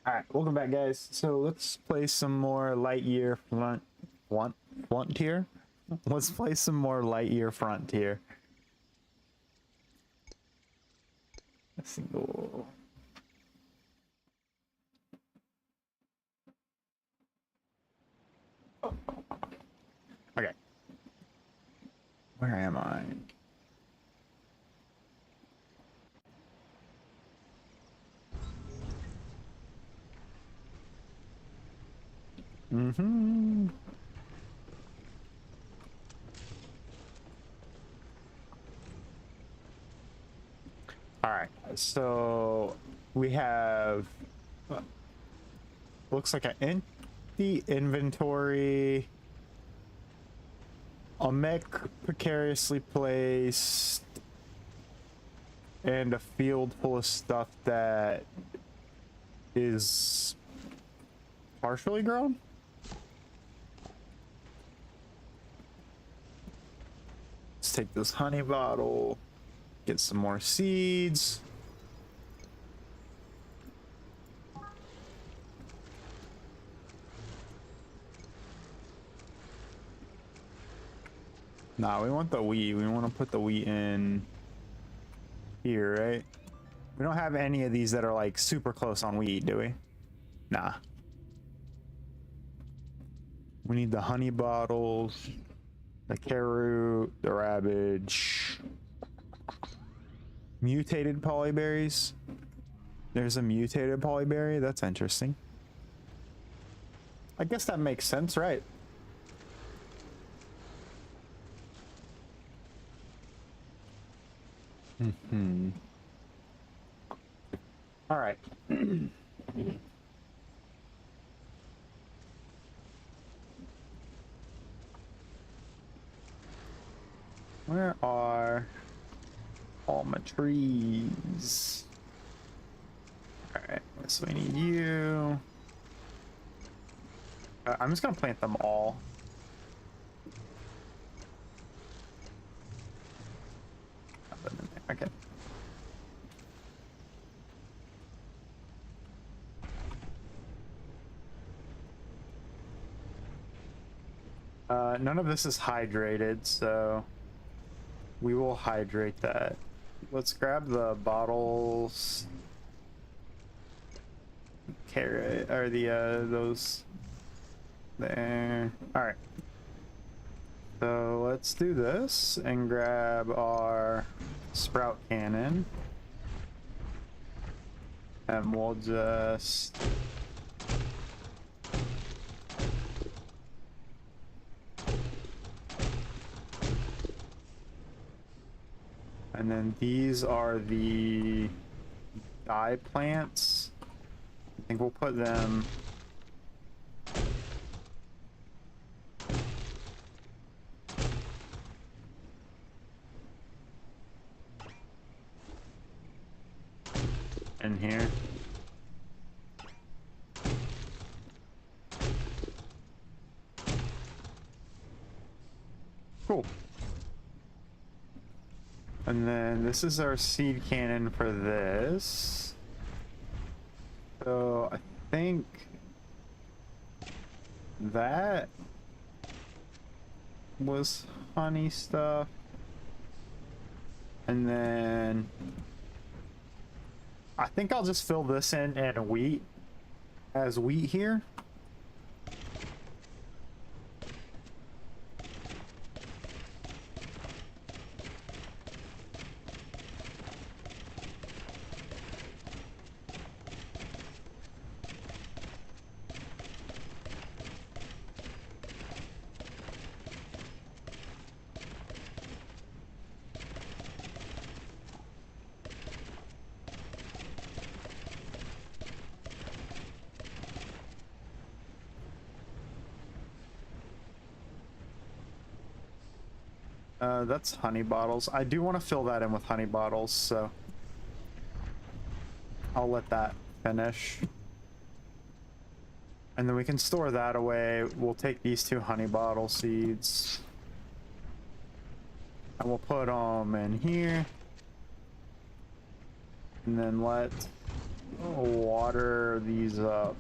Alright, welcome back guys. So let's play some more Lightyear Frontier. Let's play some more Lightyear Frontier. A single. Okay. Where am I? All right, so we have looks like an empty inventory, a mech precariously placed, and a field full of stuff that is partially grown. Let's take this honey bottle, get some more seeds. Nah, we want the wheat. We want to put the wheat in here, right? We don't have any of these that are like super close on wheat, do we? Nah. We need the honey bottles, the carrot, the rabbage, mutated polyberries. There's a mutated polyberry. That's interesting. I guess that makes sense, right? All right. Where are all my trees? All right, so we need you. I'm just gonna plant them all. Okay. None of this is hydrated, so we will hydrate that. Let's grab the bottles. Carrot, or the those there. All right. So let's do this and grab our sprout cannon, and we'll just and then these are the dye plants. I think we'll put them in here. Cool. And then this is our seed cannon for this. So I think that was honey stuff. And then I think I'll just fill this in and wheat as wheat here. That's honey bottles. I do want to fill that in with honey bottles, so I'll let that finish. And then we can store that away. We'll take these 2 honey bottle seeds and we'll put them in here. And then let water these up.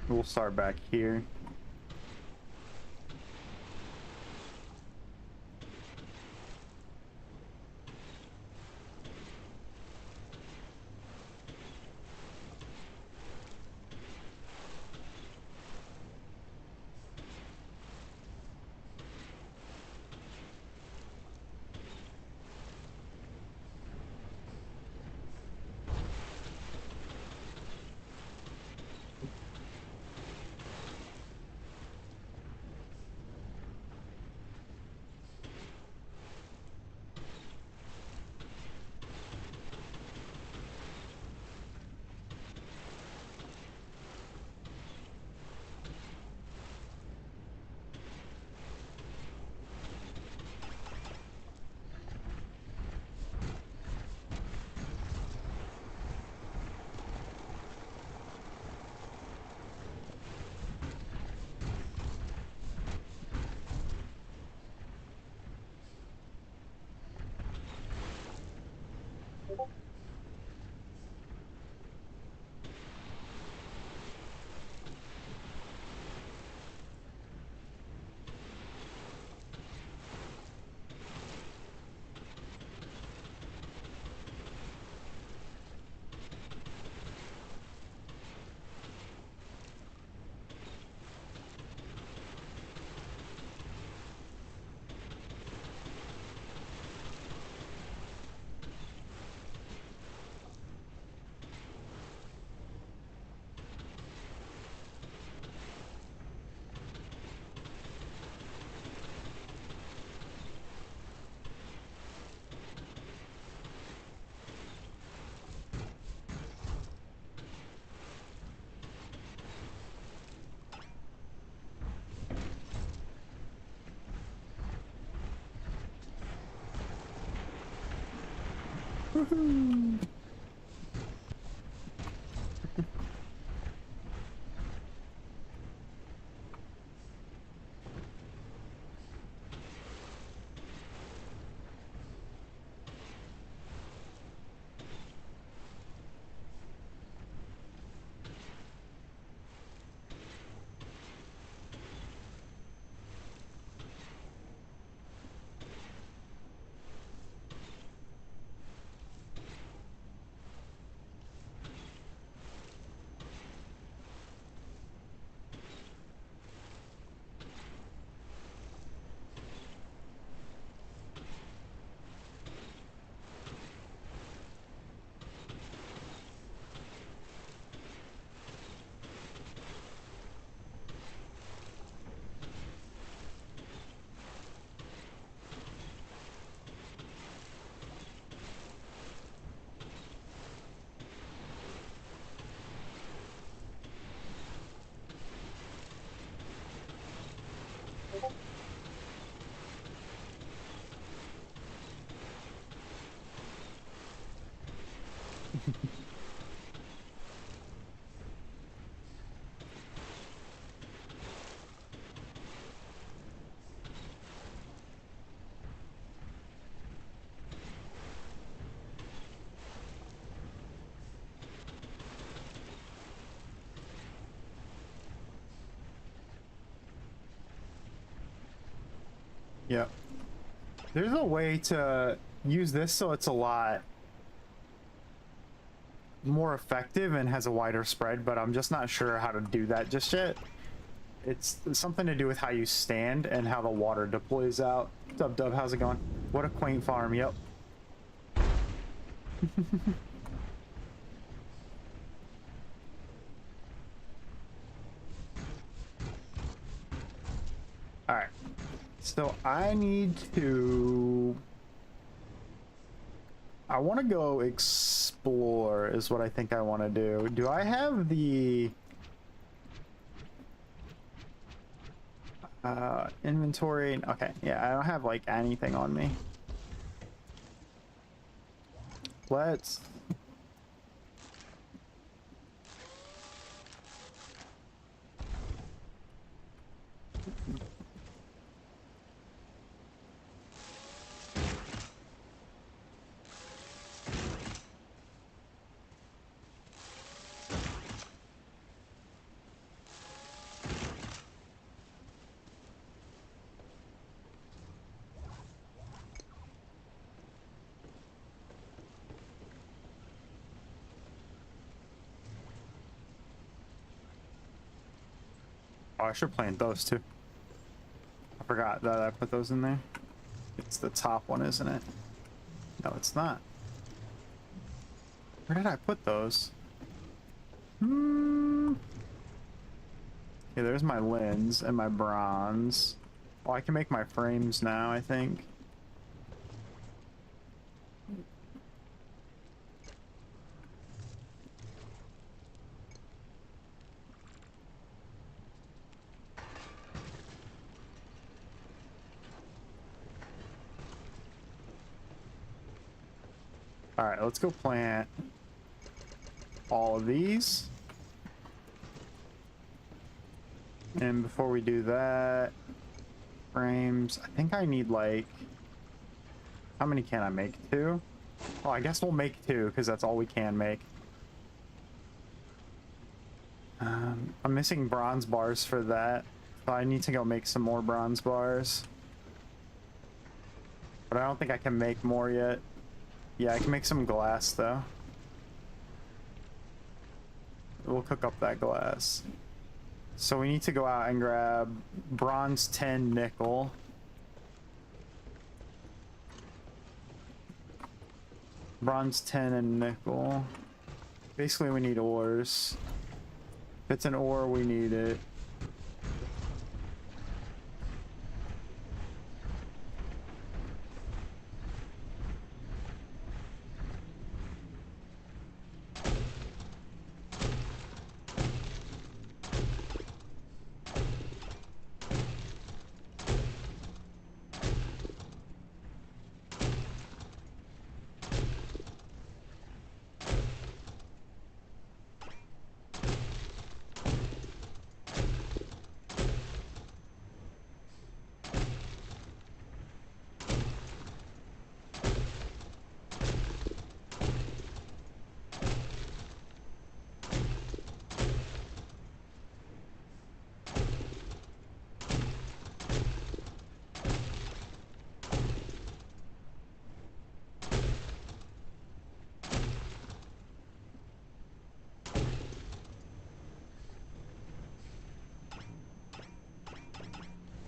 We'll start back here. Woohoo! Yep. There's a way to use this so it's a lot more effective and has a wider spread, but I'm just not sure how to do that just yet. It's something to do with how you stand and how the water deploys out. What's up, Dub? How's it going? What a quaint farm. Yep. All right. So I need to... I want to go explore is what I think I want to do. Do I have the... inventory? Okay, yeah, I don't have like anything on me. Let's... Oh, I should plant those too. I forgot that I put those in there. It's the top one, isn't it? No, it's not. Where did I put those? Okay, there's my lens and my bronze. Oh, I can make my frames now, I think. All right, let's go plant all of these. And before we do that, frames, I think I need like, how many can I make? 2? Oh, I guess we'll make 2 because that's all we can make. I'm missing bronze bars for that, so I need to go make some more bronze bars. But I don't think I can make more yet. Yeah, I can make some glass though. We'll cook up that glass. So we need to go out and grab bronze 10 nickel. Bronze 10 and nickel. Basically we need ores. If it's an ore, we need it.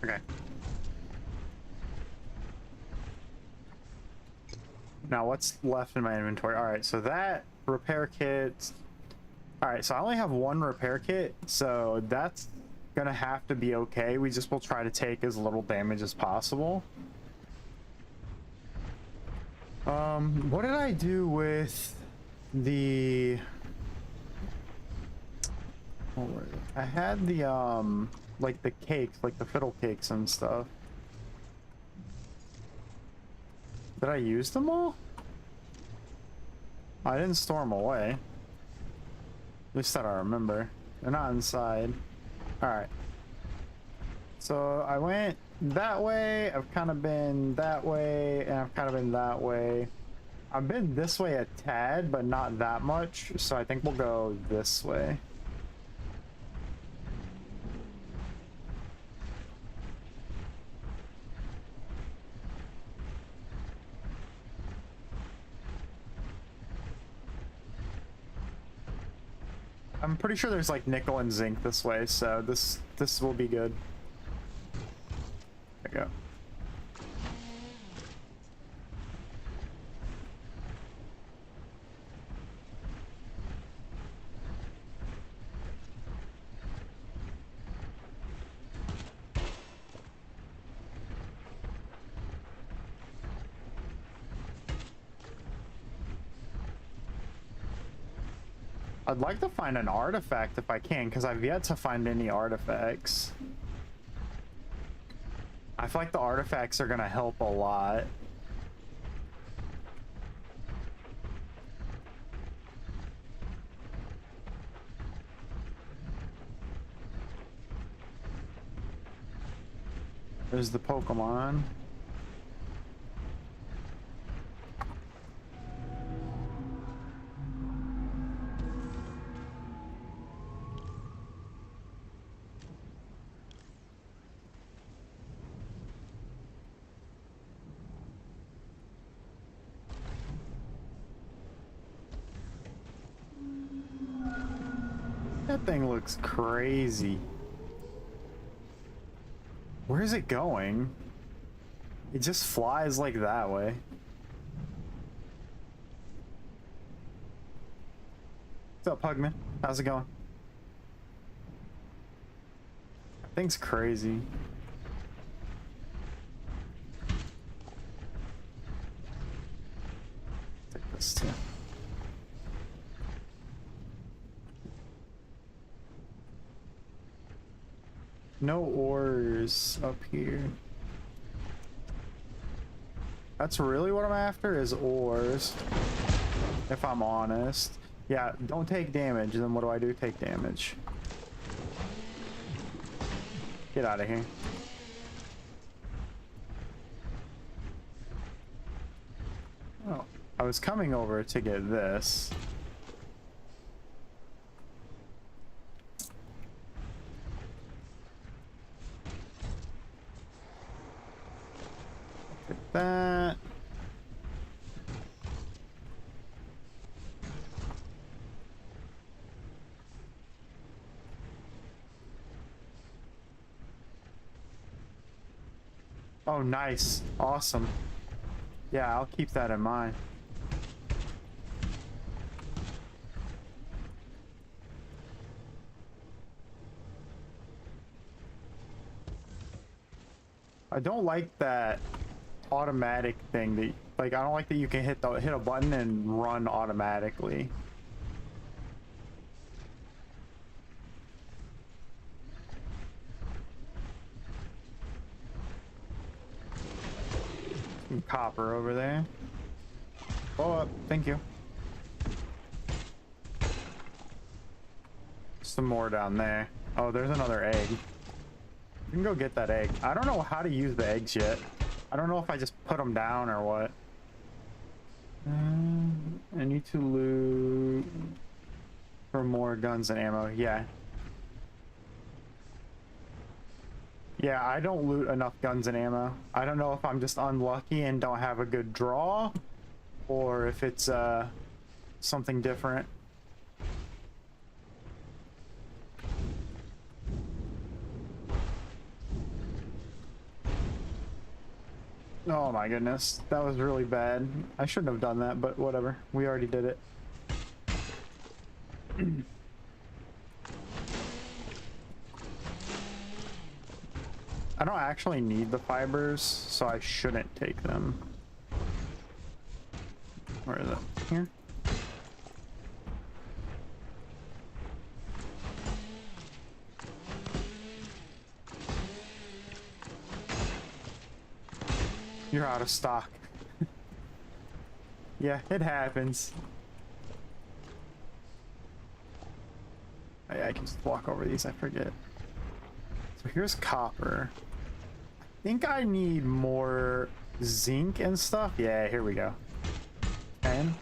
Okay. Now what's left in my inventory? All right, so that repair kit. All right, so I only have 1 repair kit, so that's gonna have to be okay. We just will try to take as little damage as possible. What did I do with the... What were they? I had the, like the cakes, like the fiddle cakes and stuff. Did I use them all? I didn't store them away. At least that I remember. They're not inside. Alright. So I went that way, I've kind of been that way, and I've kind of been that way. I've been this way a tad, but not that much, so I think we'll go this way. I'm pretty sure there's like nickel and zinc this way, so this will be good. There you go. I'd like to find an artifact if I can, because I've yet to find any artifacts. I feel like the artifacts are gonna help a lot. There's the Pokemon. That thing looks crazy. Where is it going? It just flies like that way. What's up, Pugman? How's it going? That thing's crazy. Take this too. No ores up here. That's really what I'm after, is ores. If I'm honest. Yeah, don't take damage. Then what do I do? Take damage. Get out of here. Oh, I was coming over to get this. Get that. Oh, nice. Awesome. Yeah, I'll keep that in mind. I don't like that automatic thing that, like, I don't like that you can hit a button and run automatically. Some copper over there. Blow up, thank you. Some more down there. Oh, there's another egg. You can go get that egg. I don't know how to use the eggs yet. I don't know if I just put them down or what. I need to loot for more guns and ammo. Yeah. Yeah, I don't loot enough guns and ammo. I don't know if I'm just unlucky and don't have a good draw, or if it's something different. Oh my goodness, that was really bad. I shouldn't have done that, but whatever. We already did it. I don't actually need the fibers, so I shouldn't take them. Where is it? Here? You're out of stock. Yeah, it happens. I can just walk over these, I forget. So here's copper. I think I need more zinc and stuff. Yeah, here we go. 10.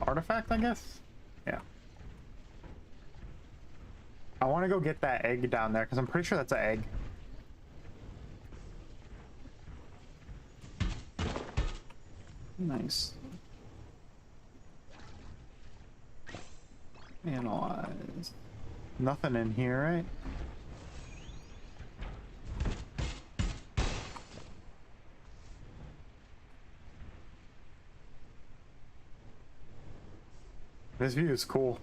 Artifact, I guess? Yeah. I want to go get that egg down there, because I'm pretty sure that's an egg. Nice. Analyze. Nothing in here, right? This view is cool.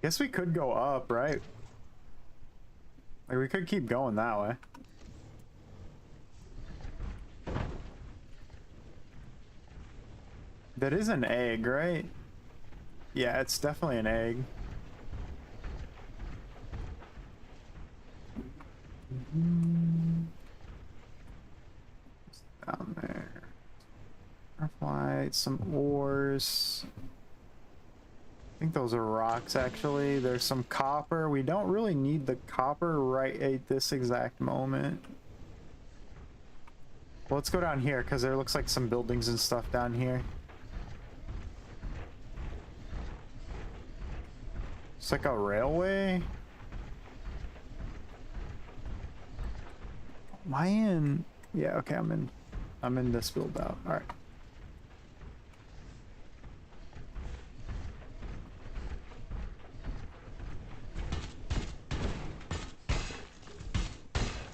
Guess we could go up, right? Like, we could keep going that way. That is an egg, right? Yeah, it's definitely an egg. Down there. Graphite, some ores. I think those are rocks, actually. There's some copper. We don't really need the copper right at this exact moment. Well, let's go down here, because there looks like some buildings and stuff down here. It's like a railway. Am I in? Yeah, okay, I'm in this build out. All right.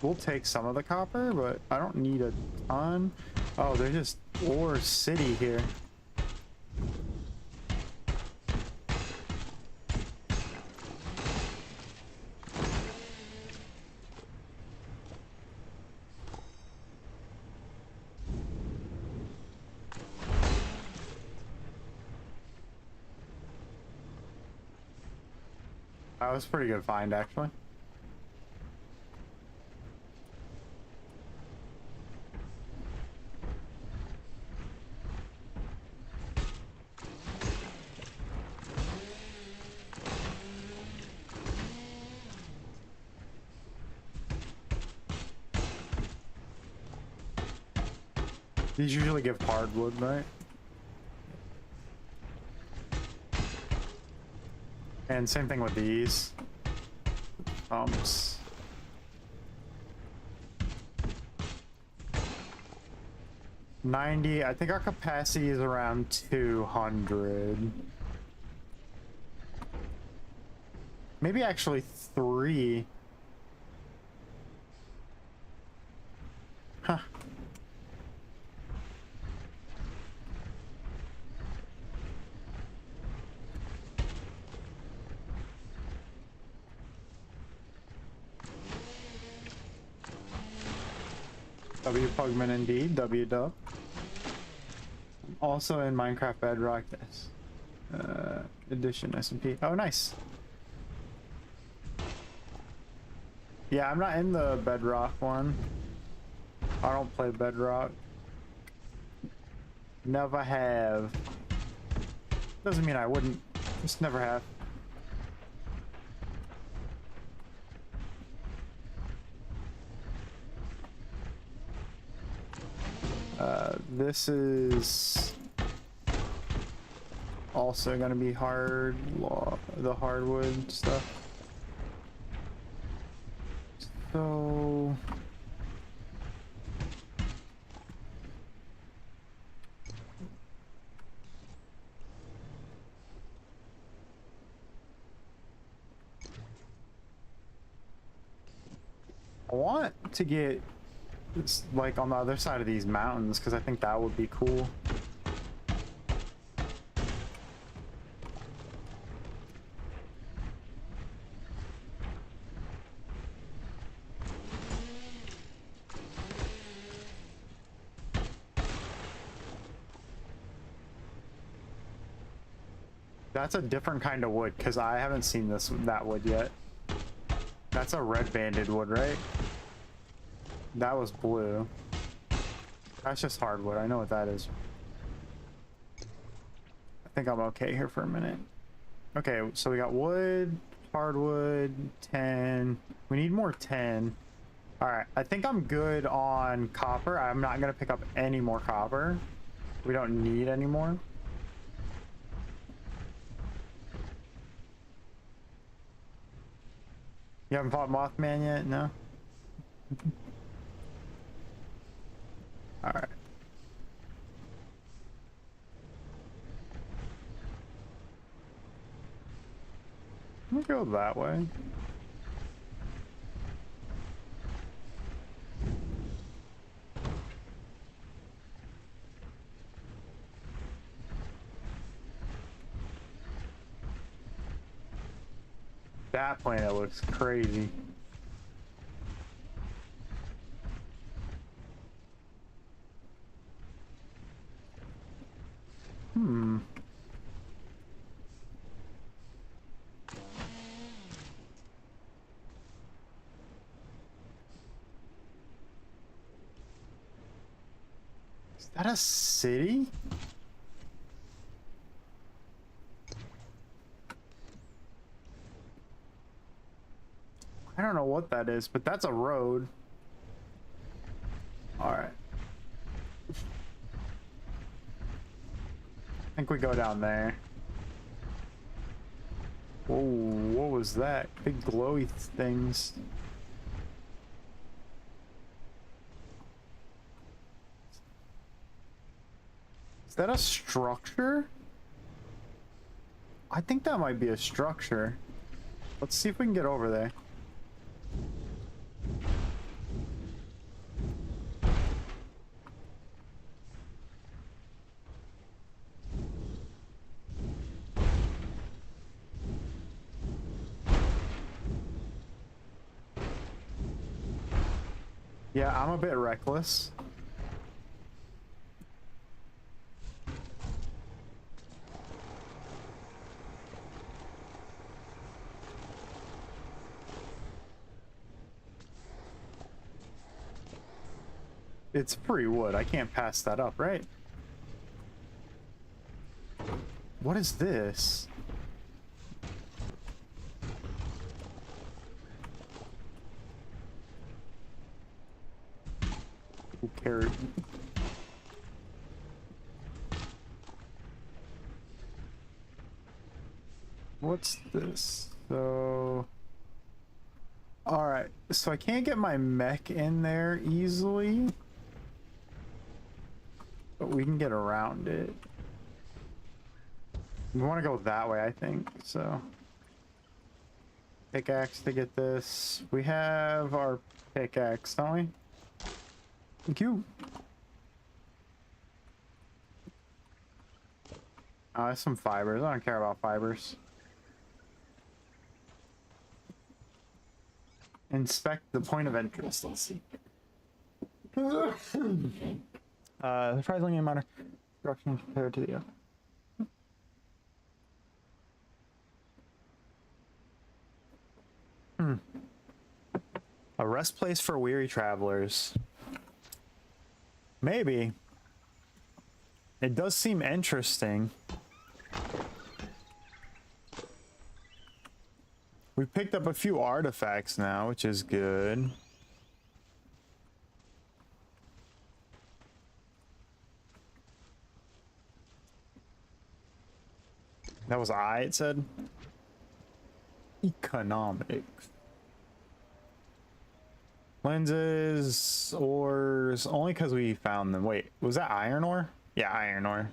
We'll take some of the copper, but I don't need a ton. Oh, there's just ore city here. That was a pretty good find, actually. These usually give hardwood, right? And same thing with these. Pumps. $90. I think our capacity is around 200. Maybe actually 3. Huh. W Pugman indeed, W dub. Also in Minecraft Bedrock, yes. Edition SMP. Oh, nice. Yeah, I'm not in the Bedrock one. I don't play Bedrock. Never have. Doesn't mean I wouldn't. Just never have. This is also gonna be the hardwood stuff. So I want to get it's like on the other side of these mountains because I think that would be cool. That's a different kind of wood because I haven't seen that wood yet. That's a red banded wood, right? That was blue. That's just hardwood. I know what that is. I think I'm okay here for a minute. Okay, so we got wood, hardwood, 10. We need more 10. All right, I think I'm good on copper. I'm not gonna pick up any more copper. We don't need any more. You haven't fought Mothman yet? No? Alright. We'll go that way. That planet looks crazy. Hmm. Is that a city? I don't know what that is, but that's a road. All right. I think we go down there. Whoa, what was that? Big glowy things. Is that a structure? I think that might be a structure. Let's see if we can get over there. Yeah, I'm a bit reckless. It's free wood. I can't pass that up, right? What is this? Who cares? What's this? So... Alright, so I can't get my mech in there easily. But we can get around it. We want to go that way, I think, so... Pickaxe to get this. We have our pickaxe, don't we? Thank you. Oh, there's some fibers. I don't care about fibers. Inspect the point of interest. Let's see. Surprisingly amount of construction compared to the other. A rest place for weary travelers. Maybe. It does seem interesting. We picked up a few artifacts now, which is good. That was it said? Economics. Lenses, ores, only because we found them. Wait, was that iron ore? Yeah, iron ore.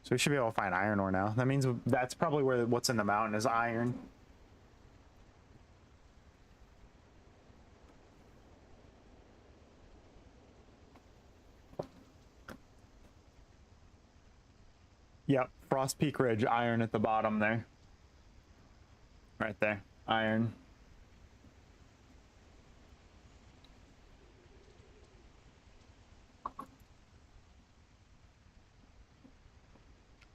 So we should be able to find iron ore now. That means that's probably where what's in the mountain is iron. Yep, Frost Peak Ridge, iron at the bottom there. Right there, iron.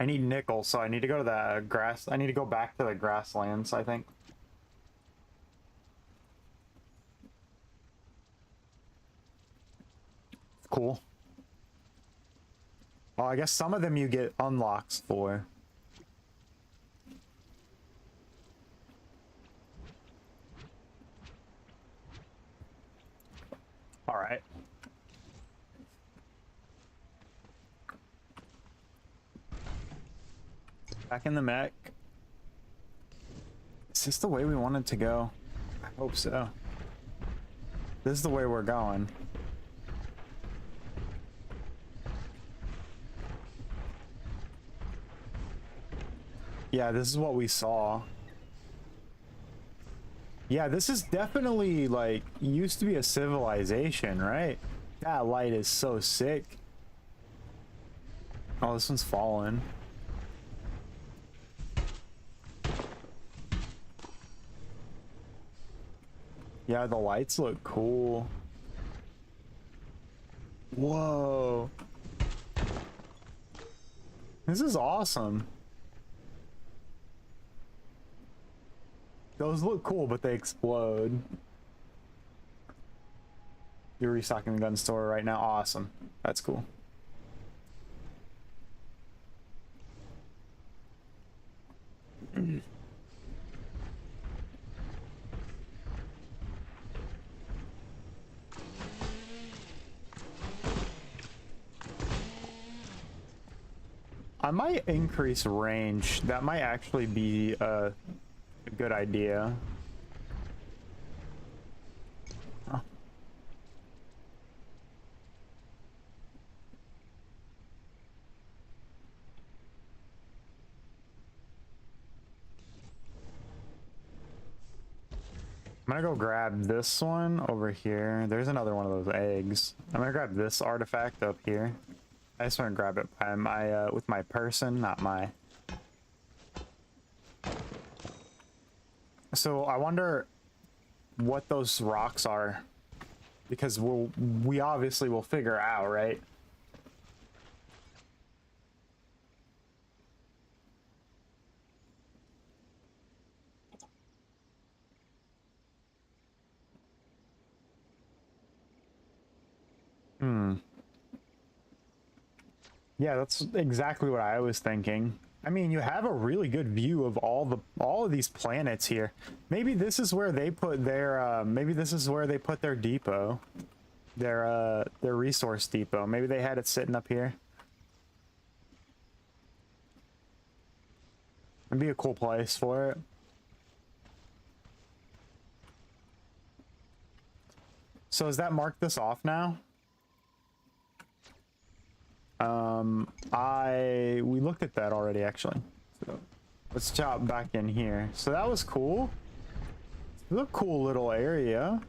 I need nickel, so I need to go to the grass. I need to go back to the grasslands, I think. Cool. Well, I guess some of them you get unlocks for. All right. Back in the mech. Is this the way we wanted to go? I hope so. This is the way we're going. Yeah, this is what we saw. Yeah, this is definitely, like, used to be a civilization, right? That light is so sick. Oh, this one's fallen. Yeah, the lights look cool. Whoa. This is awesome. Those look cool, but they explode. You're restocking the gun store right now. Awesome. That's cool. I might increase range. That might actually be a good idea. Oh. I'm gonna go grab this one over here. There's another one of those eggs. I'm gonna grab this artifact up here. I just want to grab it by my, with my person, not my... So I wonder what those rocks are, because we obviously will figure out, right? Yeah, that's exactly what I was thinking. I mean, you have a really good view of all of these planets here. Maybe this is where they put their maybe this is where they put their depot. Their resource depot. Maybe they had it sitting up here. It'd be a cool place for it. So has that marked this off now? We looked at that already, actually. So let's chop back in here. So that was cool. It's a cool little area.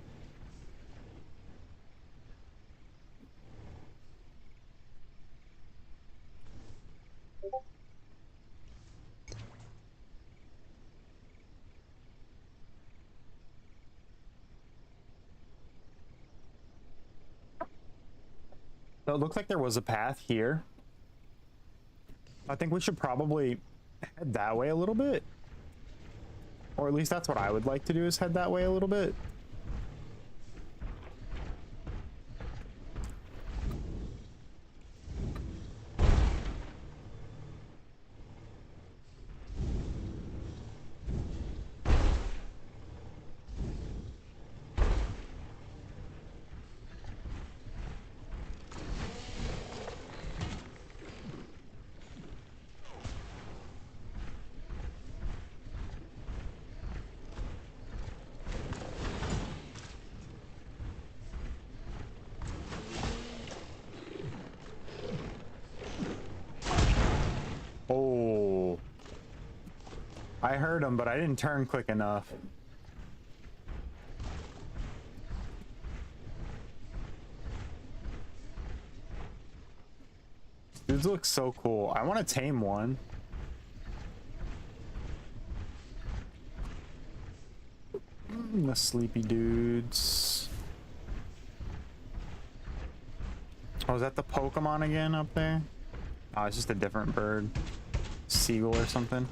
So it looks like there was a path here. I think we should probably head that way a little bit. Or at least that's what I would like to do, is head that way a little bit. Oh, I heard him, but I didn't turn quick enough. Dudes look so cool. I want to tame one. The sleepy dudes. Oh, is that the Pokemon again up there? Oh, it's just a different bird. Seagull or something.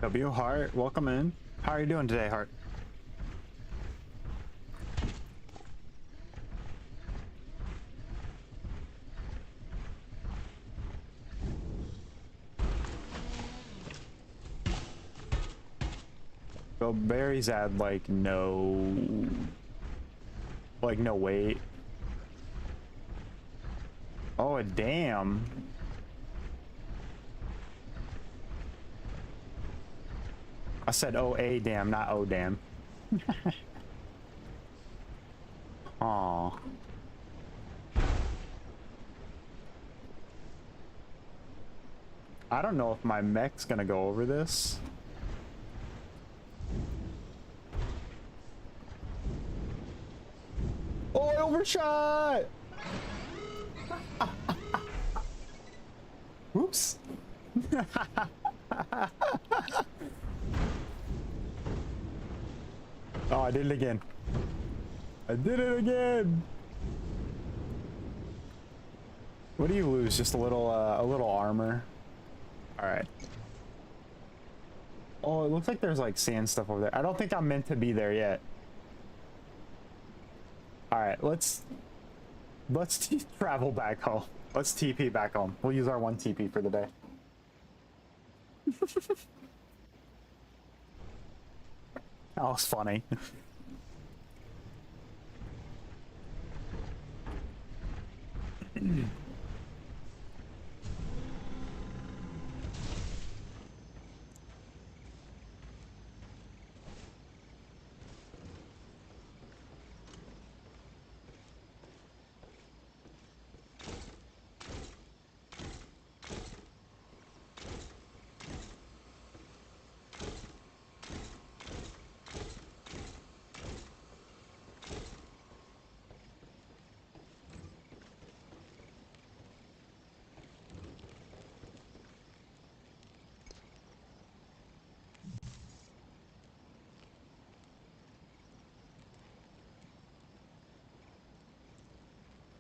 W Hart, welcome in. How are you doing today, Hart? Well, berries add like no weight. Oh damn. I said oh a damn, not oh damn. Aw. I don't know if my mech's gonna go over this. Oh, I overshot! Oops. Oh, I did it again. I did it again. What do you lose? Just a little armor. All right. Oh, it looks like there's like sand stuff over there. I don't think I'm meant to be there yet. All right, let's travel back home. Let's TP back home. We'll use our one TP for the day. That was funny.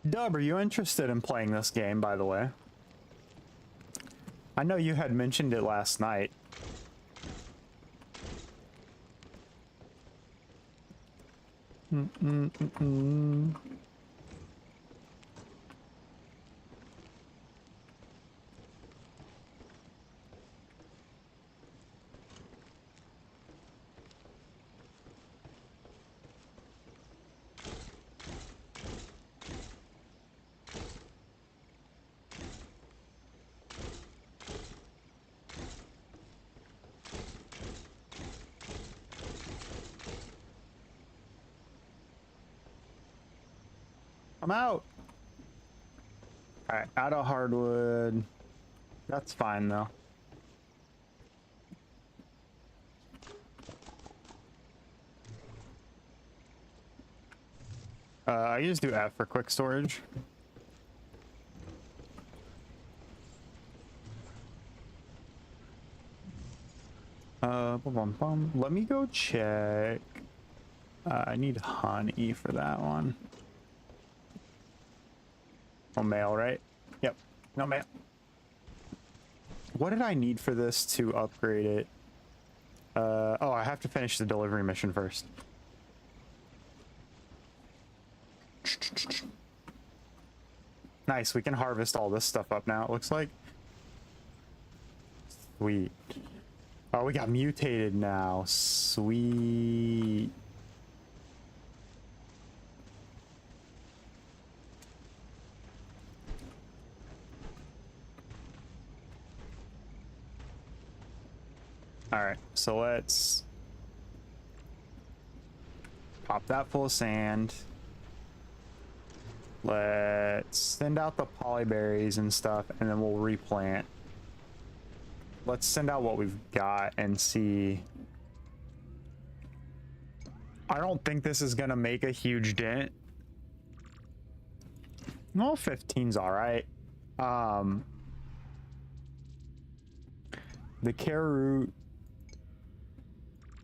Dub, are you interested in playing this game, by the way? I know you had mentioned it last night. I'm out. All right, out of hardwood. That's fine though. I just do F for quick storage. Let me go check. I need honey for that one. No mail, right? Yep, no mail. What did I need for this to upgrade it? Oh, I have to finish the delivery mission first. Nice, we can harvest all this stuff up now, it looks like. Sweet. Oh, we got mutated now. Sweet. All right, so let's pop that full of sand. Let's send out the polyberries and stuff, and then we'll replant. Let's send out what we've got and see. I don't think this is gonna make a huge dent. No, 15's all right. The care route.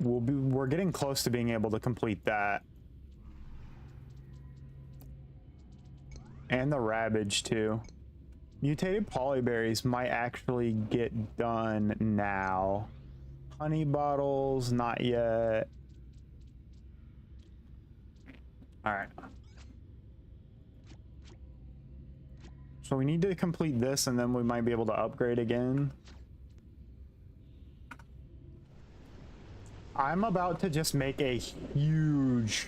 We're getting close to being able to complete that. And the Ravage too. Mutated polyberries might actually get done now. Honey bottles, not yet. All right. So we need to complete this and then we might be able to upgrade again. I'm about to just make a huge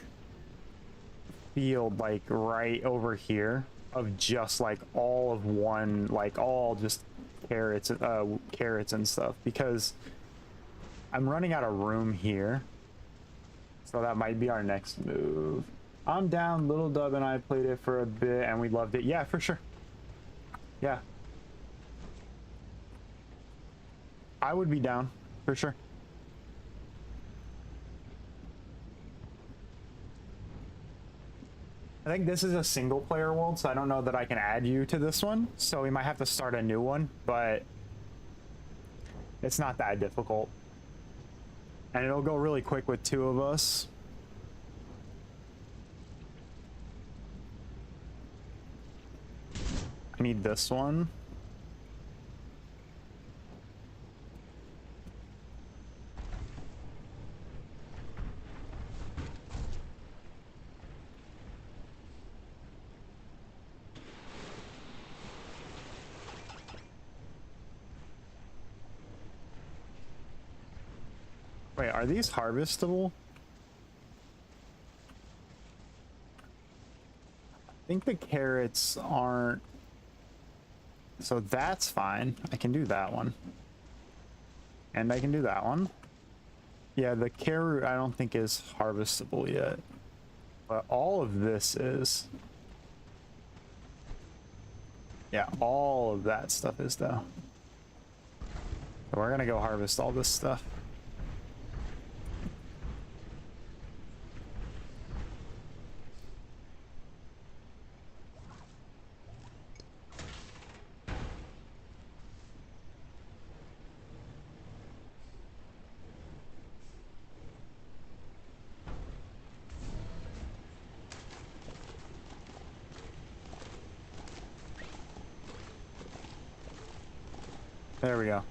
field like right over here of just like all of one, like all just carrots and stuff, because I'm running out of room here. So that might be our next move. I'm down. Little Dub and I played it for a bit and we loved it. Yeah, for sure. Yeah. I would be down for sure. I think this is a single player world, so I don't know that I can add you to this one. So we might have to start a new one, but it's not that difficult. And it'll go really quick with 2 of us. I need this one. Wait, are these harvestable? I think the carrots aren't. So that's fine. I can do that one. And I can do that one. Yeah, the carrot I don't think is harvestable yet. But all of this is. Yeah, all of that stuff is though. So we're gonna go harvest all this stuff. There we go.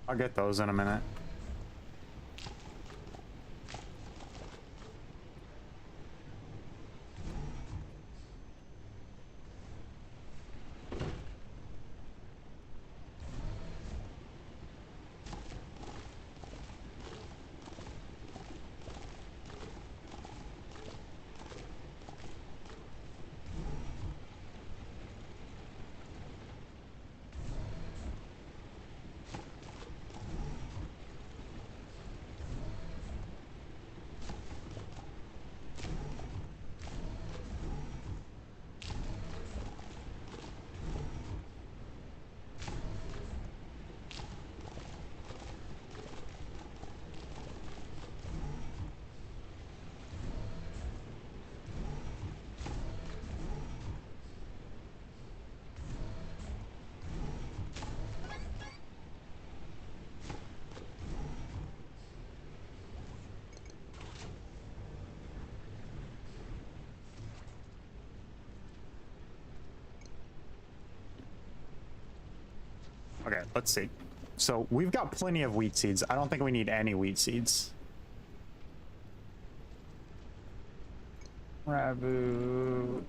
I'll get those in a minute. Okay, let's see. So we've got plenty of wheat seeds. I don't think we need any wheat seeds. Rabu.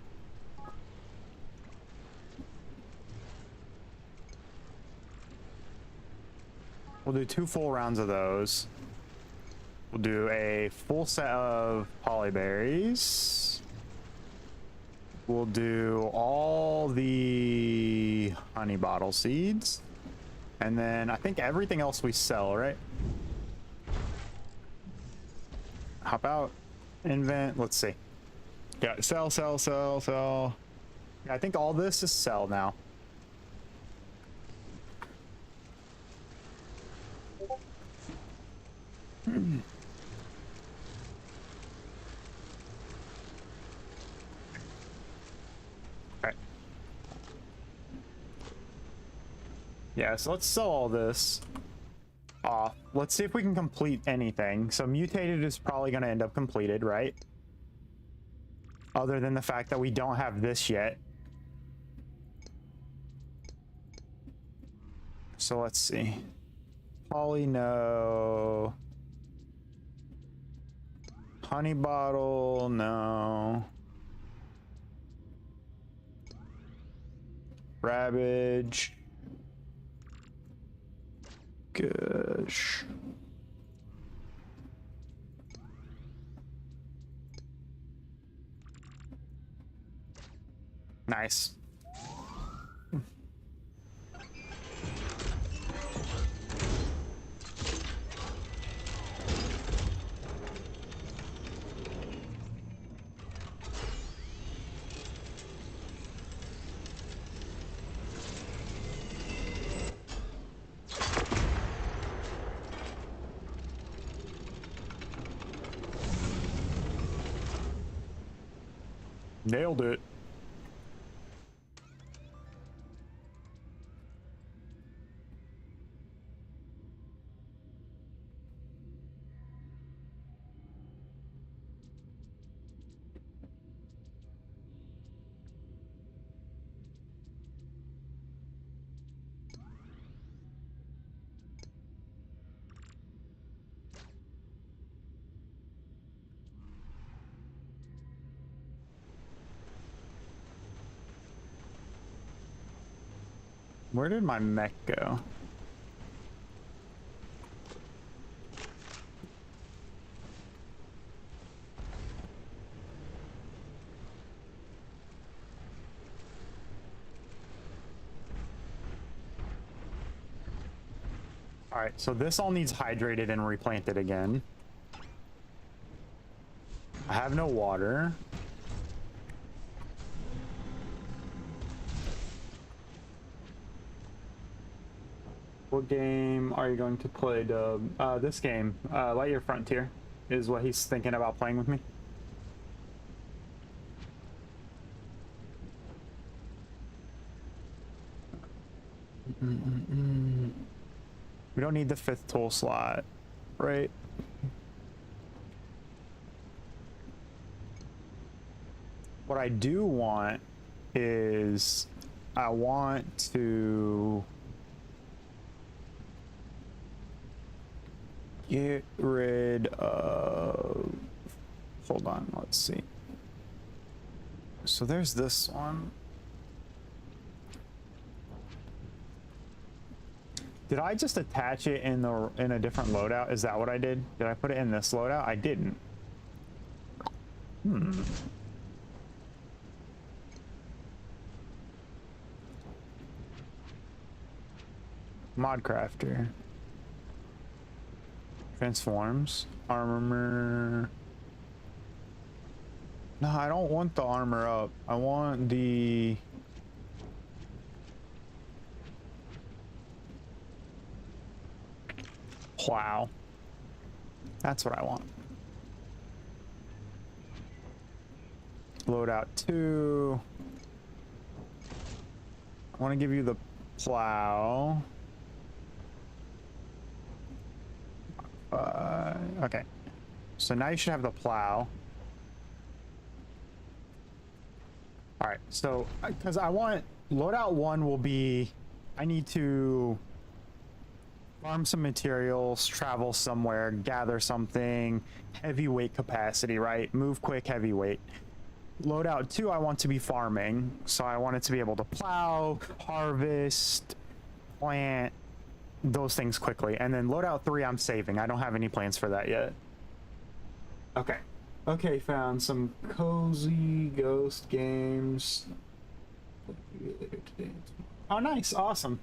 We'll do 2 full rounds of those. We'll do a full set of polyberries. We'll do all the honey bottle seeds. And then I think everything else we sell, right? Hop out, invent, let's see. Yeah, sell, sell, sell, sell. Yeah, I think all this is sell now. Okay. Yeah, so let's sell all this off. Let's see if we can complete anything. So mutated is probably going to end up completed, right? Other than the fact that we don't have this yet. So let's see. Poly, no. Honey bottle, no. Rabbage. Gosh. Nice. Nailed it. Where did my mech go? All right, so this all needs hydrated and replanted again. I have no water. What game are you going to play, Dub? This game, Lightyear Frontier, is what he's thinking about playing with me. We don't need the 5th tool slot, right? What I do want is I want to get rid of, hold on, let's see. So there's this one. Did I just attach it in a different loadout? Is that what I did? Did I put it in this loadout? I didn't. Mod crafter. Transforms. Armor. No, I don't want the armor up. I want the... plow. That's what I want. Loadout 2. I want to give you the plow. Okay. So now you should have the plow. All right. So, because I want loadout 1 will be, I need to farm some materials, travel somewhere, gather something, heavyweight capacity, right? Move quick, heavyweight. Loadout 2, I want to be farming. So I want it to be able to plow, harvest, plant, those things quickly. And then loadout 3, I'm saving. I don't have any plans for that yet. Okay. Okay, found some cozy ghost games. Oh, nice. Awesome.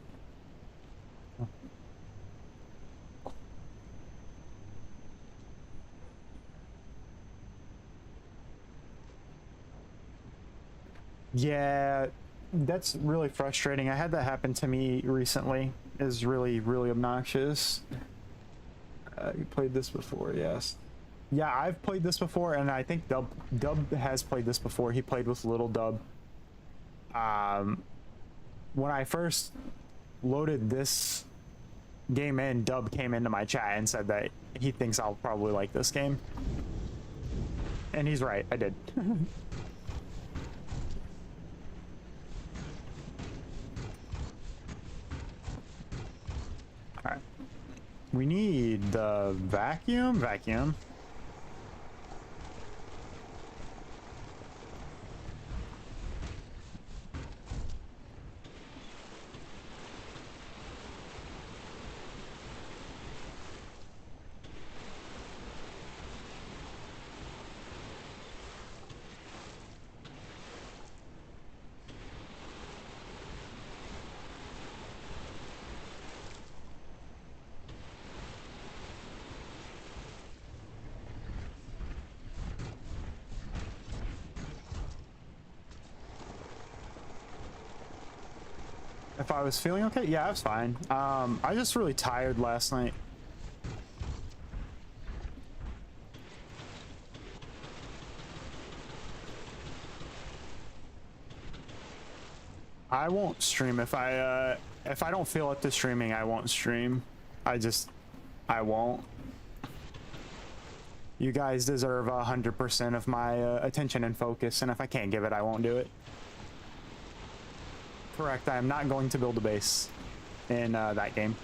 Yeah, that's really frustrating. I had that happen to me recently. Is really, really obnoxious. You played this before, yes. Yeah, I've played this before, and I think Dub has played this before. He played with Little Dub. When I first loaded this game in, Dub came into my chat and said that he thinks I'll probably like this game. And he's right, I did. Alright. We need the vacuum. If I was feeling okay, yeah, I was fine. I was just really tired last night. I won't stream if I don't feel up to streaming. I won't stream. I won't. You guys deserve 100% of my attention and focus, and if I can't give it, I won't do it. Correct, I am not going to build a base in that game.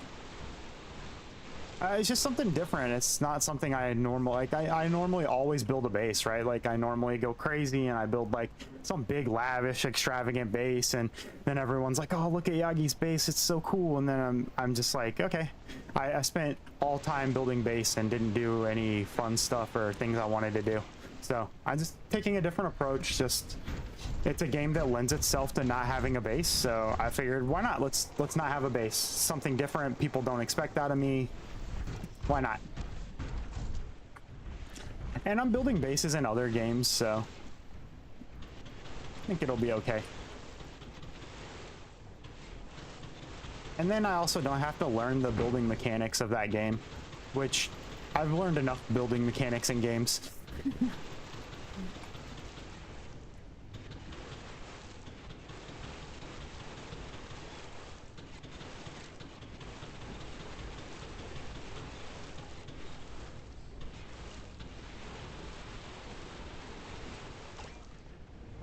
It's just something different. It's not something I normally like. I normally always build a base, right? Like I normally go crazy and I build like some big lavish extravagant base, and then everyone's like, oh, look at Yagi's base, it's so cool. And then I'm just like, okay, I spent all time building base and didn't do any fun stuff or things I wanted to do. So I'm just taking a different approach. Just it's a game that lends itself to not having a base, so I figured why not? Let's not have a base. Something different. People don't expect out of me. Why not? And I'm building bases in other games, so I think it'll be okay. And then I also don't have to learn the building mechanics of that game, which I've learned enough building mechanics in games.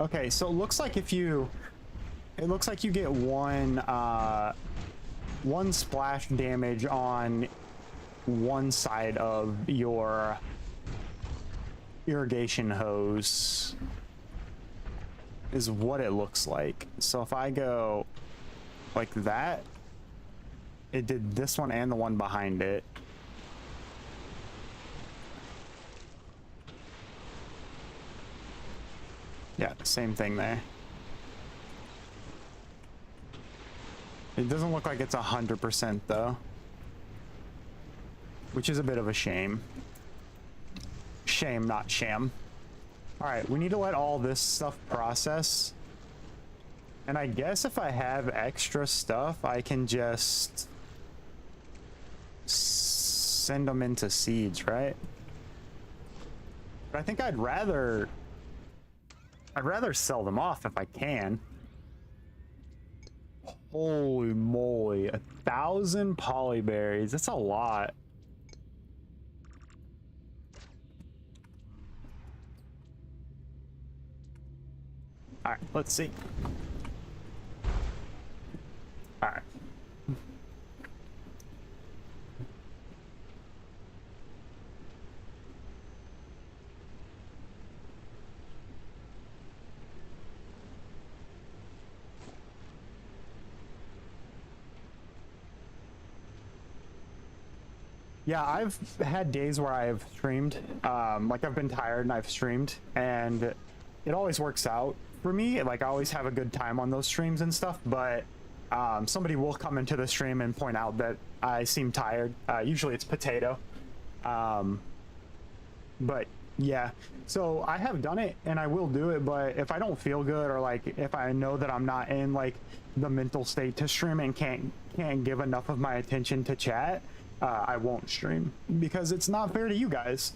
Okay, so it looks like you get one splash damage on one side of your irrigation hose is what it looks like. So if I go like that, it did this one and the one behind it. Yeah, same thing there. It doesn't look like it's 100% though, which is a bit of a shame. Shame, not sham. All right, we need to let all this stuff process. And I guess if I have extra stuff, I can just send them into seeds, right? But I think I'd rather sell them off if I can. Holy moly, 1,000 polyberries. That's a lot. All right, let's see. All right. Yeah, I've had days where I've streamed, like I've been tired and I've streamed, and it always works out for me. Like I always have a good time on those streams and stuff, but somebody will come into the stream and point out that I seem tired. Usually it's Potato. But yeah, so I have done it and I will do it, but if I don't feel good, or like if I know that I'm not in like the mental state to stream and can't give enough of my attention to chat, I won't stream because it's not fair to you guys.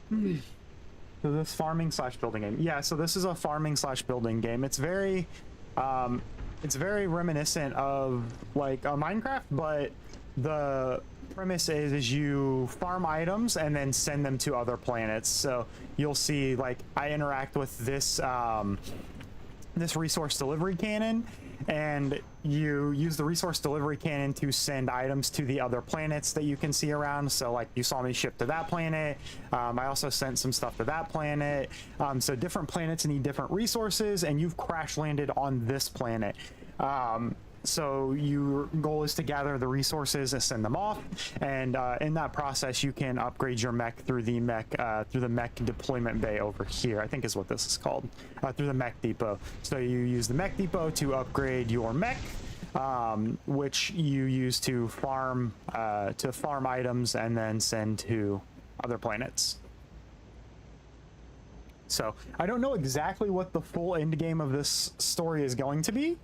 So this farming slash building game. Yeah, so this is a farming slash building game. It's very reminiscent of like a Minecraft, but the premise is you farm items and then send them to other planets. So you'll see like I interact with this this resource delivery cannon, and you use the resource delivery cannon to send items to the other planets that you can see around. So like you saw me ship to that planet. I also sent some stuff to that planet. So different planets need different resources, and you've crash landed on this planet. So your goal is to gather the resources and send them off, and in that process you can upgrade your mech through the mech deployment bay over here, I think is what this is called, through the mech depot. So you use the mech depot to upgrade your mech, which you use to farm items and then send to other planets. So I don't know exactly what the full end game of this story is going to be,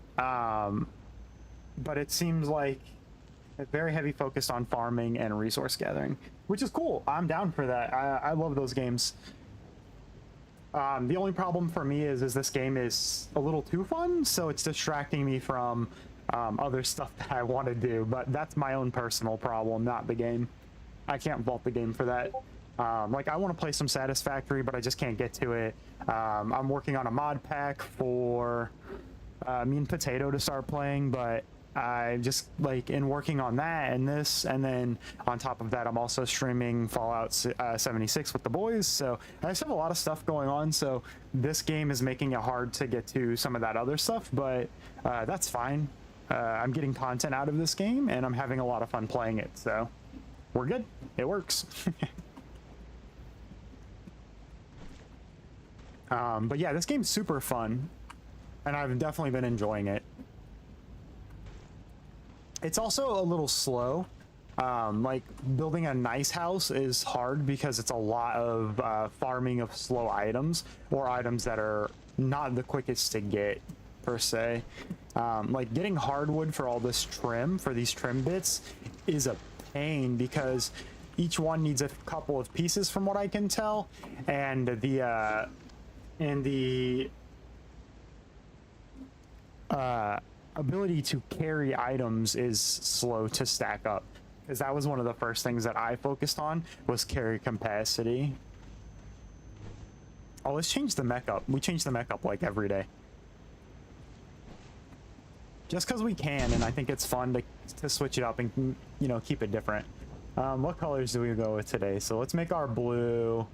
but it seems like a very heavy focus on farming and resource gathering, which is cool. I'm down for that. I love those games. The only problem for me is this game is a little too fun, so it's distracting me from other stuff that I want to do, but that's my own personal problem, not the game. I can't fault the game for that. Like I want to play some Satisfactory, but I just can't get to it. I'm working on a mod pack for me and Potato to start playing, but I just like in working on that and this, and then on top of that I'm also streaming Fallout 76 with the boys, so I just have a lot of stuff going on. So this game is making it hard to get to some of that other stuff, but that's fine. I'm getting content out of this game and I'm having a lot of fun playing it, so we're good. It works. But yeah, this game's super fun and I've definitely been enjoying it. It's also a little slow. Like building a nice house is hard because it's a lot of farming of slow items, or items that are not the quickest to get per se. Like getting hardwood for all this trim, for these trim bits, is a pain because each one needs a couple of pieces from what I can tell, and the ability to carry items is slow to stack up, because that was one of the first things that I focused on, was carry capacity. Oh, let's change the mech up. We change the mech up like every day, just because we can, and I think it's fun to switch it up and, you know, keep it different. What colors do we go with today? So let's make our blue.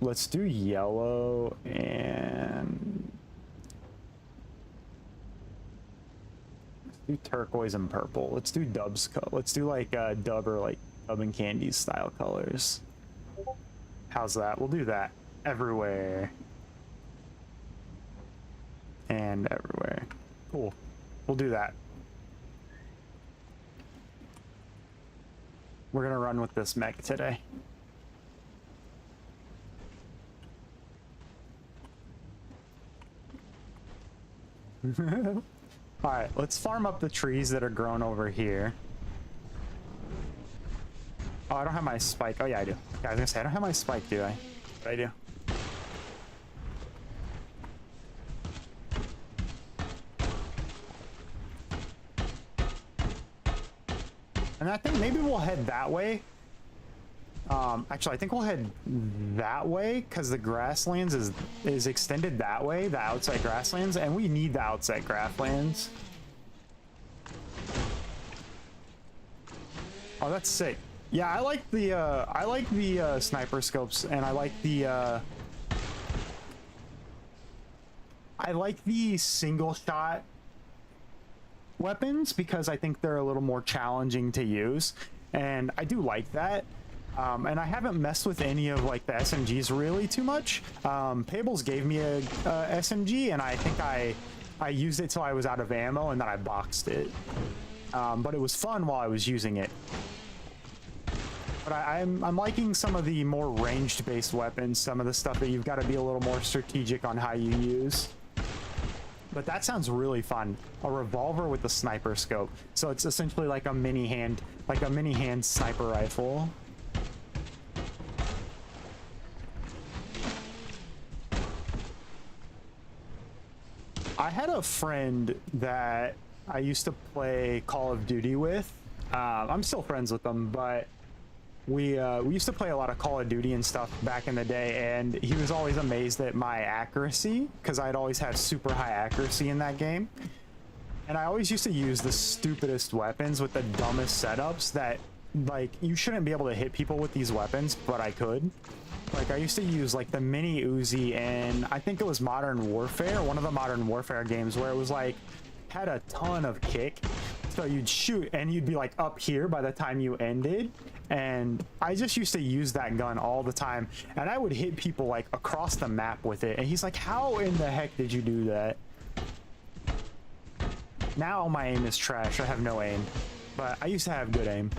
Let's do yellow and do turquoise and purple. Let's do Dub's color. Let's do like Dub, or like Dub and Candy's style colors. How's that? We'll do that everywhere and everywhere. Cool. We'll do that. We're gonna run with this mech today. All right, let's farm up the trees that are grown over here. Oh, I don't have my spike. Oh yeah, I do. Yeah, I was gonna say I don't have my spike, do I? But I do. And I think maybe we'll head that way. Actually, I think we'll head that way because the grasslands is extended that way, the outside grasslands, and we need the outside grasslands. Oh, that's sick. Yeah, I like the sniper scopes, and I like the single shot weapons because I think they're a little more challenging to use, and I do like that. And I haven't messed with any of like the SMGs really too much. Pables gave me a SMG, and I think I used it till I was out of ammo, and then I boxed it. But it was fun while I was using it. But I'm liking some of the more ranged-based weapons, some of the stuff that you've got to be a little more strategic on how you use. But that sounds really fun. A revolver with a sniper scope. So it's essentially like a mini hand sniper rifle. I had a friend that I used to play Call of Duty with. I'm still friends with them, but we used to play a lot of Call of Duty and stuff back in the day, and he was always amazed at my accuracy because I'd always had super high accuracy in that game. And I always used to use the stupidest weapons with the dumbest setups that, like, you shouldn't be able to hit people with these weapons, but I could. Like, I used to use like the mini Uzi, and I think it was Modern Warfare, one of the Modern Warfare games, where it was like had a ton of kick, so you'd shoot and you'd be like up here by the time you ended. And I just used to use that gun all the time, and I would hit people like across the map with it, and he's like, how in the heck did you do that? Now my aim is trash. I have no aim, but I used to have good aim.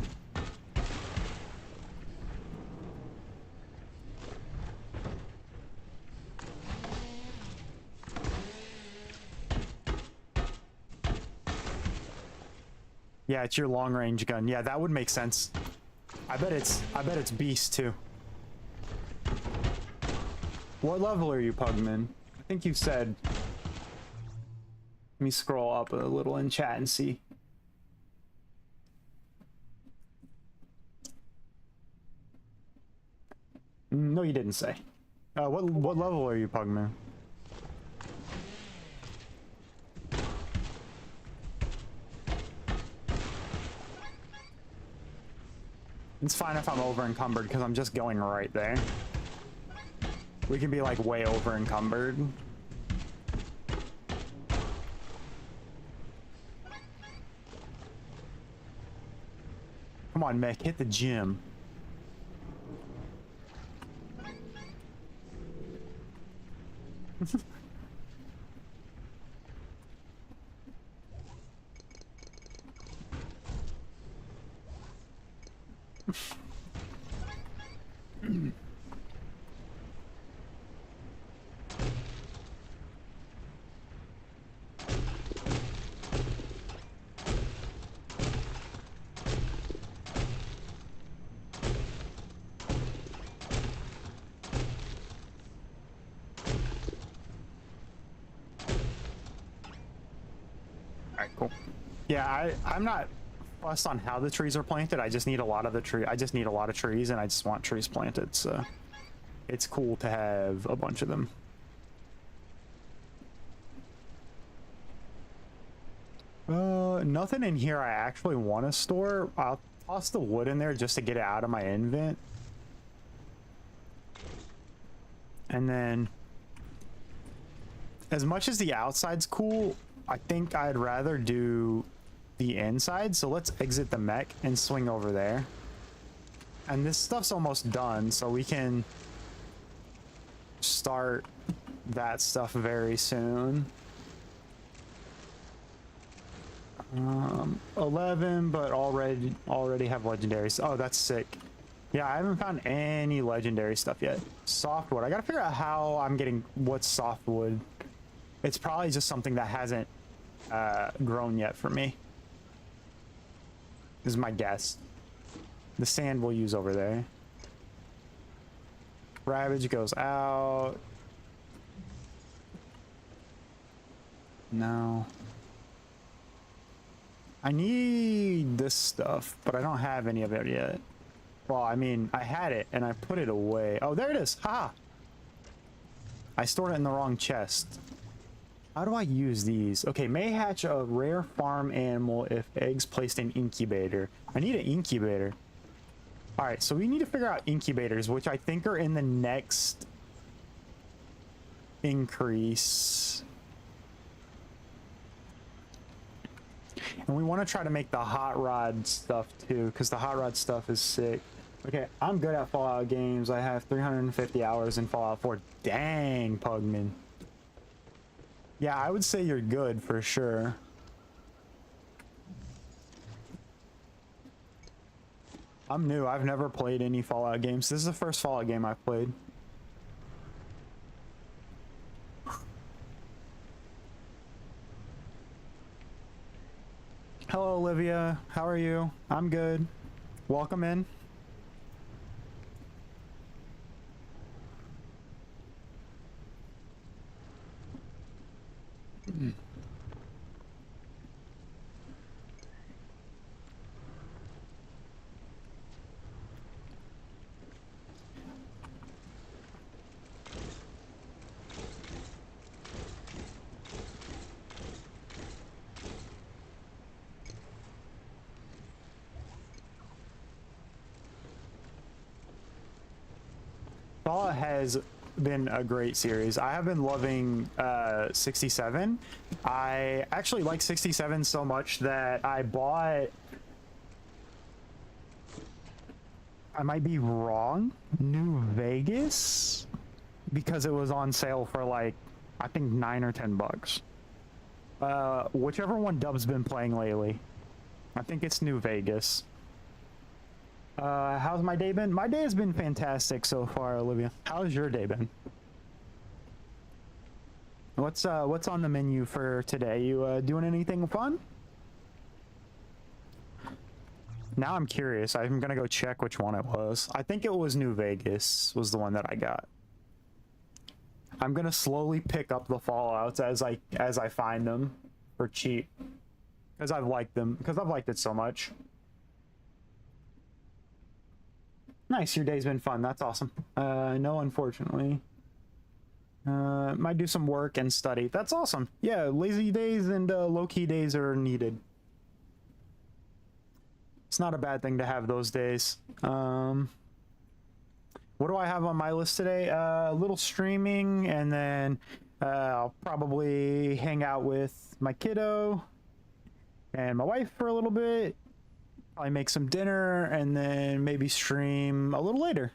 Yeah, it's your long range gun. Yeah, that would make sense. I bet it's beast too. What level are you, Pugman? I think you said. Let me scroll up a little in chat and see. No, you didn't say. What level are you, Pugman? It's fine if I'm over encumbered because I'm just going right there. We can be like way over encumbered. Come on, mech, hit the gym. Cool. Yeah, I'm not fussed on how the trees are planted. I just need a lot of trees, and I just want trees planted. So it's cool to have a bunch of them. Nothing in here I actually want to store. I'll toss the wood in there just to get it out of my invent. And then, as much as the outside's cool, I think I'd rather do the inside, so let's exit the mech and swing over there. And this stuff's almost done, so we can start that stuff very soon. 11, but already have legendaries. Oh, that's sick. Yeah, I haven't found any legendary stuff yet. Softwood. I gotta figure out how I'm getting what's softwood. It's probably just something that hasn't grown yet for me. This is my guess. The sand we'll use over there. Ravage goes out. No. I need this stuff, but I don't have any of it yet. Well, I mean, I had it and I put it away. Oh, there it is. Haha. I stored it in the wrong chest. How do I use these? Okay, may hatch a rare farm animal if eggs placed in incubator. I need an incubator. All right, so we need to figure out incubators, which I think are in the next increase. And we want to try to make the hot rod stuff too, because the hot rod stuff is sick. Okay, I'm good at Fallout games. I have 350 hours in Fallout 4. Dang, Pugman. Yeah, I would say you're good for sure. I'm new. I've never played any Fallout games. This is the first Fallout game I've played. Hello, Olivia. How are you? I'm good. Welcome in. Fallout has been a great series. I have been loving 67. I actually like 67 so much that I bought, I might be wrong, New Vegas, because it was on sale for like, I think 9 or 10 bucks. Whichever one Dub's been playing lately. I think it's New Vegas. How's my day been? My day has been fantastic so far, Olivia. How's your day been? What's on the menu for today? You doing anything fun? Now I'm curious. I'm gonna go check which one it was. I think it was New Vegas was the one that I got. I'm gonna slowly pick up the Fallouts as I find them for cheap, because I've liked them, because I've liked it so much. Nice, your day's been fun. That's awesome. No, unfortunately. Might do some work and study. That's awesome. Yeah, lazy days and low-key days are needed. It's not a bad thing to have those days. What do I have on my list today? A little streaming, and then I'll probably hang out with my kiddo and my wife for a little bit. Probably make some dinner, and then maybe stream a little later.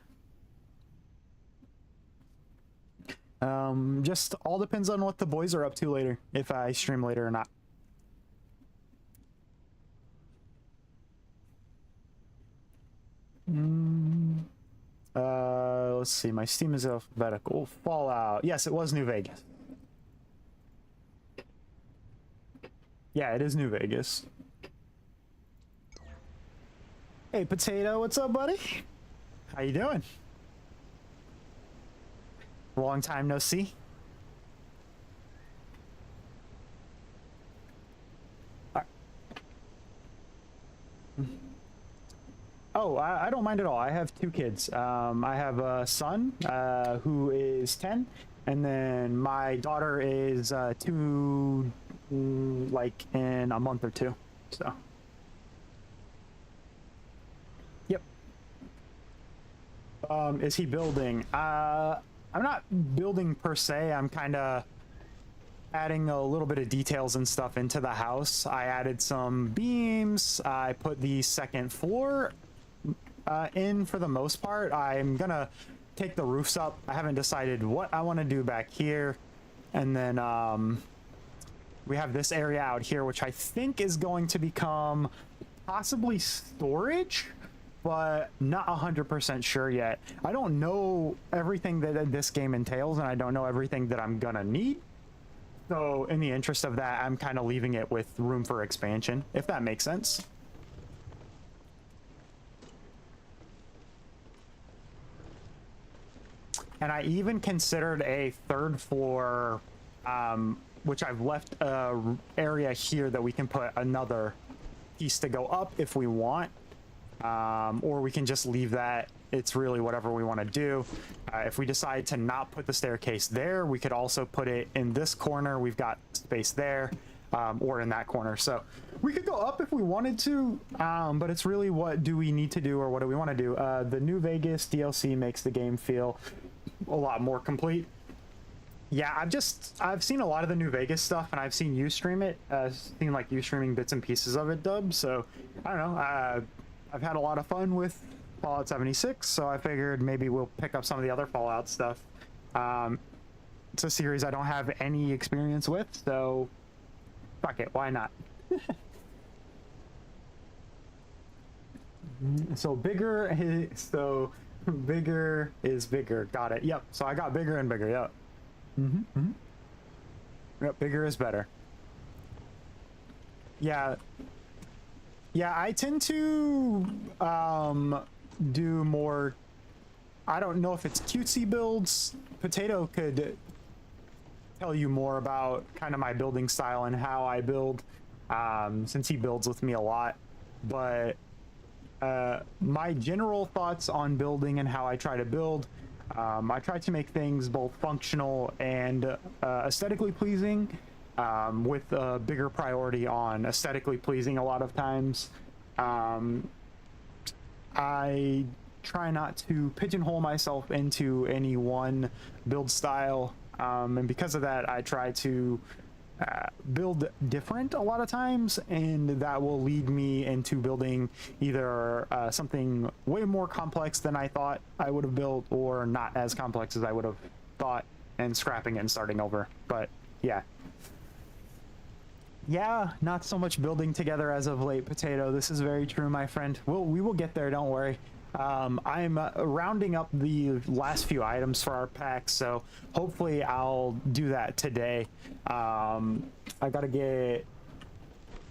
Just all depends on what the boys are up to later, if I stream later or not. Let's see, my Steam is alphabetical. Fallout, yes, it was New Vegas. Yeah, it is New Vegas. Hey, Potato, what's up, buddy? How you doing? Long time no see. Oh, I don't mind at all. I have 2 kids. I have a son who is 10, and then my daughter is 2, like in a month or 2. So. Yep. Is he building? I'm not building per se. I'm kind of adding a little bit of details and stuff into the house. I added some beams. I put the second floor in for the most part. I'm gonna take the roofs up. I haven't decided what I want to do back here. And then we have this area out here, which I think is going to become possibly storage, but not 100% sure yet. I don't know everything that this game entails, and I don't know everything that I'm gonna need. So in the interest of that, I'm kind of leaving it with room for expansion, if that makes sense. And I even considered a 3rd floor, which I've left a area here that we can put another piece to go up if we want. Or we can just leave that. It's really whatever we want to do. If we decide to not put the staircase there, we could also put it in this corner. We've got space there, or in that corner. So we could go up if we wanted to, but it's really what do we need to do or what do we want to do. The New Vegas DLC makes the game feel a lot more complete. Yeah, I've seen a lot of the New Vegas stuff, and I've seen you stream it. Seen like you streaming bits and pieces of it, Dub. So I don't know. I've had a lot of fun with Fallout 76, so I figured maybe we'll pick up some of the other Fallout stuff. It's a series I don't have any experience with, so fuck it, why not? So bigger is bigger. Got it. Yep. So I got bigger and bigger. Yep. Yep. Bigger is better. Yeah. Yeah. I tend to do more. I don't know if it's cutesy builds. Potato could tell you more about kind of my building style and how I build, since he builds with me a lot. But my general thoughts on building and how I try to build, I try to make things both functional and aesthetically pleasing, with a bigger priority on aesthetically pleasing a lot of times. I try not to pigeonhole myself into any one build style, and because of that I try to build different a lot of times, and that will lead me into building either something way more complex than I thought I would have built, or not as complex as I would have thought, and scrapping it and starting over. But yeah, not so much building together as of late, Potato. This is very true, my friend. We will get there, don't worry. I'm rounding up the last few items for our pack, so hopefully I'll do that today. I gotta get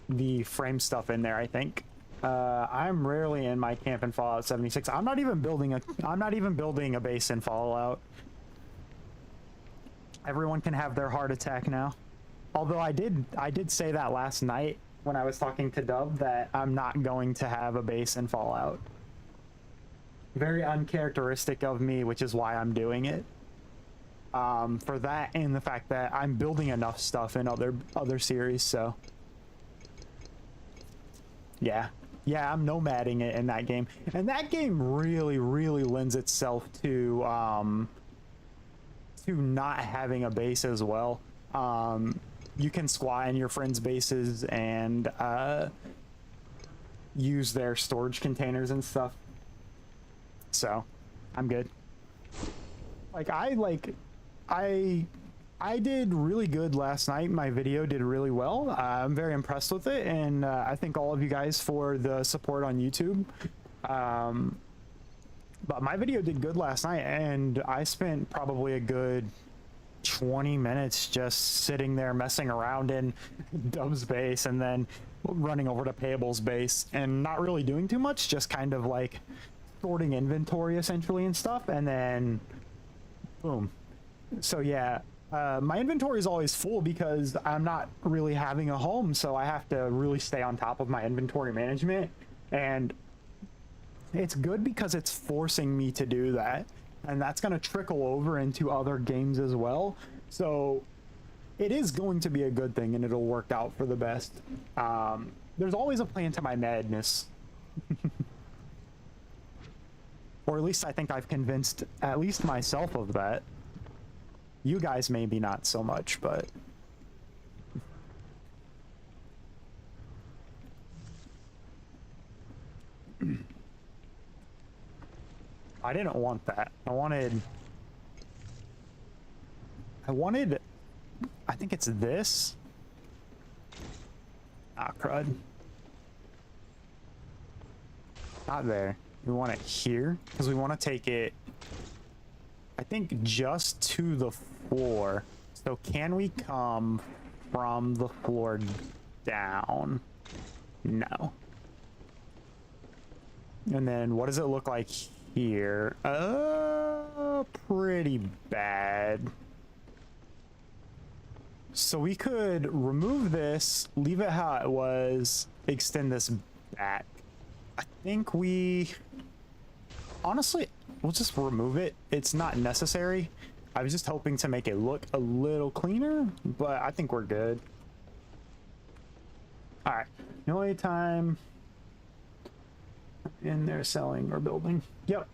the frame stuff in there, I think. I'm rarely in my camp in Fallout 76. I'm not even building a base in Fallout. Everyone can have their heart attack now. Although I did say that last night when I was talking to Dub, that I'm not going to have a base in Fallout. Very uncharacteristic of me, which is why I'm doing it. For that, and the fact that I'm building enough stuff in other series, so yeah, I'm nomading it in that game, and that game really lends itself to not having a base as well. You can squat in your friends' bases and use their storage containers and stuff. So, I'm good. I did really good last night. My video did really well. I'm very impressed with it, and I thank all of you guys for the support on YouTube. But my video did good last night, and I spent probably a good 20 minutes just sitting there messing around in Dub's base, and then running over to Pables' base, and not really doing too much, just kind of like sorting inventory essentially and stuff, and then boom. So yeah, my inventory is always full because I'm not really having a home, so I have to really stay on top of my inventory management, and it's good because it's forcing me to do that, and that's going to trickle over into other games as well. So it is going to be a good thing, and it'll work out for the best. There's always a plan to my madness. Or at least I think I've convinced at least myself of that. You guys maybe not so much, but I didn't want that. I wanted, I think it's this. Ah, crud. Not there. We want it here because we want to take it, I think, just to the floor. So can we come from the floor down? No. And then what does it look like here? Pretty bad. So we could remove this, leave it how it was, extend this back. I think honestly, we'll just remove it. It's not necessary. I was just hoping to make it look a little cleaner, but I think we're good. All right, the only time in there selling or building. Yep.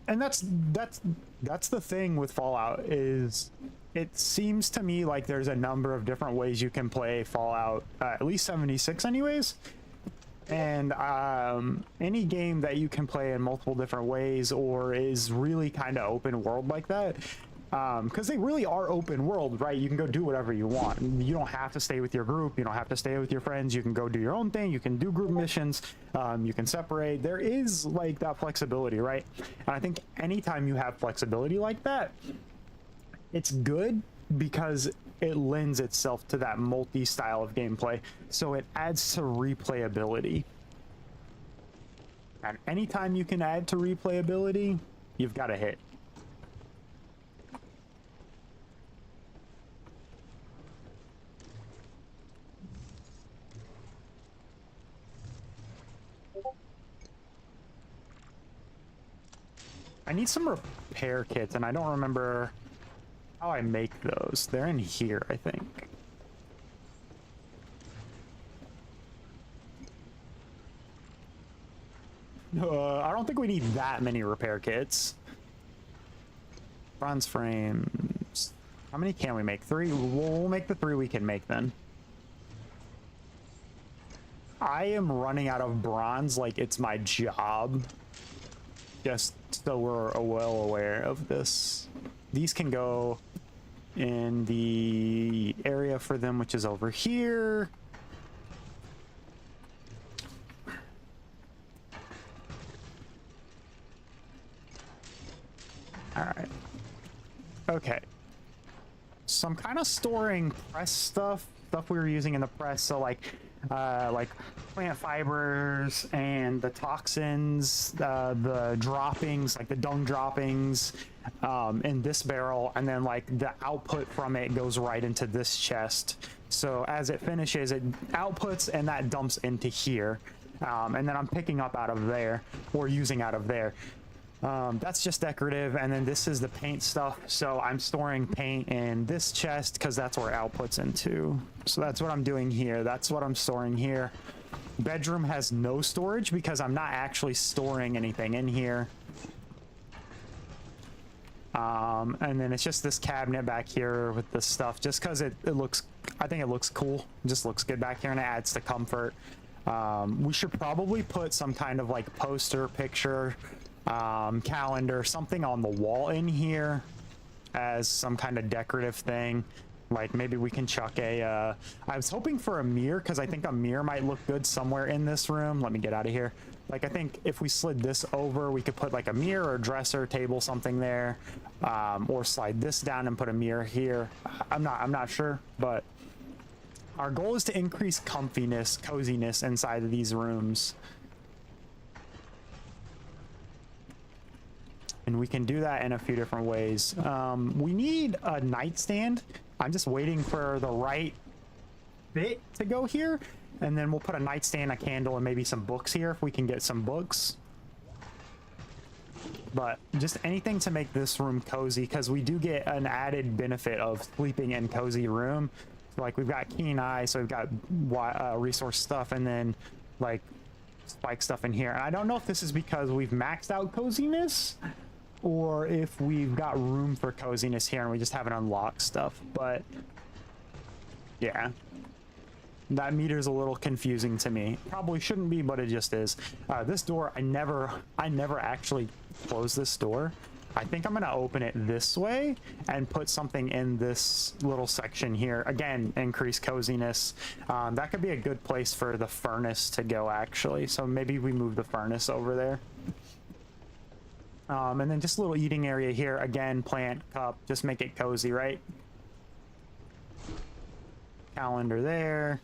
And that's the thing with Fallout, is it seems to me like there's a number of different ways you can play Fallout, at least 76 anyways. And any game that you can play in multiple different ways or is really kind of open world like that, because they really are open world, right? You can go do whatever you want. You don't have to stay with your group. You don't have to stay with your friends. You can go do your own thing. You can do group missions. You can separate. There is like that flexibility, right? And I think anytime you have flexibility like that, it's good because it lends itself to that multi-style of gameplay. So it adds to replayability. And anytime you can add to replayability, you've got a hit. I need some repair kits, and I don't remember how I make those. They're in here, I think. I don't think we need that many repair kits. Bronze frames. How many can we make? 3? We'll make the 3 we can make then. I am running out of bronze like it's my job. Just so we're well aware of this. These can go in the area for them, which is over here. All right. Okay. So I'm kind of storing press stuff we were using in the press. So like plant fibers and the toxins, the droppings, like the dung droppings, in this barrel, and then like the output from it goes right into this chest. So as it finishes, it outputs and that dumps into here, and then I'm picking up out of there or using out of there. That's just decorative, and then this is the paint stuff. So I'm storing paint in this chest because that's where it outputs into. So that's what I'm doing here. That's what I'm storing here. Bedroom has no storage because I'm not actually storing anything in here. And then it's just this cabinet back here with this stuff, just because it looks, I think it looks cool. It just looks good back here, and it adds to comfort. We should probably put some kind of like poster, picture, calendar, something on the wall in here as some kind of decorative thing. Like maybe we can chuck a I was hoping for a mirror because I think a mirror might look good somewhere in this room. Let me get out of here. Like I think if we slid this over, we could put like a mirror or dresser table, something there, or slide this down and put a mirror here. I'm not sure, but our goal is to increase comfiness, coziness inside of these rooms. And we can do that in a few different ways. We need a nightstand. I'm just waiting for the right bit to go here. And then we'll put a nightstand, a candle, and maybe some books here if we can get some books. But just anything to make this room cozy, because we do get an added benefit of sleeping in cozy room. So like we've got keen eye, so we've got resource stuff, and then like spike stuff in here. And I don't know if this is because we've maxed out coziness, or if we've got room for coziness here and we just haven't unlocked stuff. But yeah, that meter's a little confusing to me. Probably shouldn't be, but it just is. This door, I never actually closed this door. I think I'm gonna open it this way and put something in this little section here. Again, increase coziness. That could be a good place for the furnace to go, actually. So maybe we move the furnace over there. And then just a little eating area here. Again, plant, cup, just make it cozy, right? Calendar there.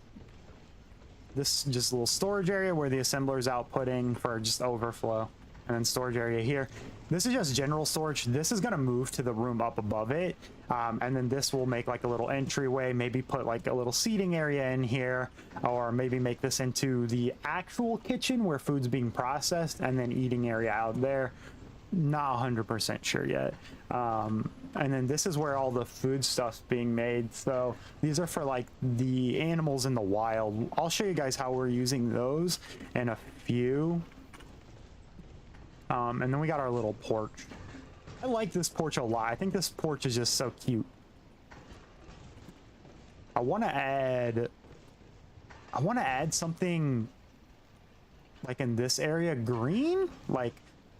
This just a little storage area where the assembler's outputting for just overflow. And then storage area here. This is just general storage. This is gonna move to the room up above it. And then this will make like a little entryway, maybe put like a little seating area in here, or maybe make this into the actual kitchen where food's being processed, and then eating area out there. Not 100% sure yet. And then this is where all the food stuff's being made. So these are for like the animals in the wild. I'll show you guys how we're using those in a few. And then we got our little porch. I like this porch a lot. I think this porch is just so cute. I want to add something like in this area, green, like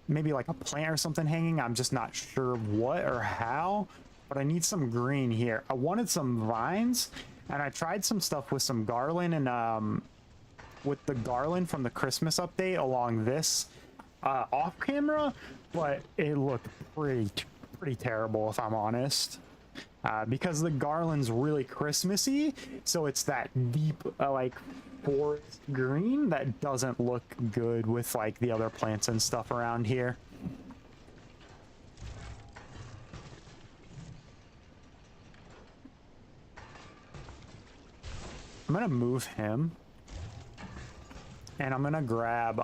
maybe like a plant or something hanging. I'm just not sure what or how, but I need some green here. I wanted some vines, and I tried some stuff with some garland and with the garland from the Christmas update along this off camera, but it looked pretty terrible, if I'm honest. Because the garland's really Christmassy, so it's that deep like forest green that doesn't look good with like the other plants and stuff around here. I'm gonna move him, and I'm gonna grab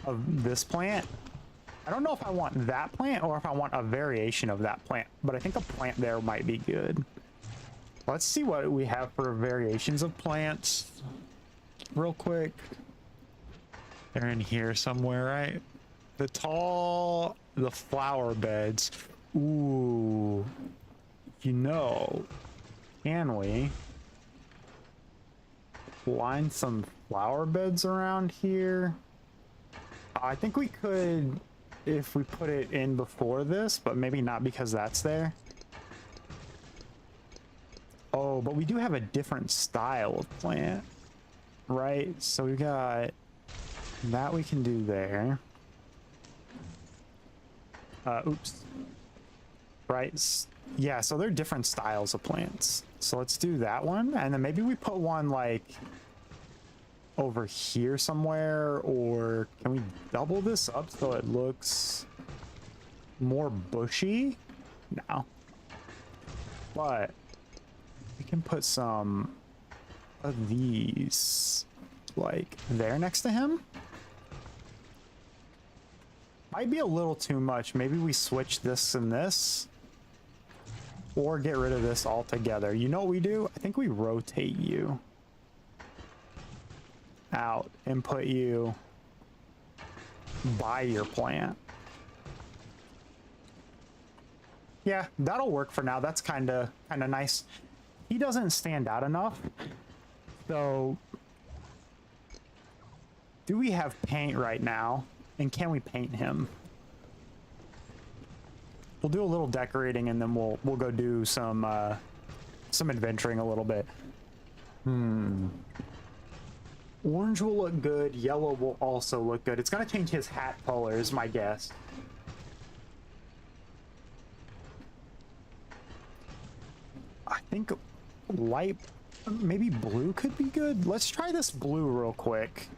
of this plant. I don't know if I want that plant or if I want a variation of that plant, but I think a plant there might be good. Let's see what we have for variations of plants real quick. They're in here somewhere, right? The flower beds. Ooh, you know, can we line some flower beds around here? I think we could if we put it in before this, but maybe not because that's there. Oh, but we do have a different style of plant, right? So we got that we can do there. Oops. Right? Yeah, so they're different styles of plants. So let's do that one, and then maybe we put one like over here somewhere, or can we double this up so it looks more bushy? No. But we can put some of these like there next to him. Might be a little too much. Maybe we switch this and this, or get rid of this altogether. You know what we do? I think we rotate you out and put you by your plant. Yeah, that'll work for now. That's kind of nice. He doesn't stand out enough. So do we have paint right now, and can we paint him? We'll do a little decorating, and then we'll go do some adventuring a little bit. Orange will look good. Yellow will also look good. It's gonna change his hat color, is my guess. I think light, maybe blue could be good. Let's try this blue real quick.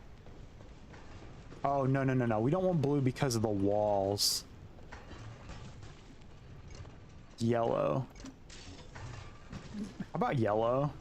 Oh, no. We don't want blue because of the walls. Yellow. How about yellow?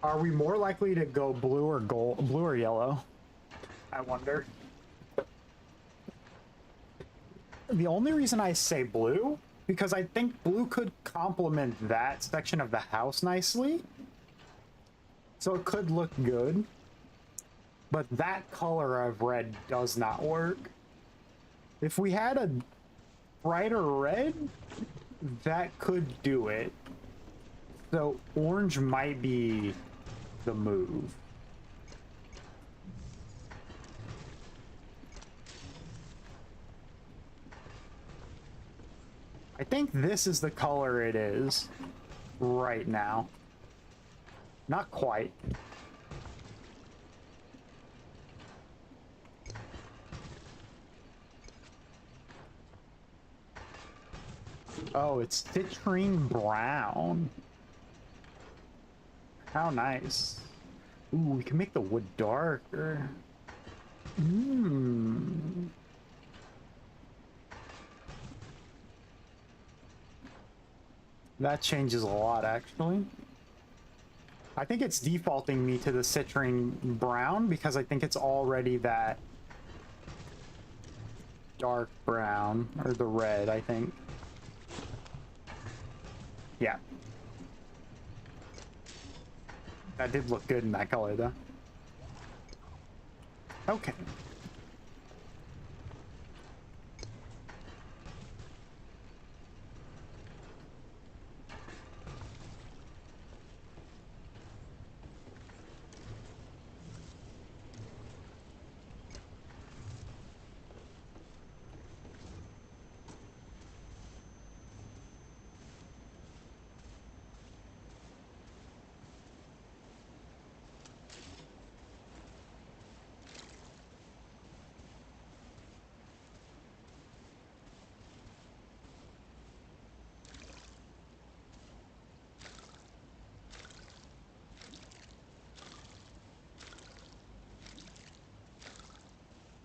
Are we more likely to go blue or gold, blue or yellow? I wonder. The only reason I say blue, because I think blue could complement that section of the house nicely. So it could look good. But that color of red does not work. If we had a brighter red, that could do it. So orange might be the move. I think this is the color it is right now. Not quite. Oh, it's citrine brown. How nice. Ooh, we can make the wood darker. Hmm. That changes a lot, actually. I think it's defaulting me to the citrine brown because I think it's already that dark brown, or the red, I think. Yeah. That did look good in that color, though. Okay.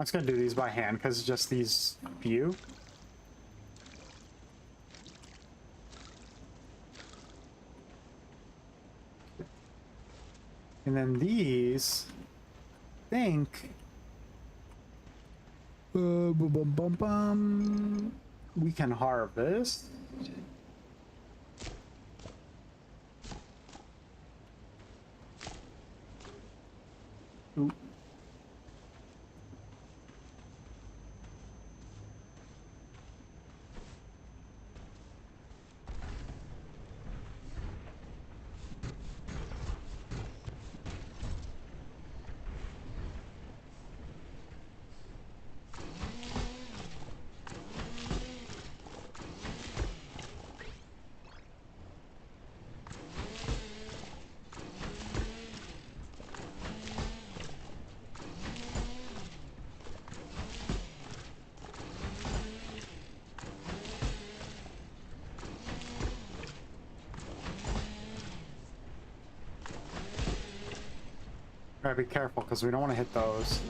I'm just gonna do these by hand because just these few. And then these, I think, we can harvest. Ooh. Gotta be careful because we don't want to hit those.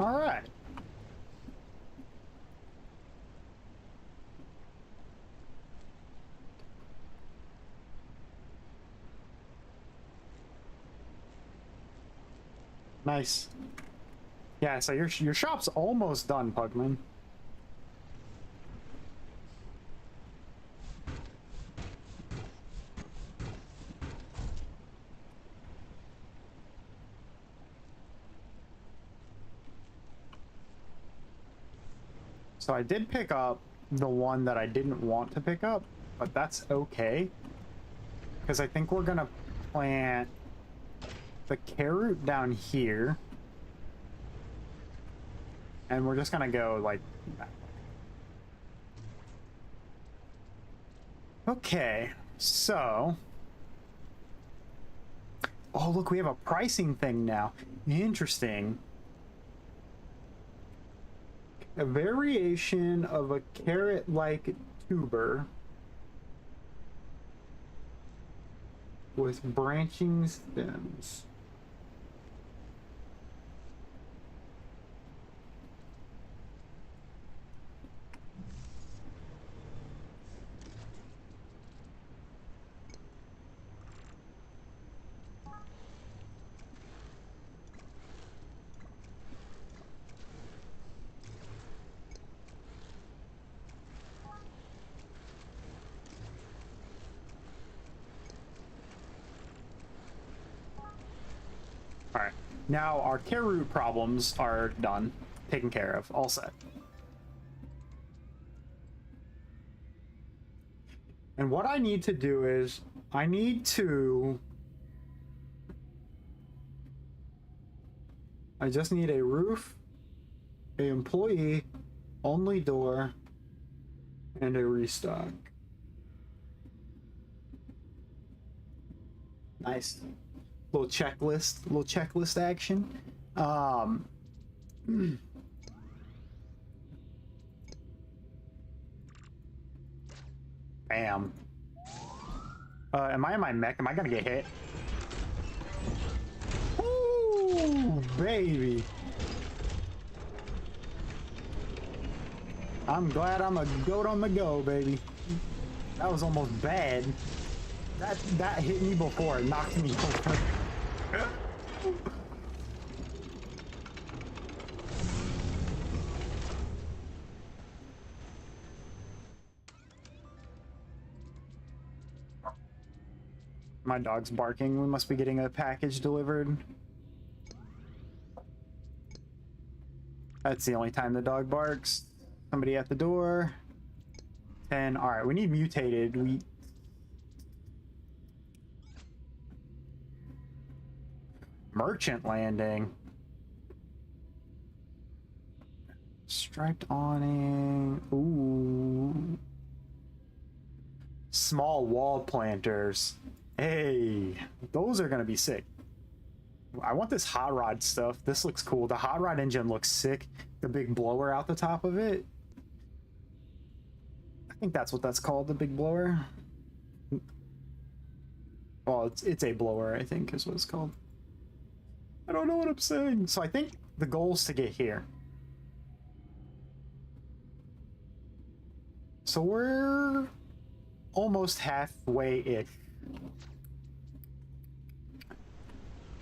All right. Nice. Yeah, so your shop's almost done, Pugman. So I did pick up the one that I didn't want to pick up, but that's okay. Because I think we're gonna plant the carrot down here. And we're just gonna go like that. Okay, so... Oh, look, we have a pricing thing now. Interesting. A variation of a carrot-like tuber with branching stems. Alright, now our care root problems are done, taken care of, all set. And what I need to do is, I just need a roof, a employee, only door, and a restock. Nice. Little checklist action. Um, Bam. Am I in my mech? Am I gonna get hit? Ooh, baby. I'm glad I'm a goat on the go, baby. That was almost bad. That hit me before. It knocked me over. My dog's barking. We must be getting a package delivered. That's the only time the dog barks. Somebody at the door. 10. All right, we need mutated. Merchant landing. Striped awning. Ooh. Small wall planters. Hey, those are gonna be sick. I want this hot rod stuff. This looks cool. The hot rod engine looks sick. The big blower out the top of it. I think that's what that's called, the big blower. Well, it's a blower, I think is what it's called. I don't know what I'm saying. So I think the goal is to get here. So we're almost halfway-ish.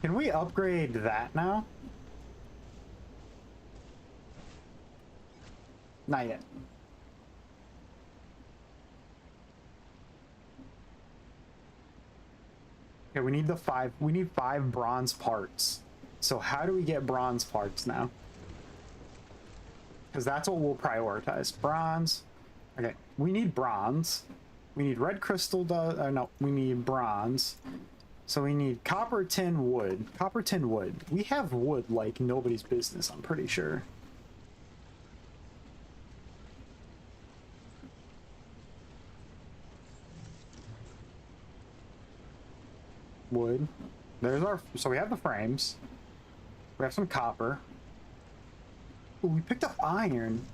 Can we upgrade that now? Not yet. Okay, we need we need 5 bronze parts. So how do we get bronze parts now? Because that's what we'll prioritize. Bronze. Okay, we need bronze. We need red crystal, no, we need bronze. So we need copper, tin, wood. Copper, tin, wood. We have wood like nobody's business, I'm pretty sure. Wood. There's our, so we have the frames. We have some copper. Ooh, we picked up iron.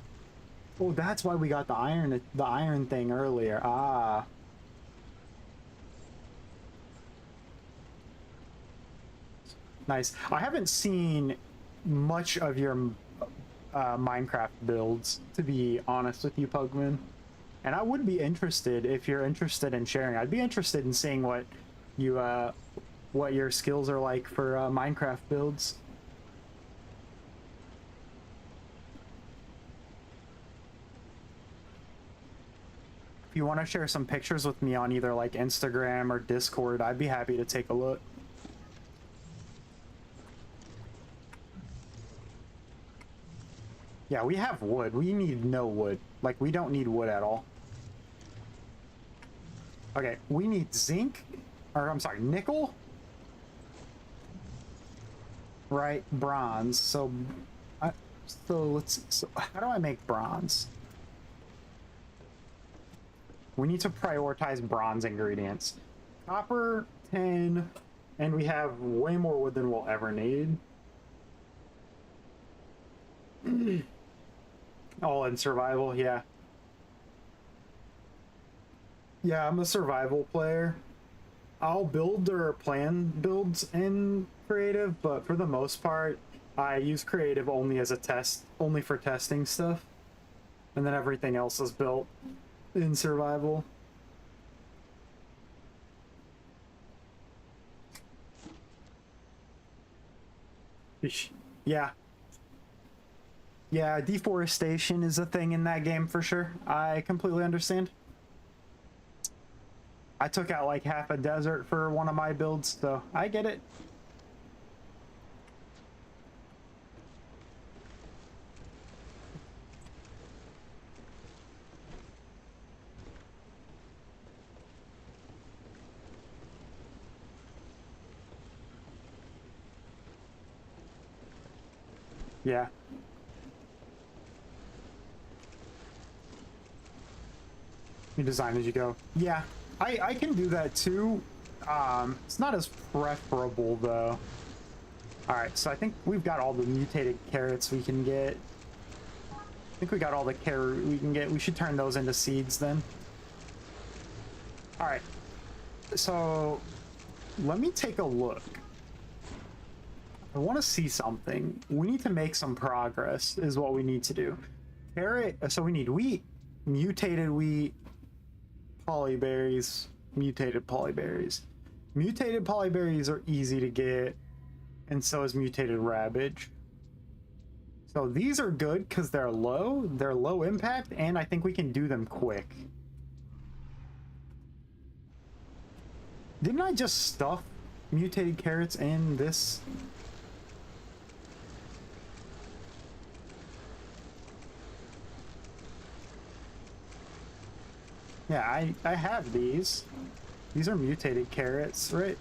Oh, that's why we got the iron thing earlier. Ah. Nice. I haven't seen much of your Minecraft builds, to be honest with you, Pugman. And I would be interested, if you're interested in sharing, I'd be interested in seeing what your skills are like for Minecraft builds. If you want to share some pictures with me on either like Instagram or Discord, I'd be happy to take a look. Yeah, we have wood. We need no wood. Like, we don't need wood at all. Okay, we need zinc. Or, I'm sorry, nickel. Right, bronze. So how do I make bronze? We need to prioritize bronze ingredients. Copper, tin, and we have way more wood than we'll ever need. All in survival, yeah. Yeah, I'm a survival player. I'll build or plan builds in creative, but for the most part, I use creative only as a test, only for testing stuff. And then everything else is built in survival. Yeah. Yeah, deforestation is a thing in that game for sure. I completely understand. I took out like half a desert for one of my builds, so I get it. Yeah. You design as you go. Yeah, I can do that too. It's not as preferable though. All right, so I think we've got all the mutated carrots we can get. I think we got all the carrot we can get. We should turn those into seeds then. All right, so let me take a look. I want to see something. We need to make some progress is what we need to do. Carrot, so we need wheat, mutated wheat, polyberries, mutated polyberries. Mutated polyberries are easy to get, and so is mutated rabbage. So these are good because they're low impact, and I think we can do them quick. Didn't I just stuff mutated carrots in this? Yeah, I have these. These are mutated carrots, right?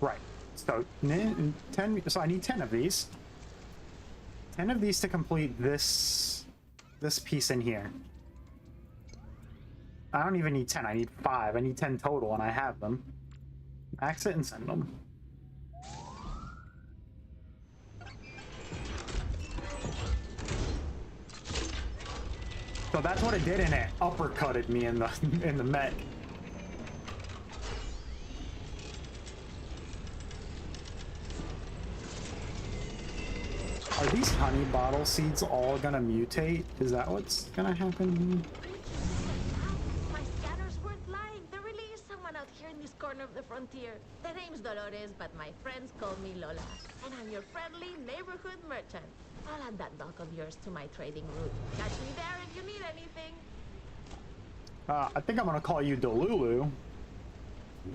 Right. So 10. So I need 10 of these. 10 of these to complete this piece in here. I don't even need 10. I need 5. I need 10 total, and I have them. Max it and send them. So that's what it did, and it uppercutted me in the mech. Are these honey bottle seeds all gonna mutate? Is that what's gonna happen? My scanners weren't lying. There really is someone out here in this corner of the frontier. The name's Dolores, but my friends call me Lola. And I'm your friendly neighborhood merchant. I'll add that dog of yours to my trading route. Catch me there if you need anything. I think I'm gonna call you Delulu.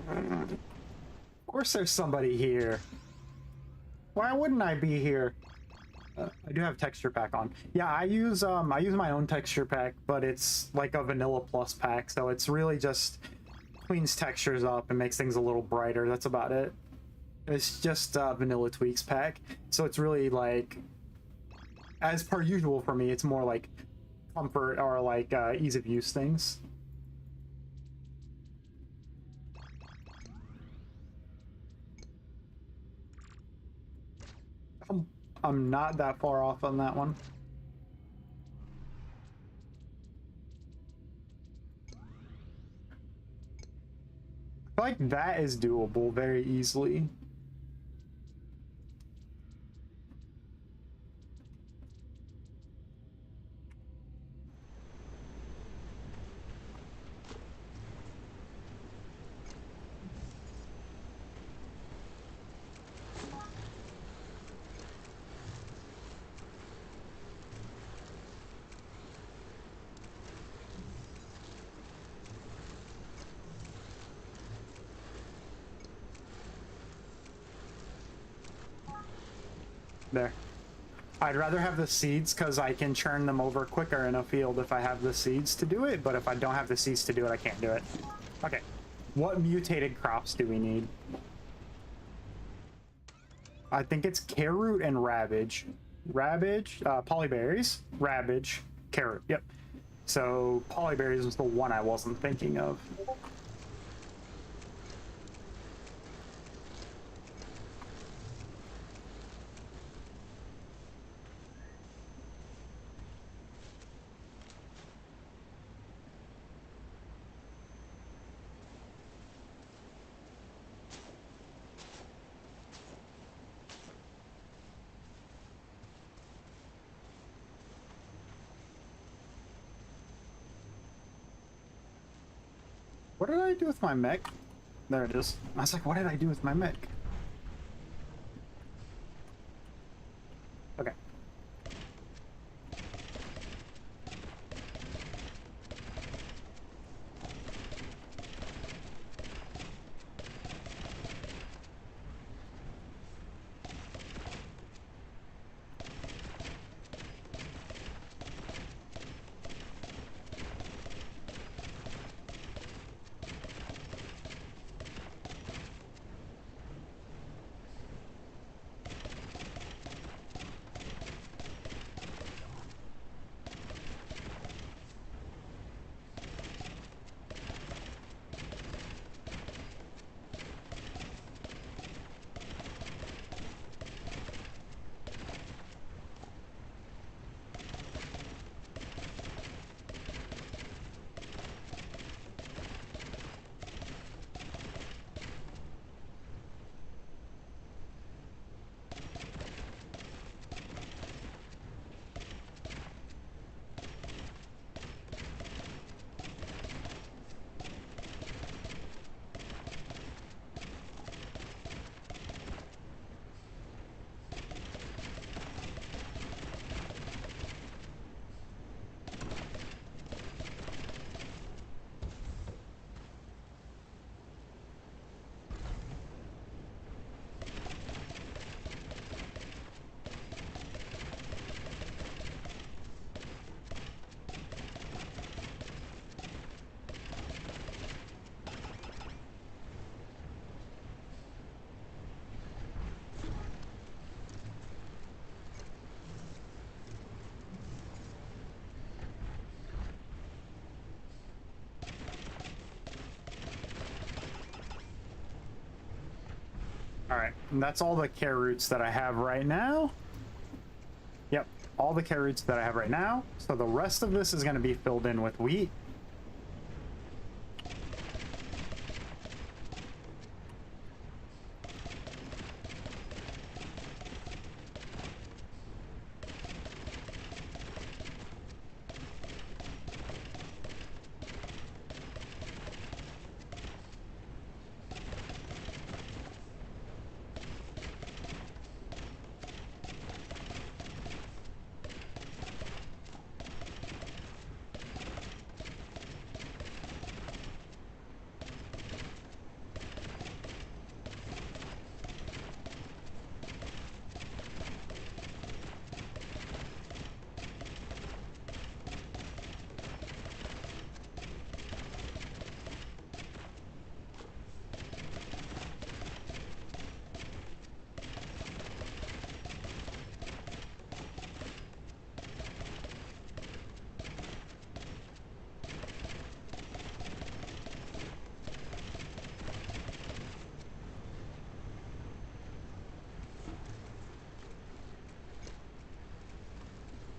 Of course there's somebody here. Why wouldn't I be here? I do have texture pack on. Yeah, I use my own texture pack, but it's like a vanilla plus pack, so it's really just cleans textures up and makes things a little brighter. That's about it. It's just vanilla tweaks pack, so it's really like, as per usual for me, it's more like comfort or like ease of use things. I'm not that far off on that one. I feel like that is doable very easily. There. I'd rather have the seeds because I can churn them over quicker in a field if I have the seeds to do it, but if I don't have the seeds to do it, I can't do it. Okay. What mutated crops do we need? I think it's carrot and rabbage. Rabbage, polyberries, rabbage, carrot. Yep. So polyberries was the one I wasn't thinking of. What did I do with my mech? There it is. I was like, what did I do with my mech? Okay. All right, and that's all the care roots that I have right now. Yep, all the care roots that I have right now. So the rest of this is going to be filled in with wheat.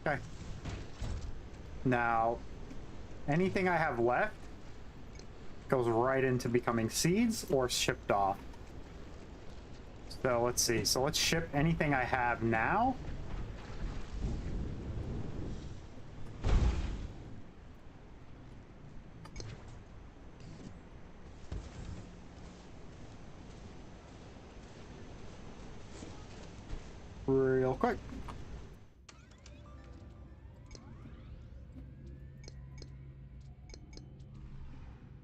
Okay. Now, anything I have left goes right into becoming seeds or shipped off. So let's see. So let's ship anything I have now. Real quick.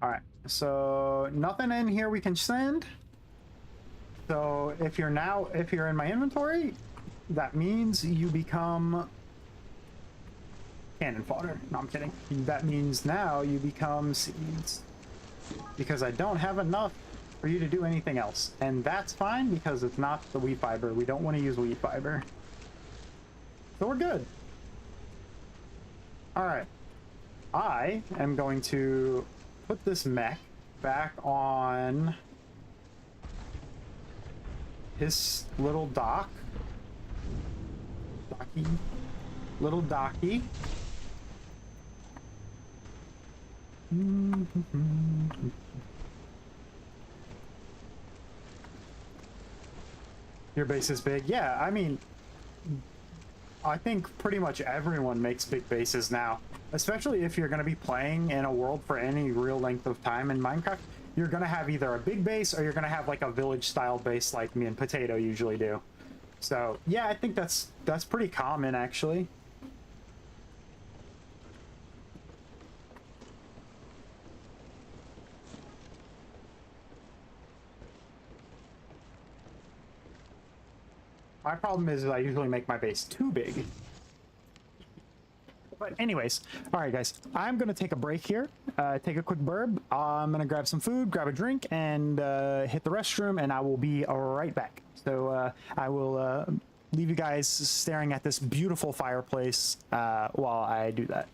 All right, so nothing in here we can send. So if you're in my inventory, that means you become cannon fodder. No, I'm kidding. That means now you become seeds, because I don't have enough for you to do anything else. And that's fine, because it's not the wheat fiber. We don't want to use wheat fiber. So we're good. All right. I am going to put this mech back on his little dock. Little docky. Your base is big. Yeah, I mean, I think pretty much everyone makes big bases now, especially if you're going to be playing in a world for any real length of time in Minecraft. You're going to have either a big base or you're going to have like a village style base like me and Potato usually do. So yeah, I think that's pretty common actually. My problem is I usually make my base too big. But anyways, all right, guys, I'm going to take a break here, take a quick burb. I'm going to grab some food, grab a drink, and hit the restroom, and I will be right back. So I will leave you guys staring at this beautiful fireplace while I do that.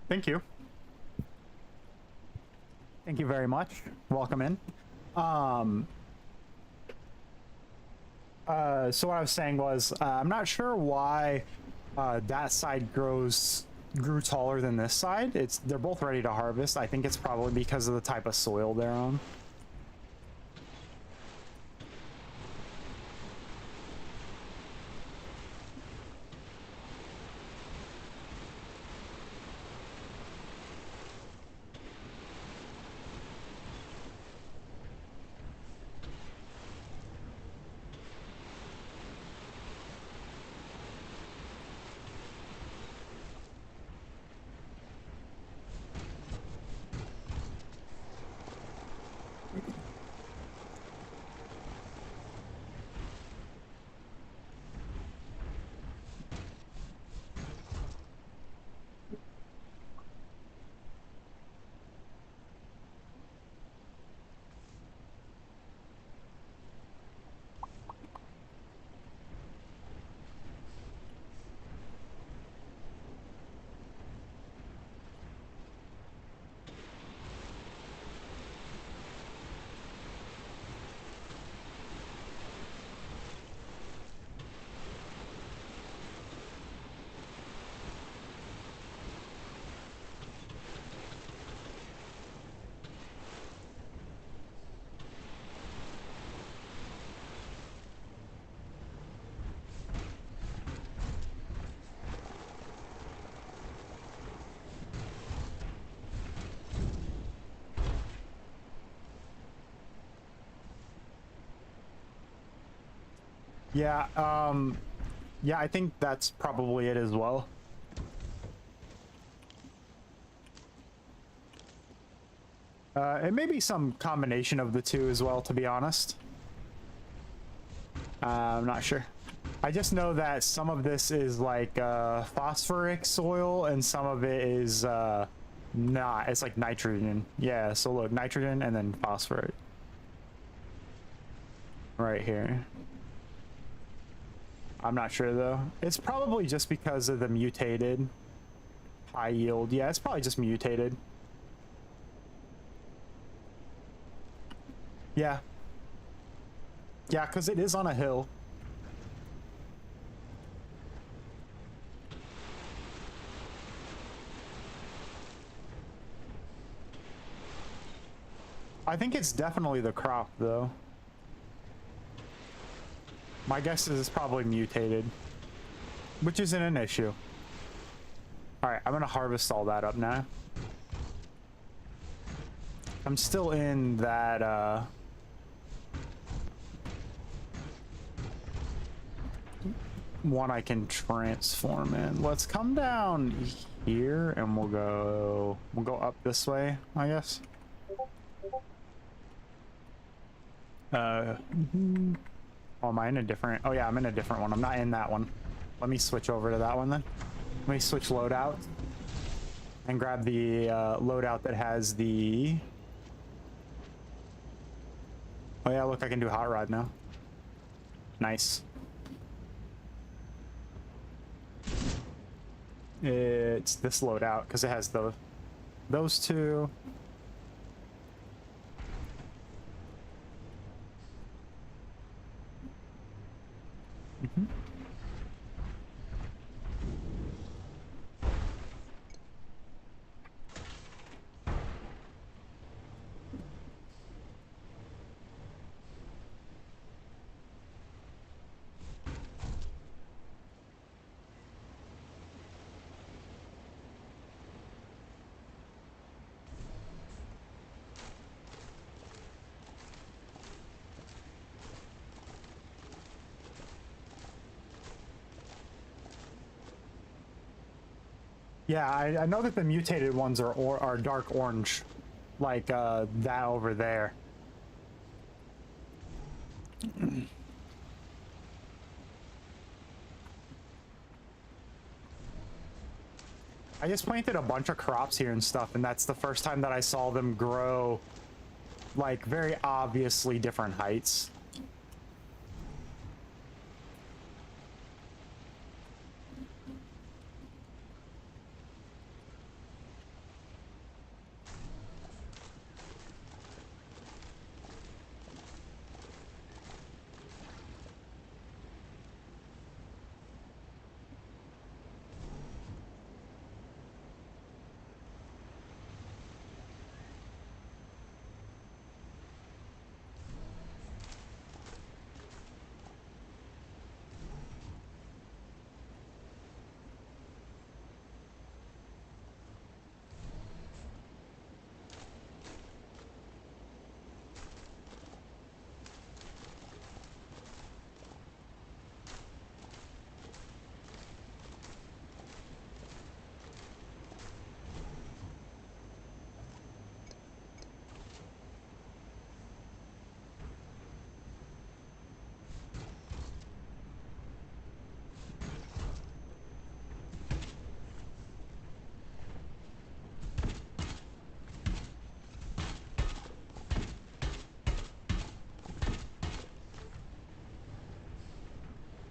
Thank you. Thank you very much. Welcome in. So what I was saying was, I'm not sure why that side grew taller than this side. They're both ready to harvest. I think it's probably because of the type of soil they're on. Yeah, yeah, I think that's probably it as well. It may be some combination of the two as well, to be honest. I'm not sure. I just know that some of this is like phosphoric soil and some of it is not. It's like nitrogen. Yeah, so look, nitrogen and then phosphorus. Right here. I'm not sure though. It's probably just because of the mutated high yield. Yeah, it's probably just mutated. Yeah. Yeah, because it is on a hill. I think it's definitely the crop though. My guess is it's probably mutated, which isn't an issue. All right, I'm gonna harvest all that up now. I'm still in that one I can transform in. Let's come down here and we'll go up this way, I guess. Oh, am I in a different? Oh yeah, I'm in a different one. I'm not in that one. Let me switch over to that one then. Let me switch loadout and grab the loadout that has the. Oh yeah, look, I can do hot rod now. Nice. It's this loadout because it has those two. Mm-hmm. Yeah, I know that the mutated ones are dark orange, like that over there. I just planted a bunch of crops here and stuff, and that's the first time that I saw them grow like very obviously different heights.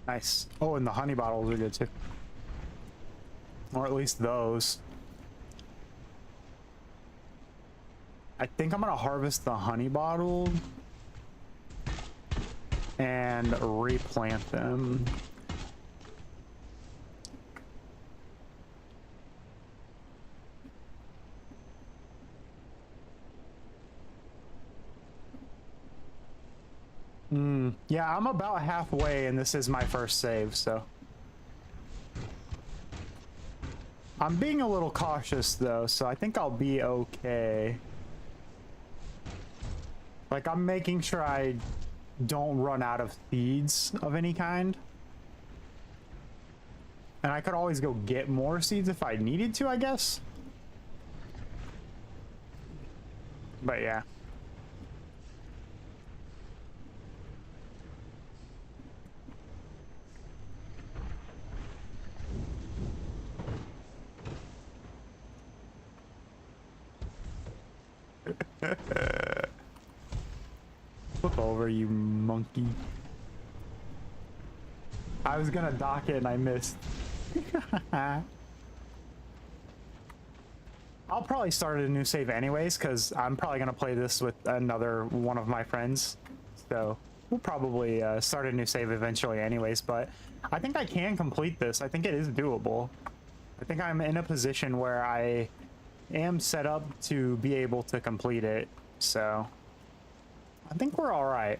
Nice. Oh, and the honey bottles are good too. Or at least those. I think I'm gonna harvest the honey bottle and replant them. Yeah, I'm about halfway and this is my first save, so. I'm being a little cautious though, so I think I'll be okay. Like, I'm making sure I don't run out of seeds of any kind. And I could always go get more seeds if I needed to, I guess. But yeah. Flip over, you monkey. I was gonna dock it and I missed. I'll probably start a new save anyways, because I'm probably gonna play this with another one of my friends. So we'll probably start a new save eventually anyways, but I think I can complete this. I think it is doable. I think I'm in a position where I am set up to be able to complete it, so I think we're all right.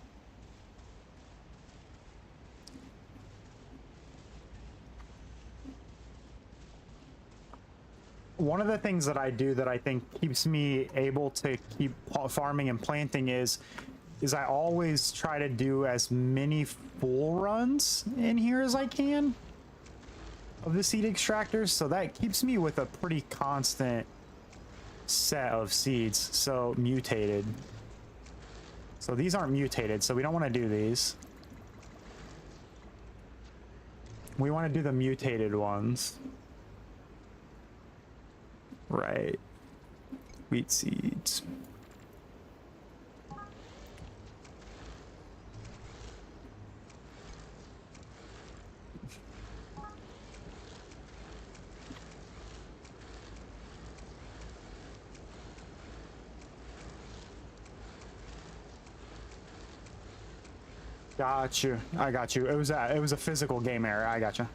One of the things that I do that I think keeps me able to keep farming and planting is I always try to do as many full runs in here as I can of the seed extractors, so that keeps me with a pretty constant set of seeds. So mutated, so these aren't mutated, so we don't want to do these. We want to do the mutated ones. Right. Wheat seeds. Got you. I got you. It was a physical game error. I got you.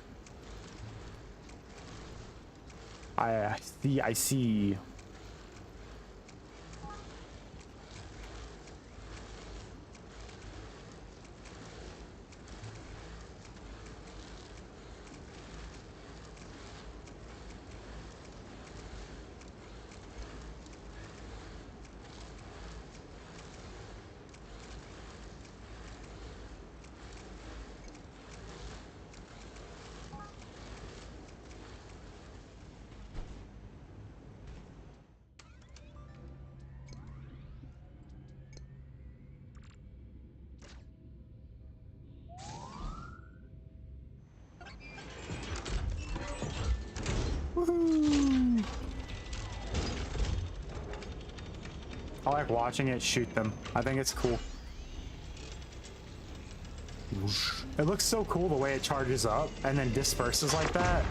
I see. I see. Woohoo! I like watching it shoot them. I think it's cool. It looks so cool the way it charges up and then disperses like that.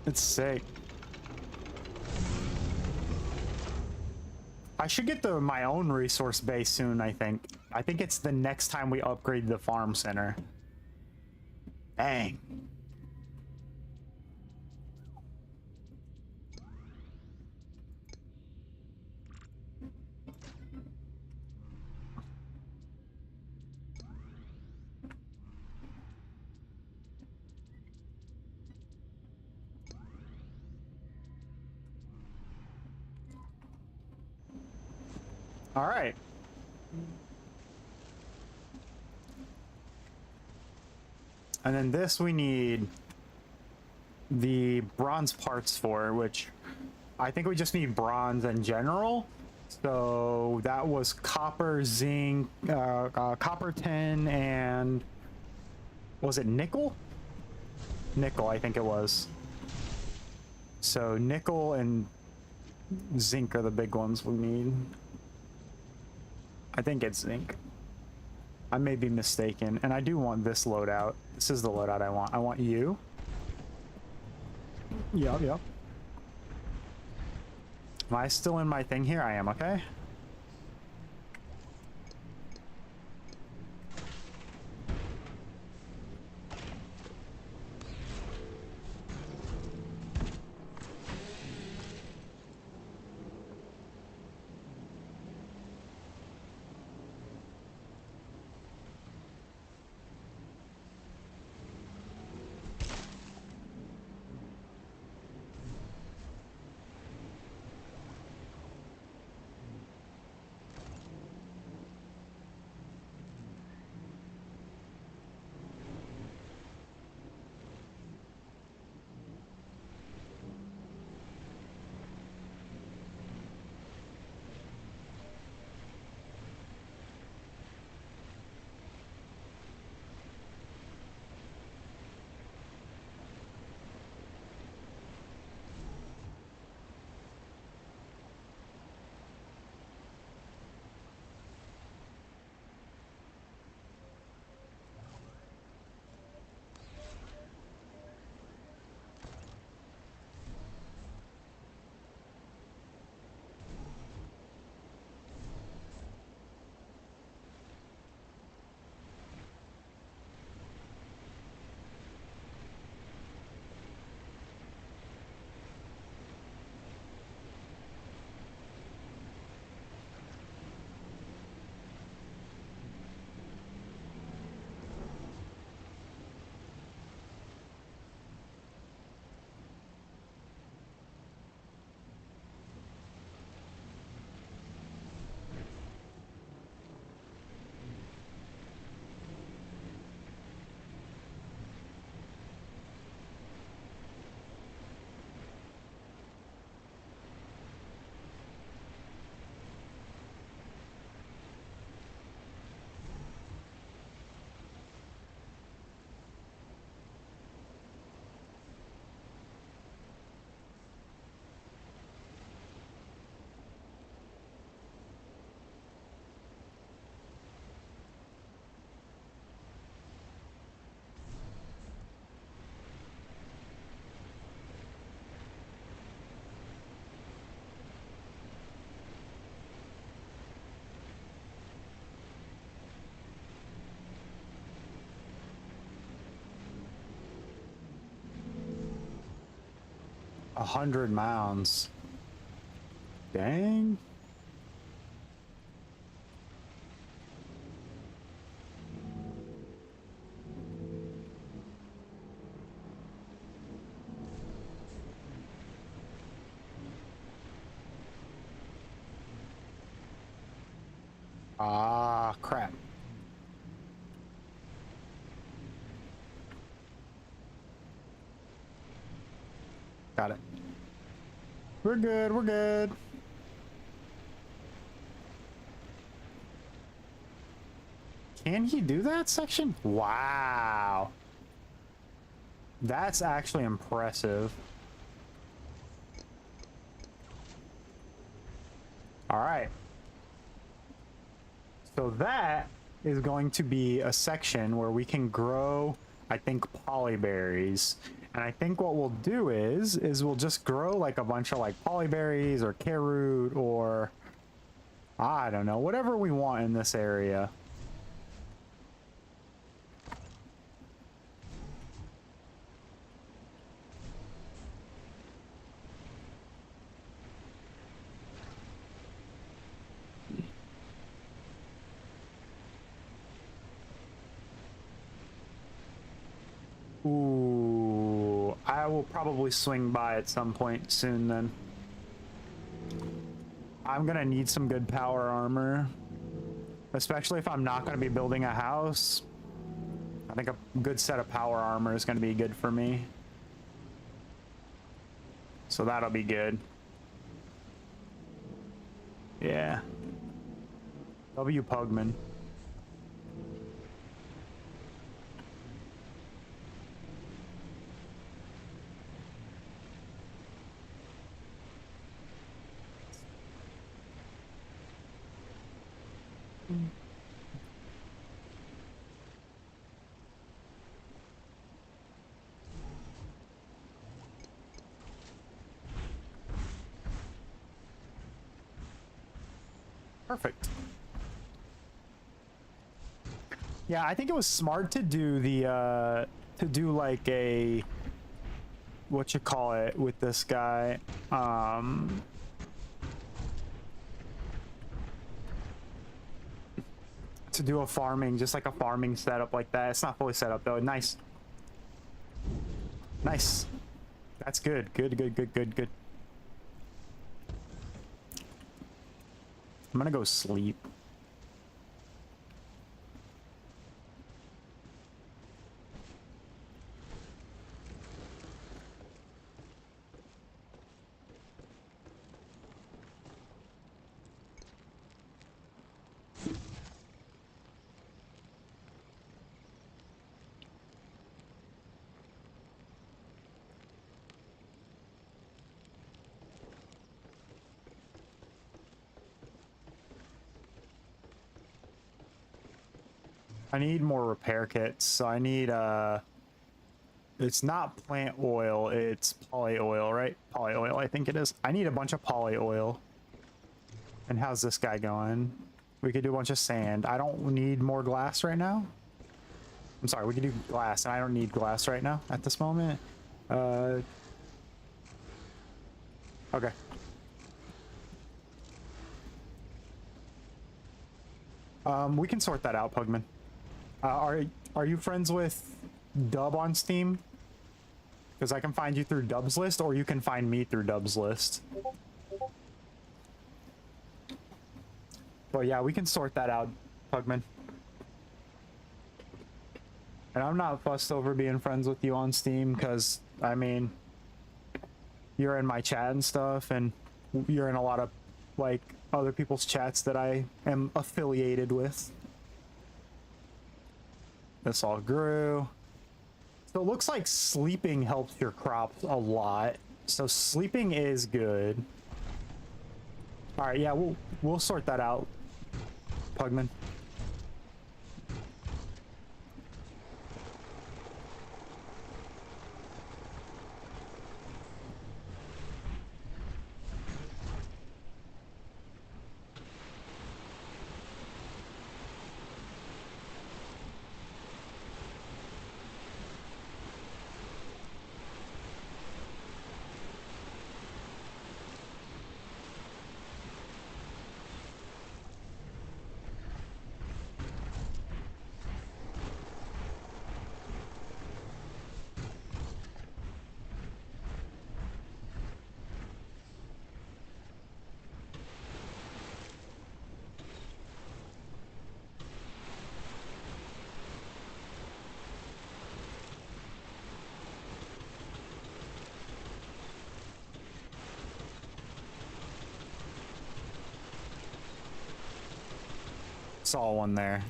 It's sick. I should get my own resource base soon, I think. I think it's the next time we upgrade the farm center. Dang. All right. And then this we need the bronze parts for, which I think we just need bronze in general. So that was copper, zinc, copper, tin, and was it nickel? Nickel, I think it was. So nickel and zinc are the big ones we need. I think it's zinc. I may be mistaken, and I do want this loadout. This is the loadout I want. I want you. Yup, yup. Am I still in my thing here? I am, okay? A 100 mounds. Dang. Ah, crap. Got it. We're good, we're good. Can he do that section? Wow. That's actually impressive. All right. So that is going to be a section where we can grow, I think, polyberries. And I think what we'll do is we'll just grow like a bunch of like polyberries or carrot or I don't know, whatever we want in this area. Ooh, I will probably swing by at some point soon then. I'm gonna need some good power armor, especially if I'm not gonna be building a house. I think a good set of power armor is gonna be good for me. So that'll be good. Yeah. W. Pugman. Perfect. Yeah, I think it was smart to do the to do like a what you call it with this guy. To do a farming, just like a farming setup like that. It's not fully set up though. Nice. Nice. That's good. Good. I'm gonna go sleep. I need more repair kits, so I need it's not plant oil, it's poly oil, right? Poly oil, I think it is. I need a bunch of poly oil. And how's this guy going? We could do a bunch of sand. I don't need more glass right now. I'm sorry, we could do glass, and I don't need glass right now at this moment. Okay. We can sort that out, Pugman. Are you friends with Dub on Steam? Because I can find you through Dub's list, or you can find me through Dub's list. But yeah, we can sort that out, Pugman. And I'm not fussed over being friends with you on Steam, because, I mean, you're in my chat and stuff, and you're in a lot of, like, other people's chats that I am affiliated with. This all grew. So it looks like sleeping helps your crops a lot. So sleeping is good. All right, yeah, we'll sort that out, Pugman. Saw one there.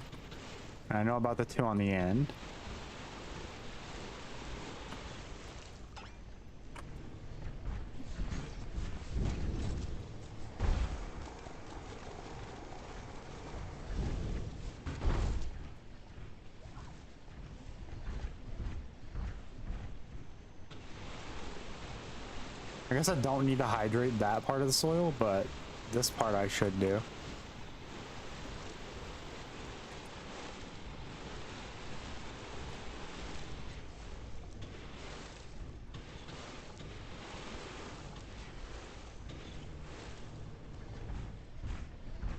I know about the two on the end. I guess I don't need to hydrate that part of the soil, but this part I should do.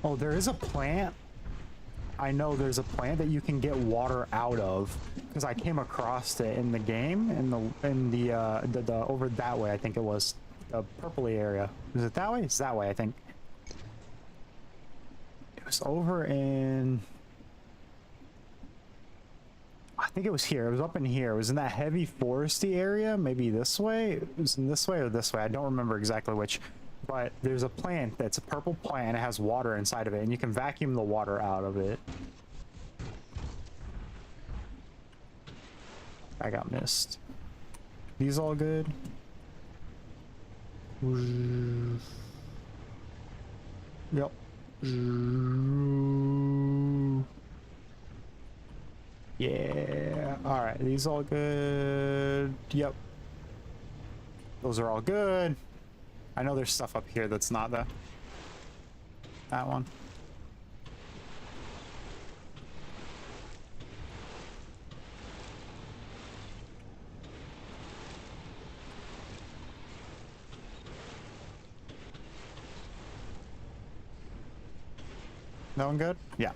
Oh, there is a plant. I know there's a plant that you can get water out of, because I came across it in the game in the over that way. I think it was the purpley area. Is it that way? It's that way, I think. It was over in. I think it was here. It was up in here. It was in that heavy foresty area. Maybe this way. It was in this way or this way. I don't remember exactly which. But there's a plant that's a purple plant. It has water inside of it, and you can vacuum the water out of it. I got missed. These all good? Yep. Yeah. All right. These all good. Yep. Those are all good. I know there's stuff up here that's not that one. That one good? Yeah.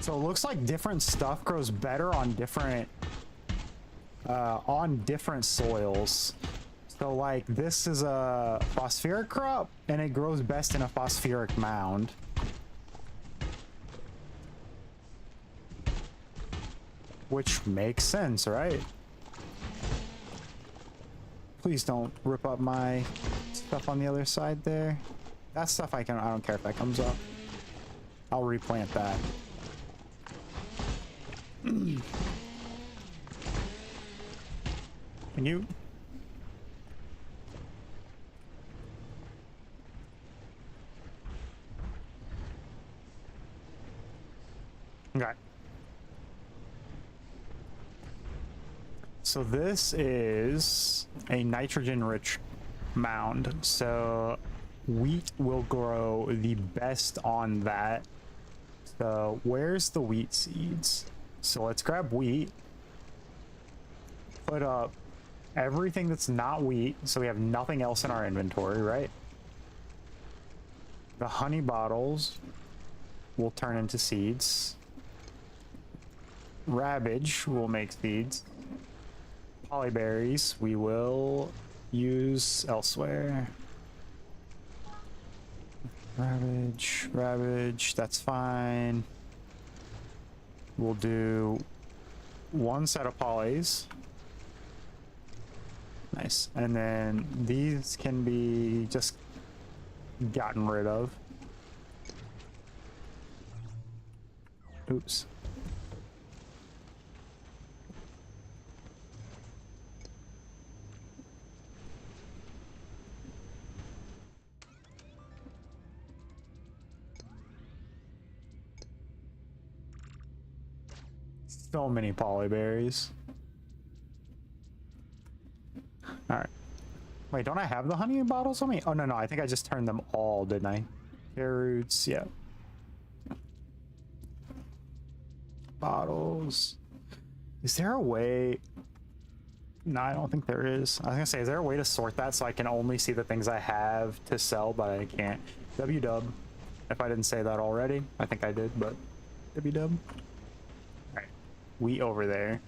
So it looks like different stuff grows better on different soils. So like this is a phosphoric crop and it grows best in a phosphoric mound. Which makes sense, right? Please don't rip up my stuff on the other side there. That stuff I don't care if that comes up. I'll replant that. Can you? Okay. So this is a nitrogen-rich mound. So wheat will grow the best on that. So where's the wheat seeds? So let's grab wheat. Put up everything that's not wheat, so we have nothing else in our inventory, right? The honey bottles will turn into seeds. Rabbage will make seeds. Polyberries we will use elsewhere. Ravage, that's fine. We'll do one set of polys. Nice. And then these can be just gotten rid of. Oops. So many polyberries. All right. Wait, don't I have the honey bottles on me? Oh, no, I think I just turned them all, didn't I? Carrots, yeah. Bottles. Is there a way? No, I don't think there is. I was gonna say, is there a way to sort that so I can only see the things I have to sell, but I can't? W-dub. If I didn't say that already. I think I did, but W-dub. Wheat over there.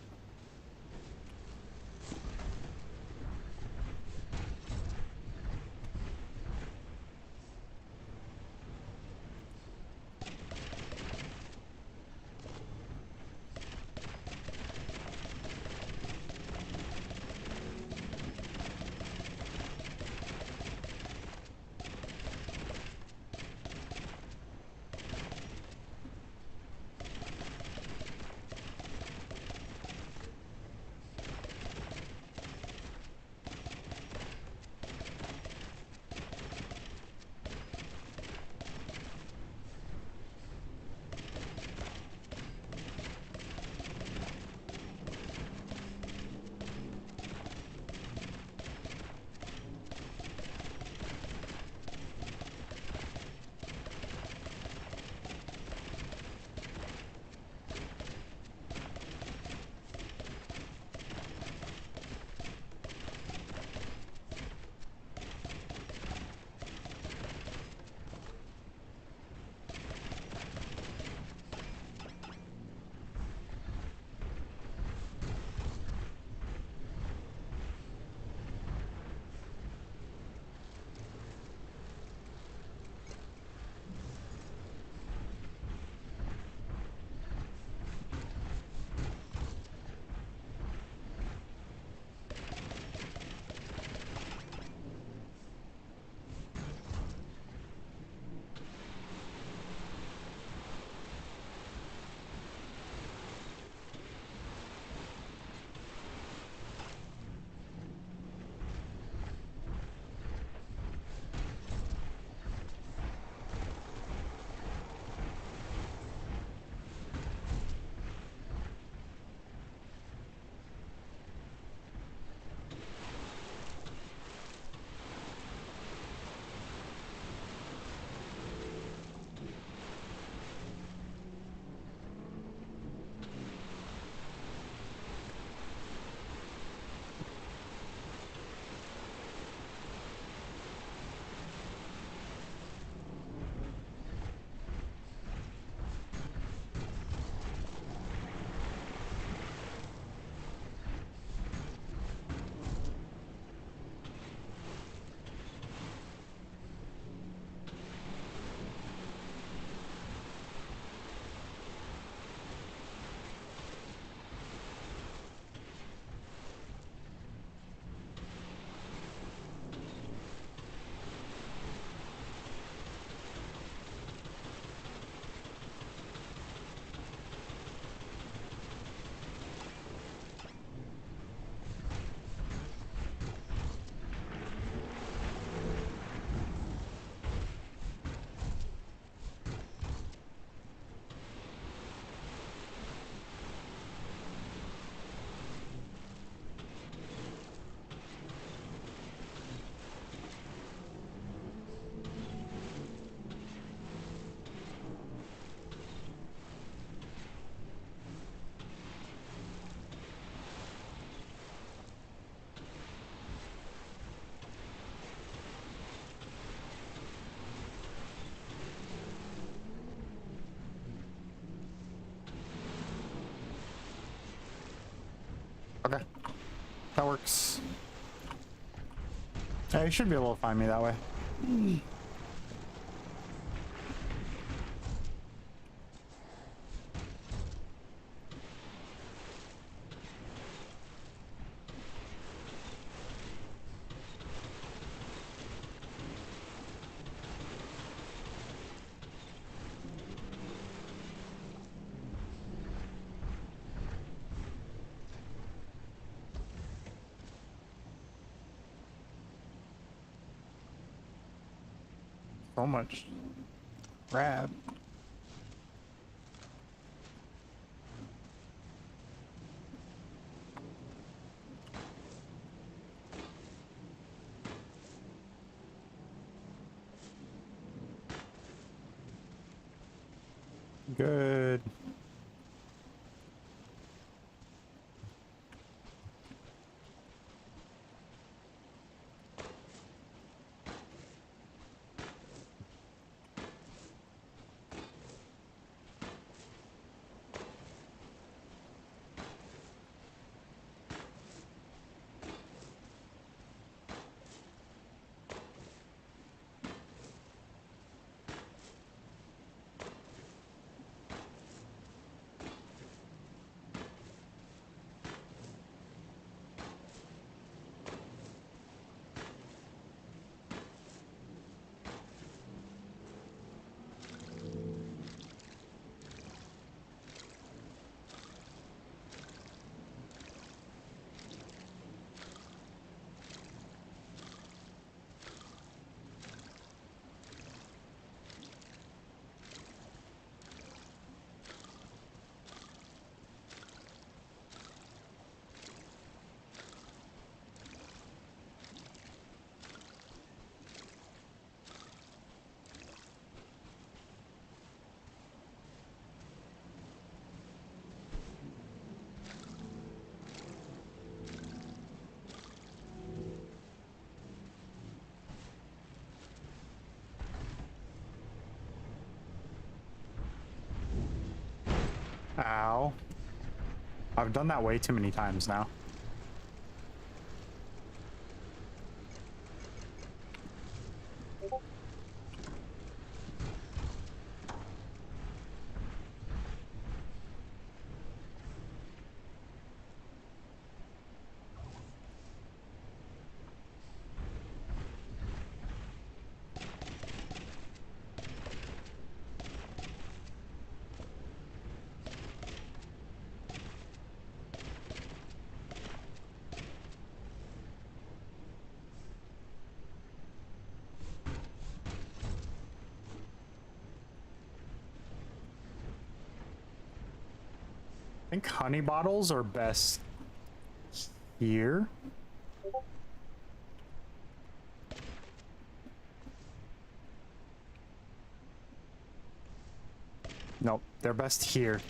works. Hey, you should be able to find me that way. So much crab. Good. Ow. I've done that way too many times now. I think honey bottles are best here. Nope, they're best here.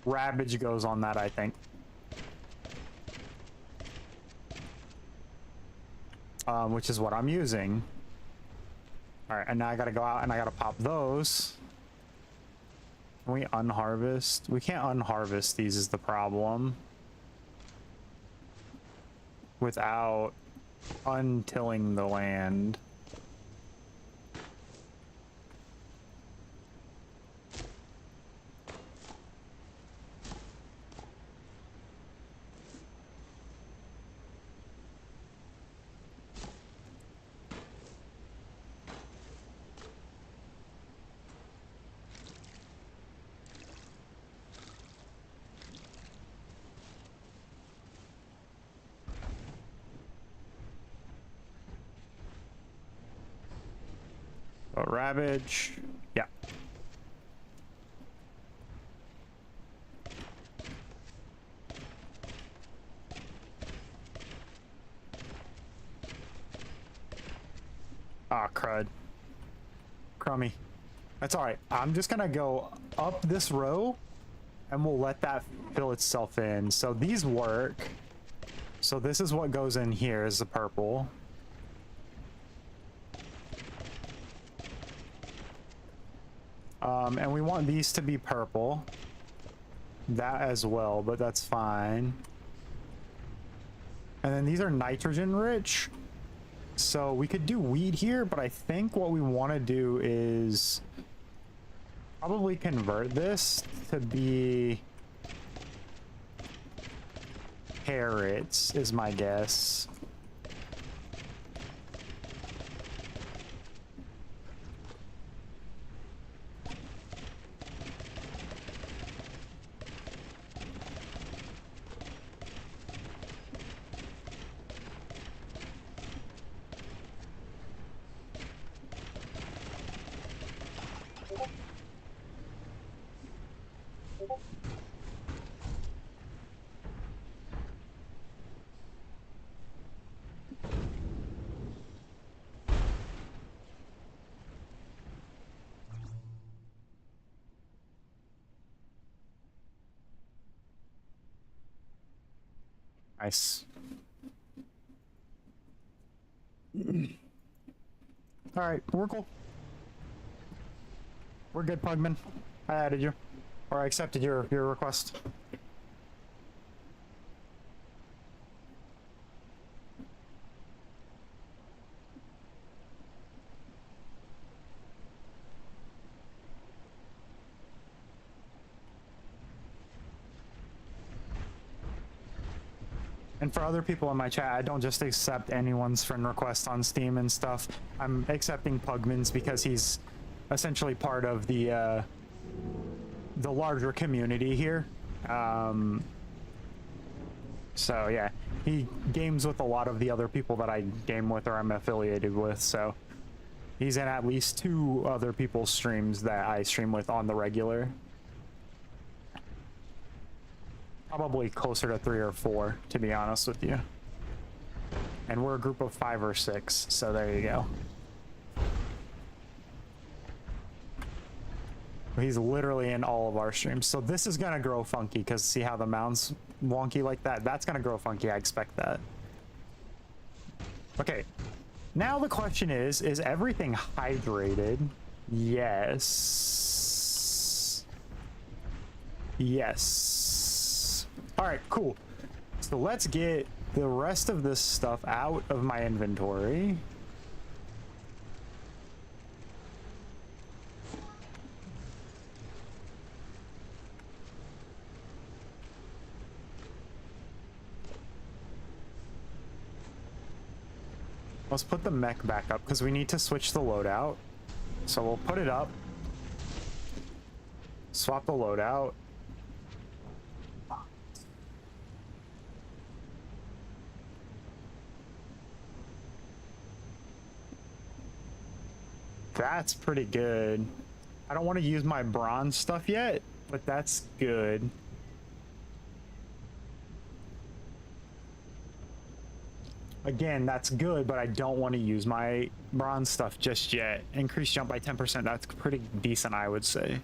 Ravage goes on that, I think. Which is what I'm using. All right, and now I gotta go out and I gotta pop those. Can we unharvest? We can't unharvest these is the problem. Without untilling the land. Oh, Ravage. Yeah. Ah, crud. Crummy. That's alright. I'm just gonna go up this row and we'll let that fill itself in. So these work. So this is what goes in here is the purple. And we want these to be purple. That as well, but that's fine. And then these are nitrogen rich. So we could do wheat here, but I think what we want to do is probably convert this to be carrots, is my guess. Nice. All right, we're cool. We're good, Pugman. I added you, or I accepted your request. And for other people in my chat, I don't just accept anyone's friend request on Steam and stuff. I'm accepting Pugman's because he's essentially part of the larger community here. So yeah, he games with a lot of the other people that I game with or I'm affiliated with. So he's in at least 2 other people's streams that I stream with on the regular. Probably closer to 3 or 4, to be honest with you. And we're a group of 5 or 6, so there you go. He's literally in all of our streams. So this is gonna grow funky, because see how the mound's wonky like that? That's gonna grow funky, I expect that. Okay, now the question is everything hydrated? Yes. Yes. All right, cool. So let's get the rest of this stuff out of my inventory. Let's put the mech back up because we need to switch the loadout. So we'll put it up. Swap the loadout. That's pretty good. I don't want to use my bronze stuff yet, but that's good. Again, that's good, but I don't want to use my bronze stuff just yet. Increased jump by 10%, that's pretty decent, I would say.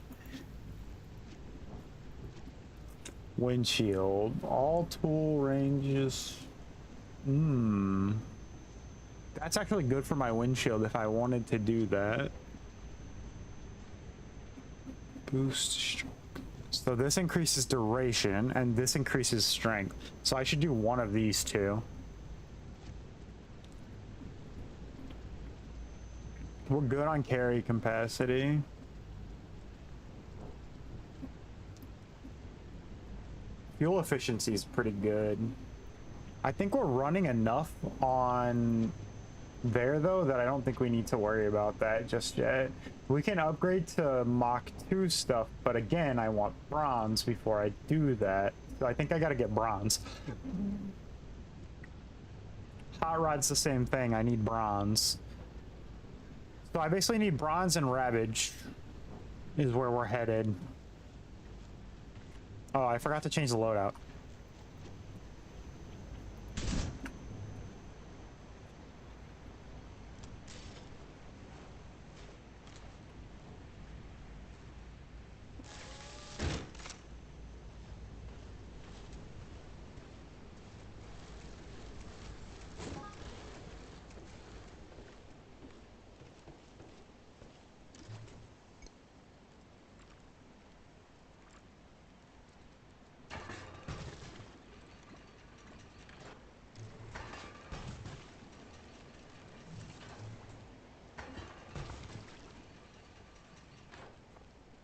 Windshield. All tool ranges. That's actually good for my windshield if I wanted to do that. Boost stroke. So this increases duration and this increases strength. So I should do one of these two. We're good on carry capacity. Fuel efficiency is pretty good. I think we're running enough on there though that I don't think we need to worry about that just yet. We can upgrade to Mach 2 stuff, but again, I want bronze before I do that. So I think I gotta get bronze. Hot rod's the same thing, I need bronze. So I basically need bronze and ravage is where we're headed. Oh, I forgot to change the loadout.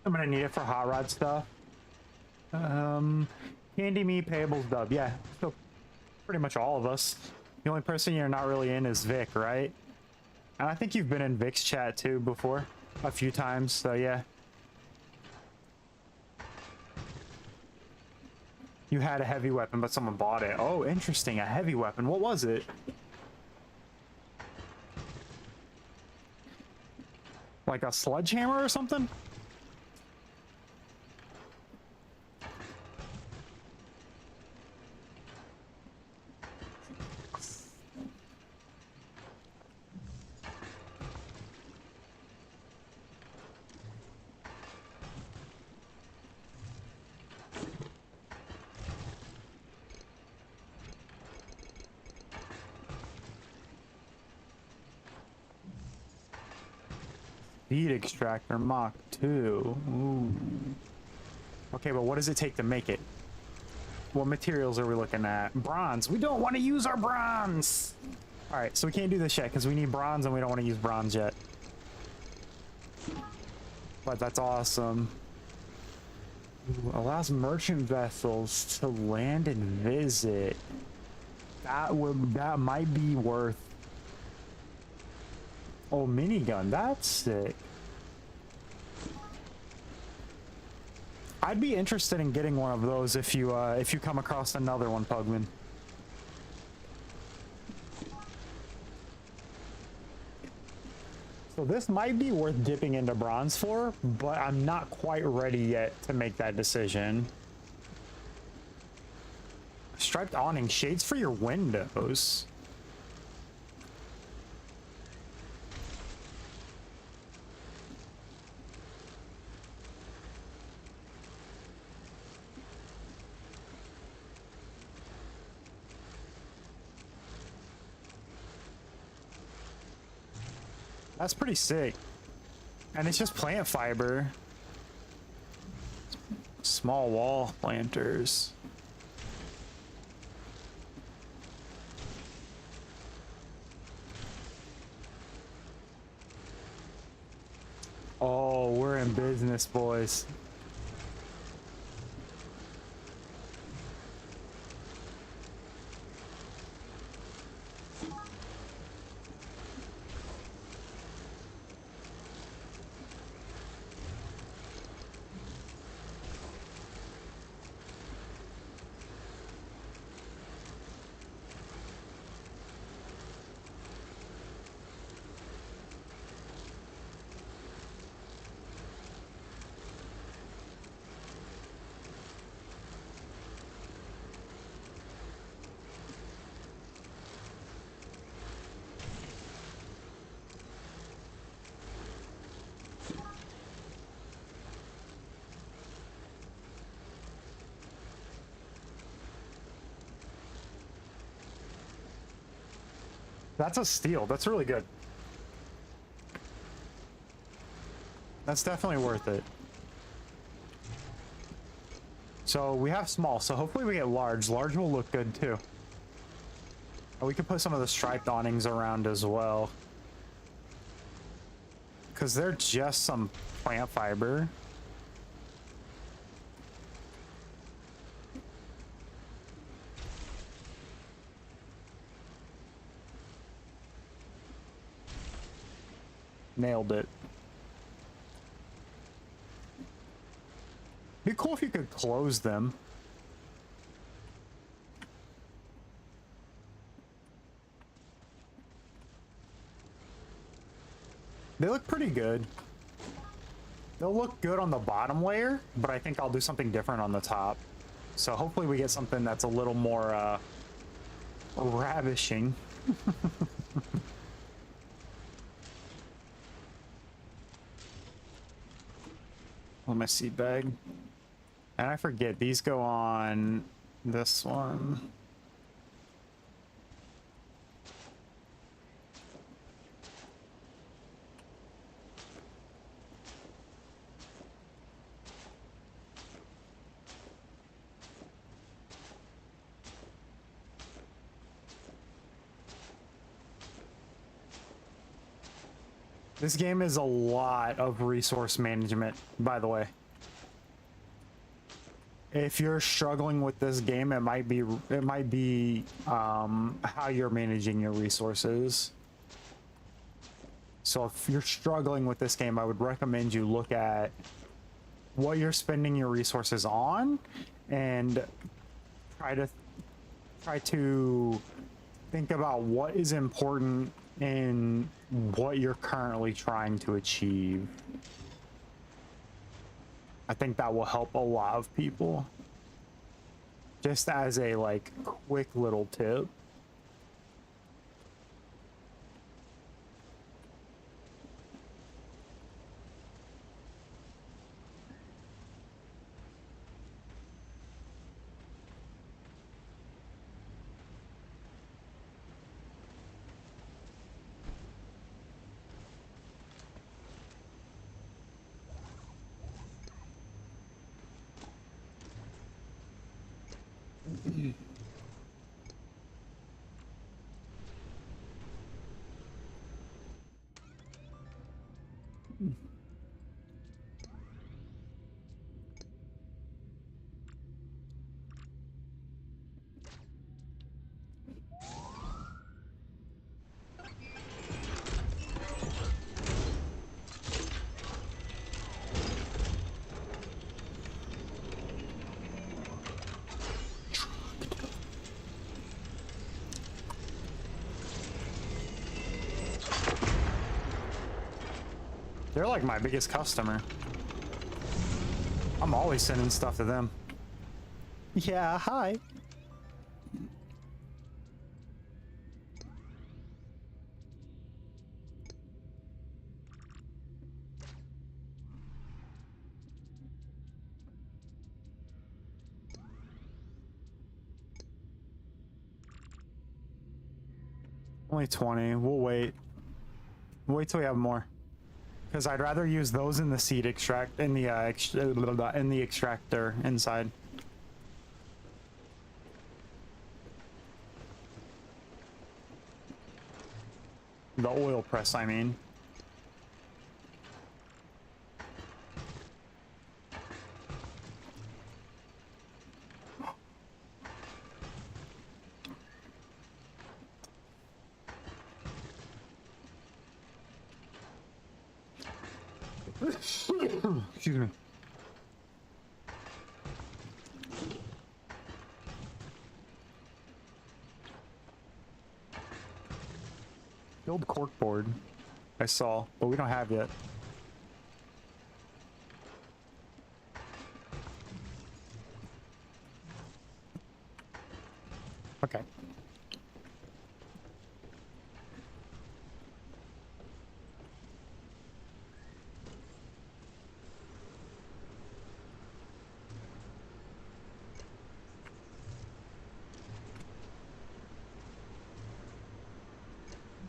I'm gonna need it for hot rod stuff. Candy, me, Pables, Dub. Yeah, so pretty much all of us. The only person you're not really in is Vic, right? And I think you've been in Vic's chat too before, a few times, so yeah. You had a heavy weapon, but someone bought it. Oh, interesting, a heavy weapon. What was it? Like a sledgehammer or something? Speed extractor Mach 2. Ooh. Okay, but what does it take to make it? What materials are we looking at? Bronze. We don't want to use our bronze. All right, so we can't do this yet because we need bronze and we don't want to use bronze yet. But that's awesome. Ooh, allows merchant vessels to land and visit. That might be worth. Oh, minigun. That's sick. I'd be interested in getting one of those if you come across another one, Pugman. So this might be worth dipping into bronze for, but I'm not quite ready yet to make that decision. Striped awning, shades for your windows. That's pretty sick. And it's just plant fiber. Small wall planters. Oh, we're in business, boys. That's a steal. That's really good. That's definitely worth it. So we have small, so hopefully we get large. Large will look good too. Oh, we could put some of the striped awnings around as well. Because they're just some plant fiber. Nailed it. Be cool if you could close them. They look pretty good. They'll look good on the bottom layer, but I think I'll do something different on the top. So hopefully we get something that's a little more ravishing. On my seed bag. And I forget, these go on this one. This game is a lot of resource management, by the way. If you're struggling with this game, it might be how you're managing your resources. So if you're struggling with this game, I would recommend you look at what you're spending your resources on and try to think about what is important in what you're currently trying to achieve. I think that will help a lot of people. Just as a like quick little tip. They're like my biggest customer. I'm always sending stuff to them. Yeah, hi. Only 20. We'll wait. Wait till we have more. Because I'd rather use those in the seed extract, in the extractor inside. The oil press, I mean. Excuse me. Build corkboard. I saw, but we don't have yet. Okay.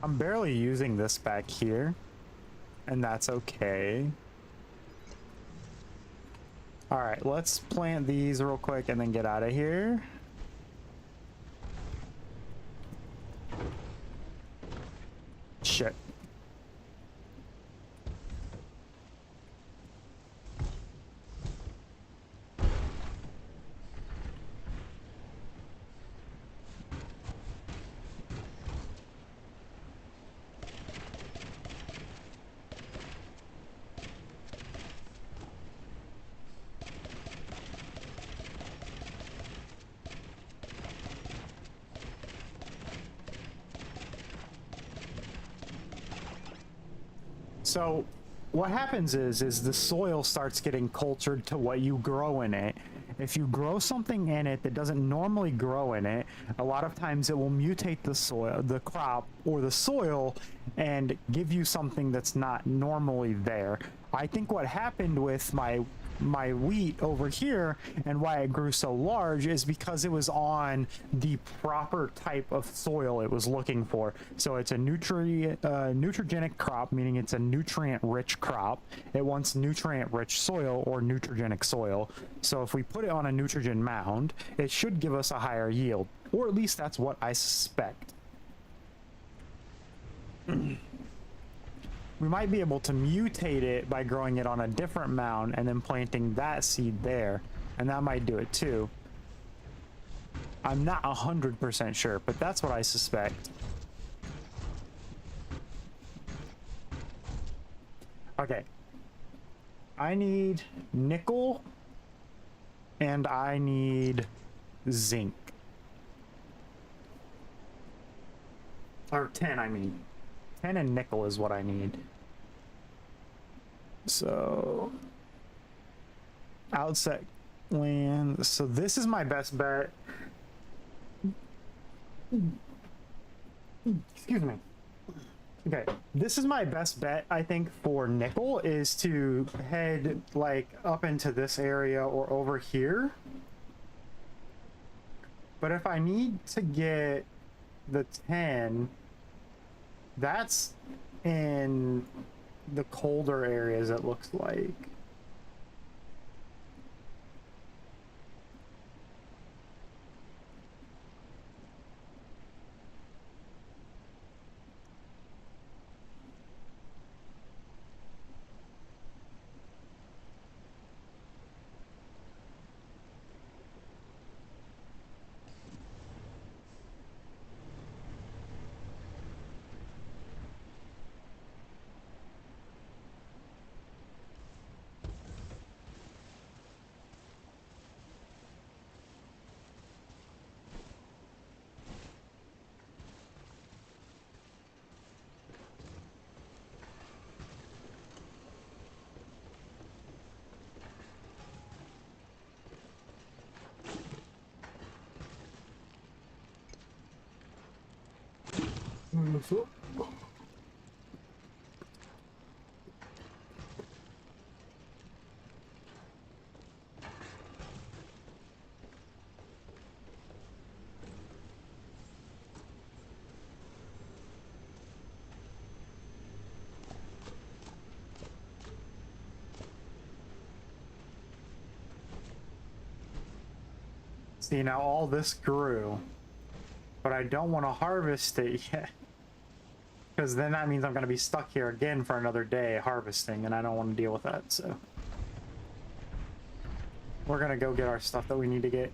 I'm barely using this back here, and that's okay. All right, let's plant these real quick and then get out of here. Shit. So what happens is the soil starts getting cultured to what you grow in it. If you grow something in it that doesn't normally grow in it, a lot of times it will mutate the soil, the crop, or the soil, and give you something that's not normally there. I think what happened with my wheat over here and why it grew so large is because it was on the proper type of soil it was looking for. So it's a nutrigenic crop, meaning it's a nutrient rich crop. It wants nutrient rich soil or nutrigenic soil. So if we put it on a nutrient mound, it should give us a higher yield, or at least that's what I suspect. We might be able to mutate it by growing it on a different mound and then planting that seed there, and that might do it too. I'm not 100% sure, but that's what I suspect. Okay. I need nickel and I need zinc. Or 10, I mean. 10 and nickel is what I need. So outset land. So this is my best bet. Excuse me. Okay, this is my best bet, I think, for nickel, is to head like up into this area or over here. But if I need to get the 10, that's in the colder areas, it looks like. See, now all this grew, but I don't want to harvest it yet, because then that means I'm going to be stuck here again for another day harvesting, and I don't want to deal with that. So we're going to go get our stuff that we need to get.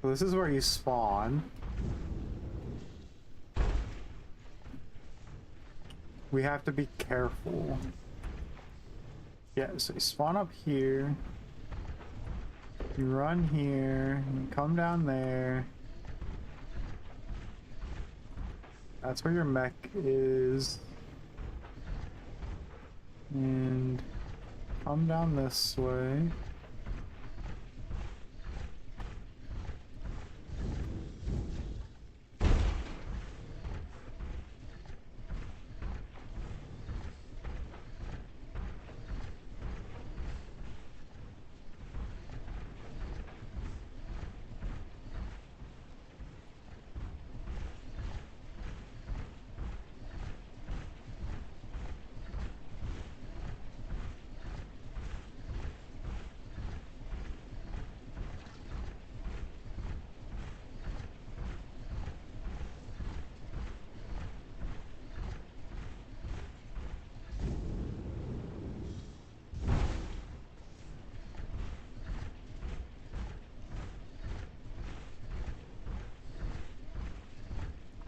So this is where you spawn. We have to be careful. Yeah, so you spawn up here. You run here, you come down there. That's where your mech is. And come down this way.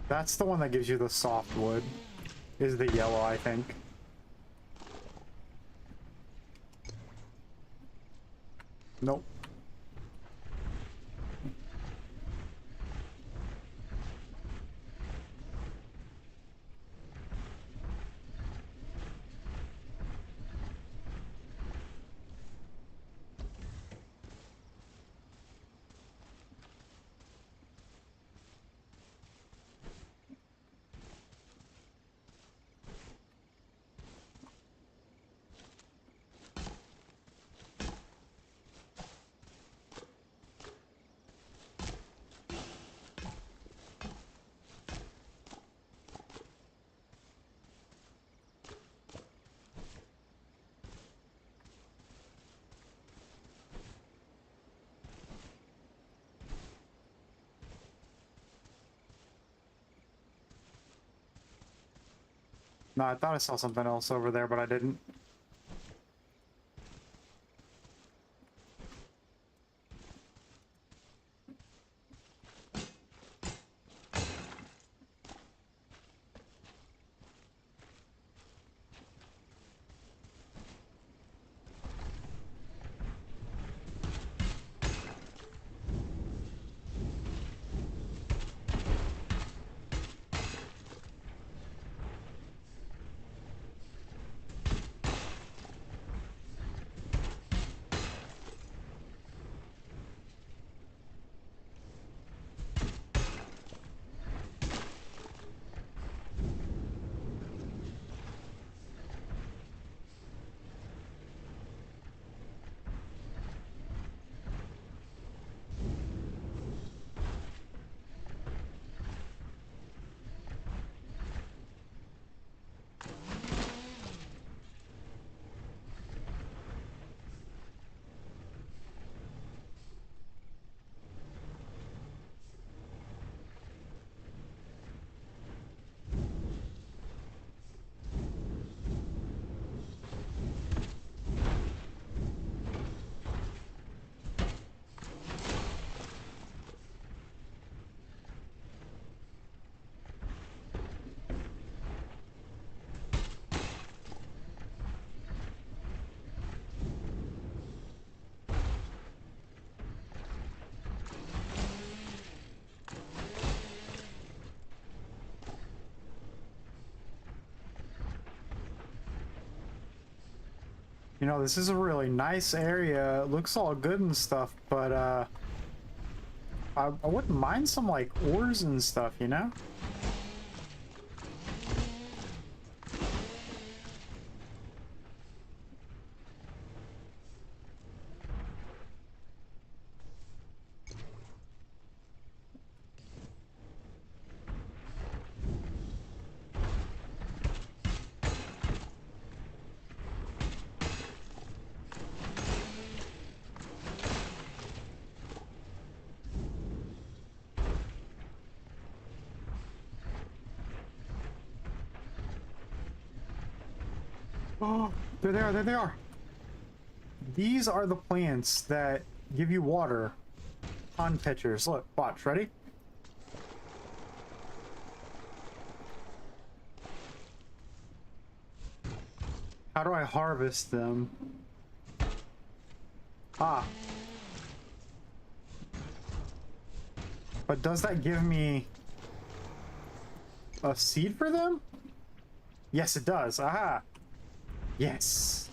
That's the one that gives you the soft wood. Is the yellow, I think. Nope. No, I thought I saw something else over there, but I didn't. You know, this is a really nice area. It looks all good and stuff, but I wouldn't mind some like ores and stuff, you know? Oh, there they are, there they are. These are the plants that give you water. Pond pitchers. Look, watch, ready? How do I harvest them? Ah. But does that give me a seed for them? Yes, it does. Aha. Yes.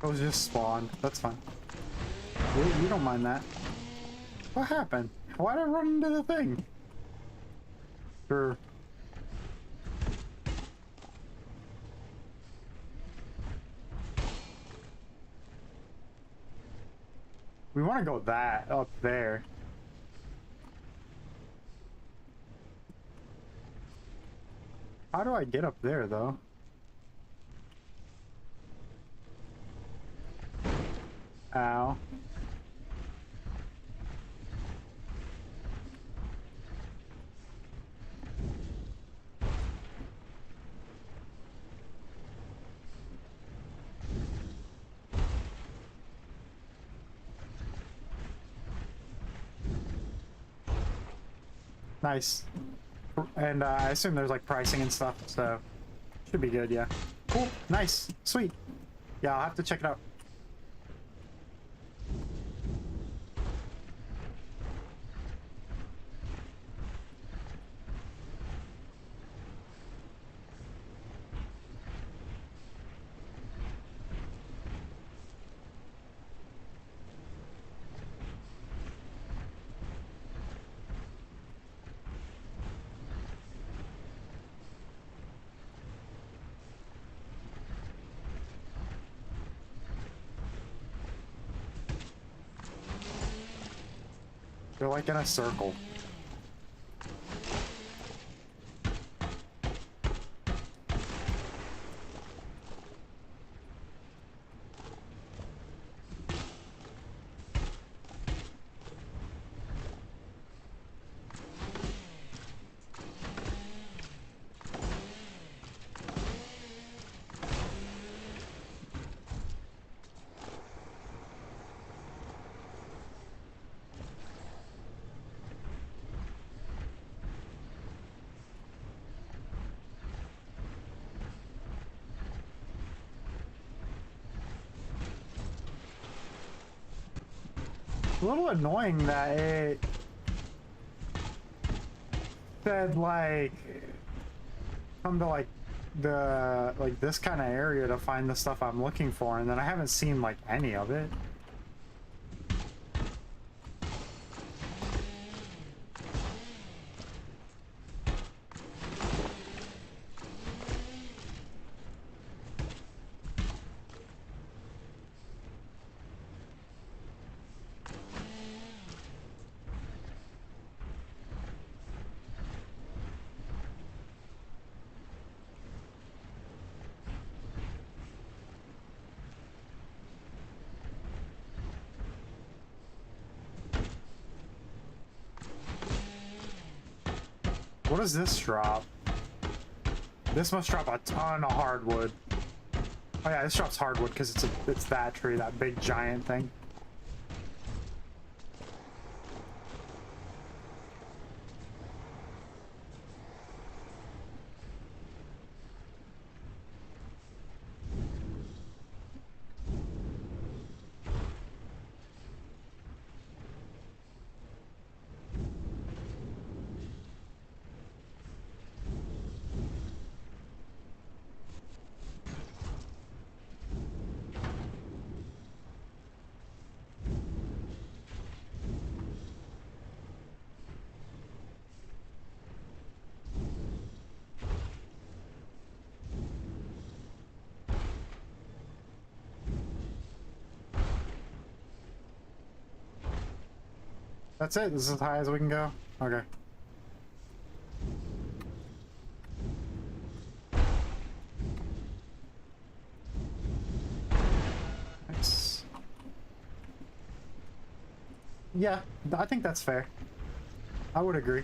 I was just spawned. That's fine. We don't mind that. What happened? Why did I run into the thing? Sure. We want to go that up there. How do I get up there, though? Ow. Nice. And I assume there's like pricing and stuff, so should be good, yeah. Cool, nice, sweet. Yeah, I'll have to check it out. They're like in a circle. A little annoying that it said like come to like this kind of area to find the stuff I'm looking for, and then I haven't seen like any of it. What does this drop? This must drop a ton of hardwood. Oh yeah, this drops hardwood because it's that tree, that big giant thing. That's it? This is as high as we can go? Okay. Nice. Yeah, I think that's fair. I would agree.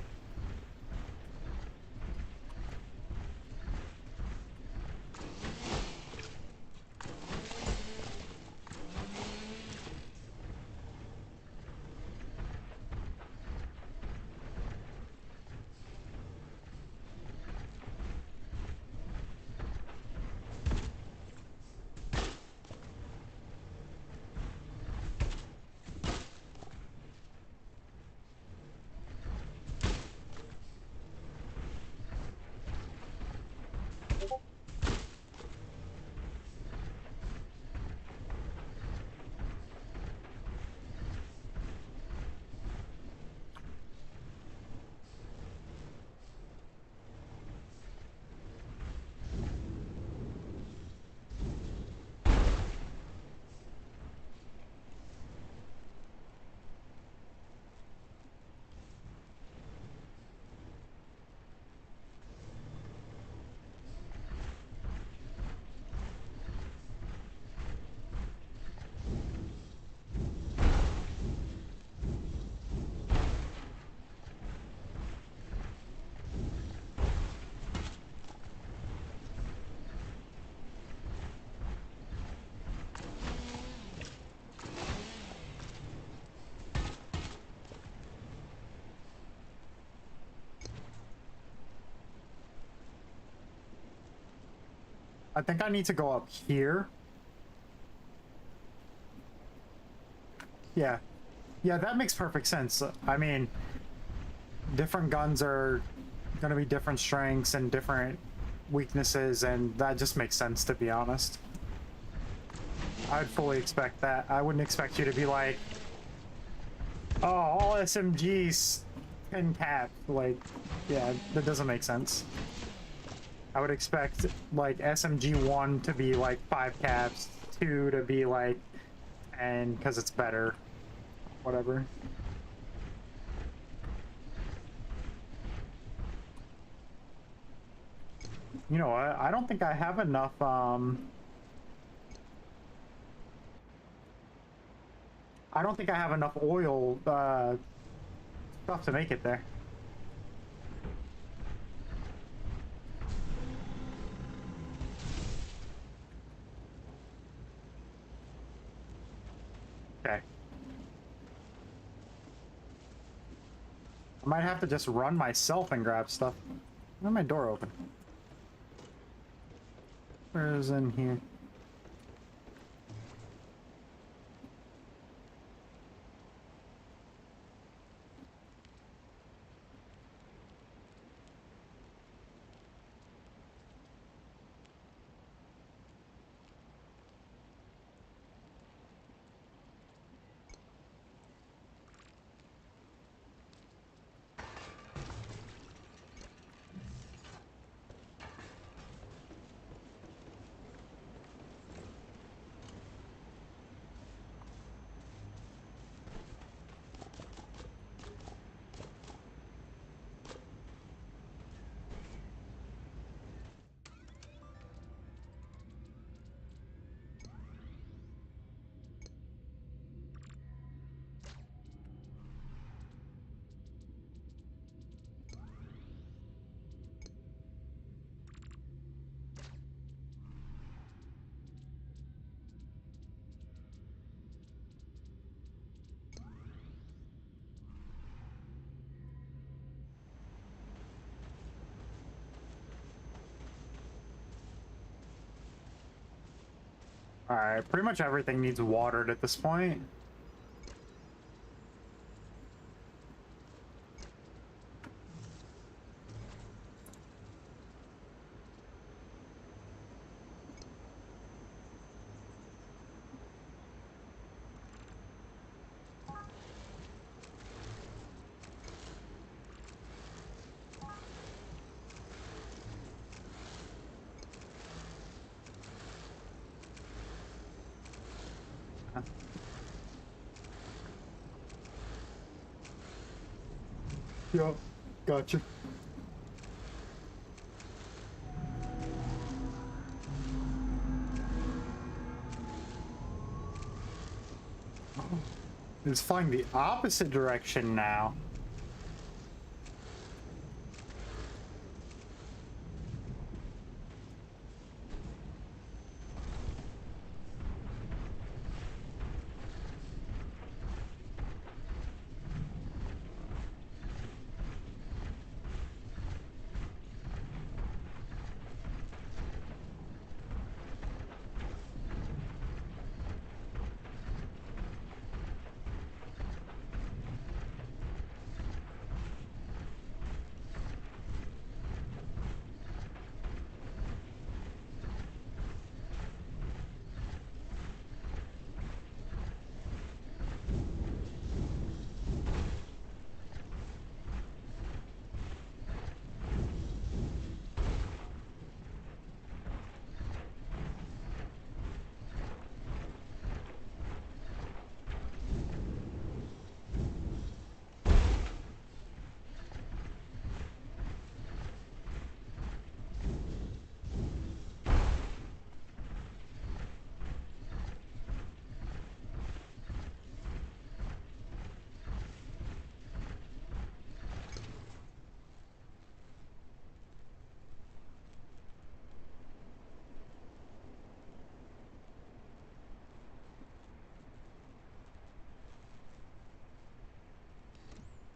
I think I need to go up here. Yeah. Yeah, that makes perfect sense. I mean, different guns are going to be different strengths and different weaknesses, and that just makes sense, to be honest. I'd fully expect that. I wouldn't expect you to be like, oh, all SMGs 10 cap. Like, yeah, that doesn't make sense. I would expect, like, SMG 1 to be like 5 caps, 2 to be like 10 because it's better. Whatever. You know what? I don't think I have enough, I don't think I have enough oil, stuff to make it there. Okay. I might have to just run myself and grab stuff. Where's my door open? Where is in here? Alright, pretty much everything needs watered at this point. Yup, gotcha. It's flying the opposite direction now.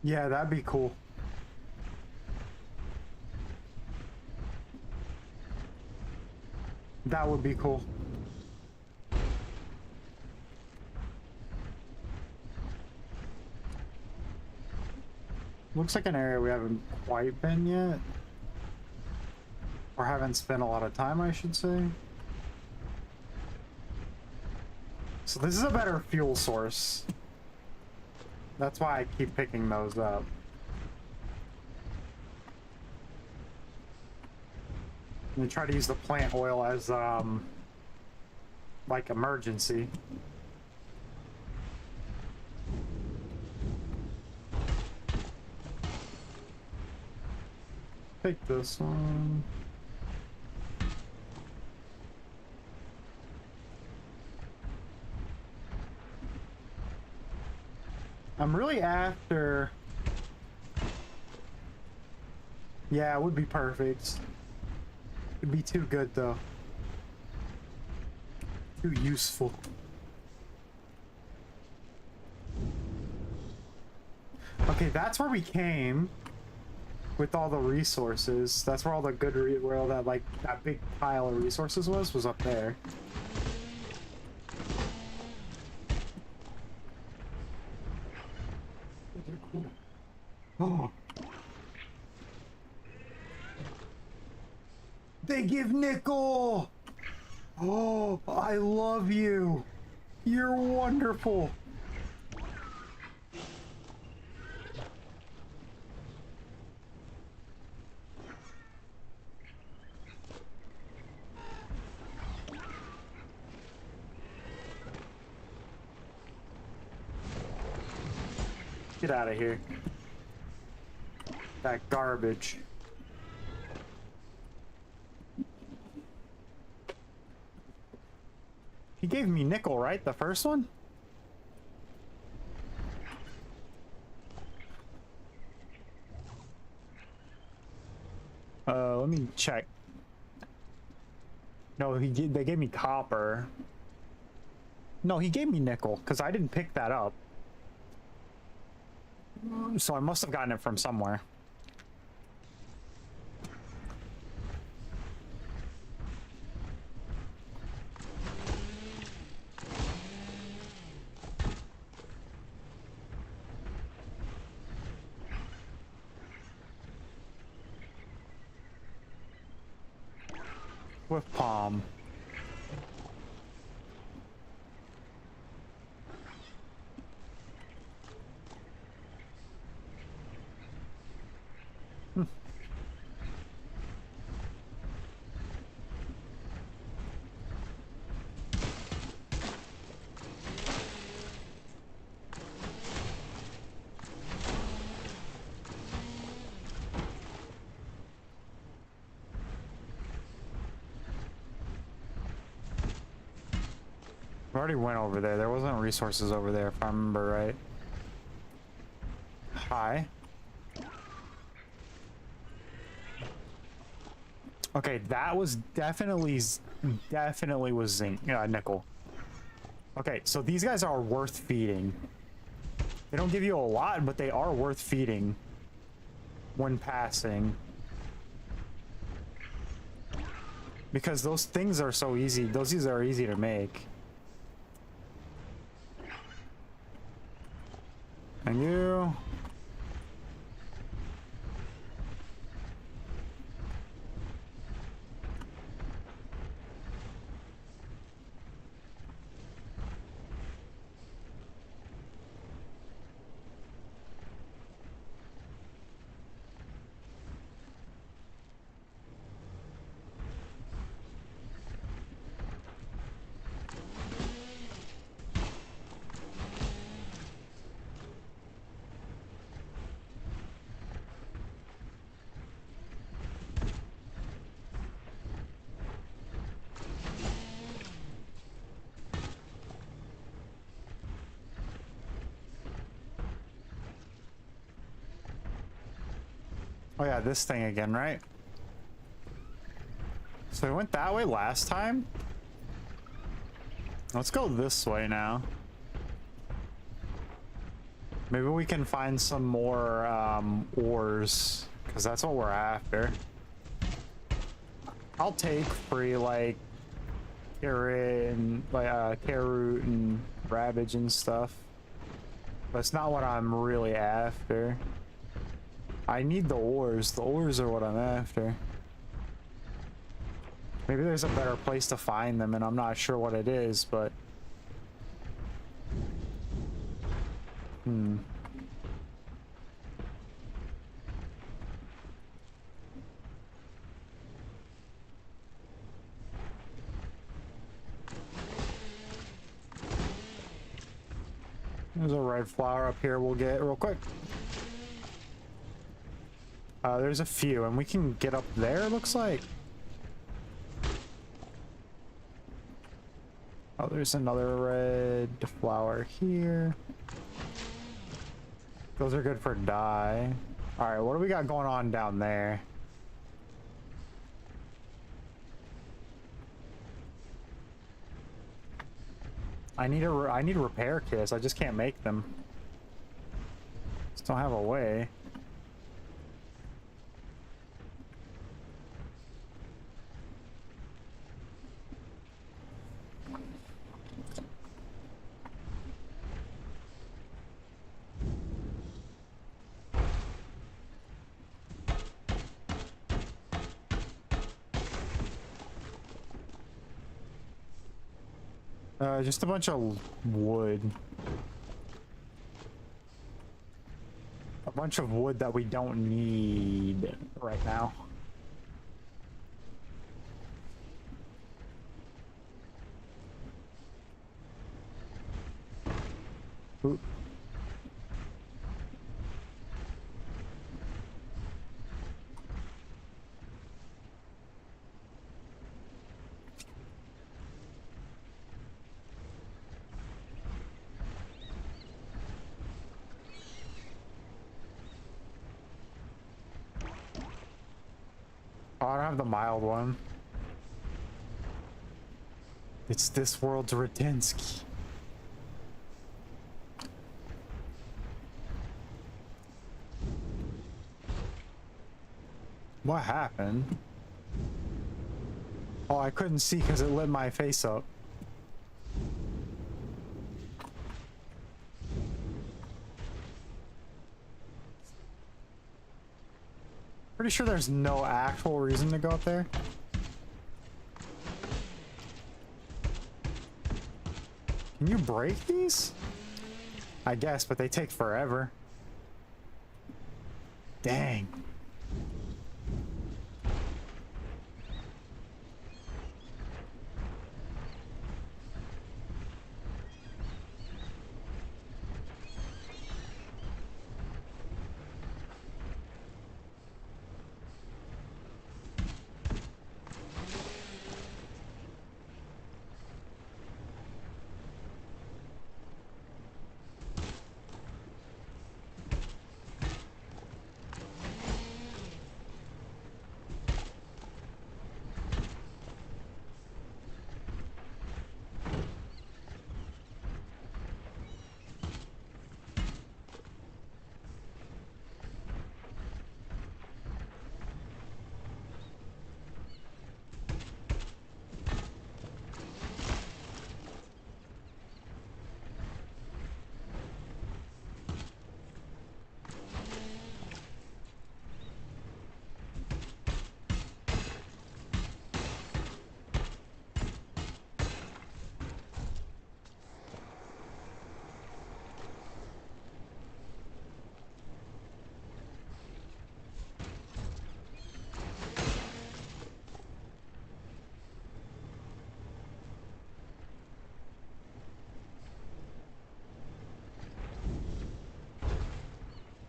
Yeah, that'd be cool. That would be cool. Looks like an area we haven't quite been yet. Or haven't spent a lot of time, I should say. So this is a better fuel source. That's why I keep picking those up. And try to use the plant oil as, like emergency. Take this one. I'm really after... Yeah, it would be perfect. It'd be too good though. Too useful. Okay, that's where we came with all the resources. That's where all the good where all that like that big pile of resources was up there. Oh. They give nickel! Oh, I love you. You're wonderful. Get out of here. That garbage. He gave me nickel, right? The first one? Let me check. No, they gave me copper. No, he gave me nickel, because I didn't pick that up. So I must have gotten it from somewhere. With palm. I already went over there. There wasn't resources over there, if I remember right. Hi. Okay, that was definitely was zinc, nickel. Okay, so these guys are worth feeding. They don't give you a lot, but they are worth feeding when passing. Because those things are so easy. Those are easy to make. Thank you. Oh yeah, this thing again, right? So we went that way last time. Let's go this way now. Maybe we can find some more ores, because that's what we're after. I'll take free, like, carrot and like carrot and rabbage and stuff. But it's not what I'm really after. I need the ores. The ores are what I'm after. Maybe there's a better place to find them and I'm not sure what it is, but there's a red flower up here we'll get real quick. There's a few, and we can get up there, it looks like. Oh, there's another red flower here. Those are good for dye. Alright, what do we got going on down there? I need repair kits. I just can't make them. Just don't have a way. Just a bunch of wood. A bunch of wood that we don't need right now. Ooh. Oh, I don't have the mild one. It's this world's Radinsky. What happened? Oh, I couldn't see because it lit my face up. Pretty sure there's no actual reason to go up there. Can you break these? I guess, but they take forever. Dang.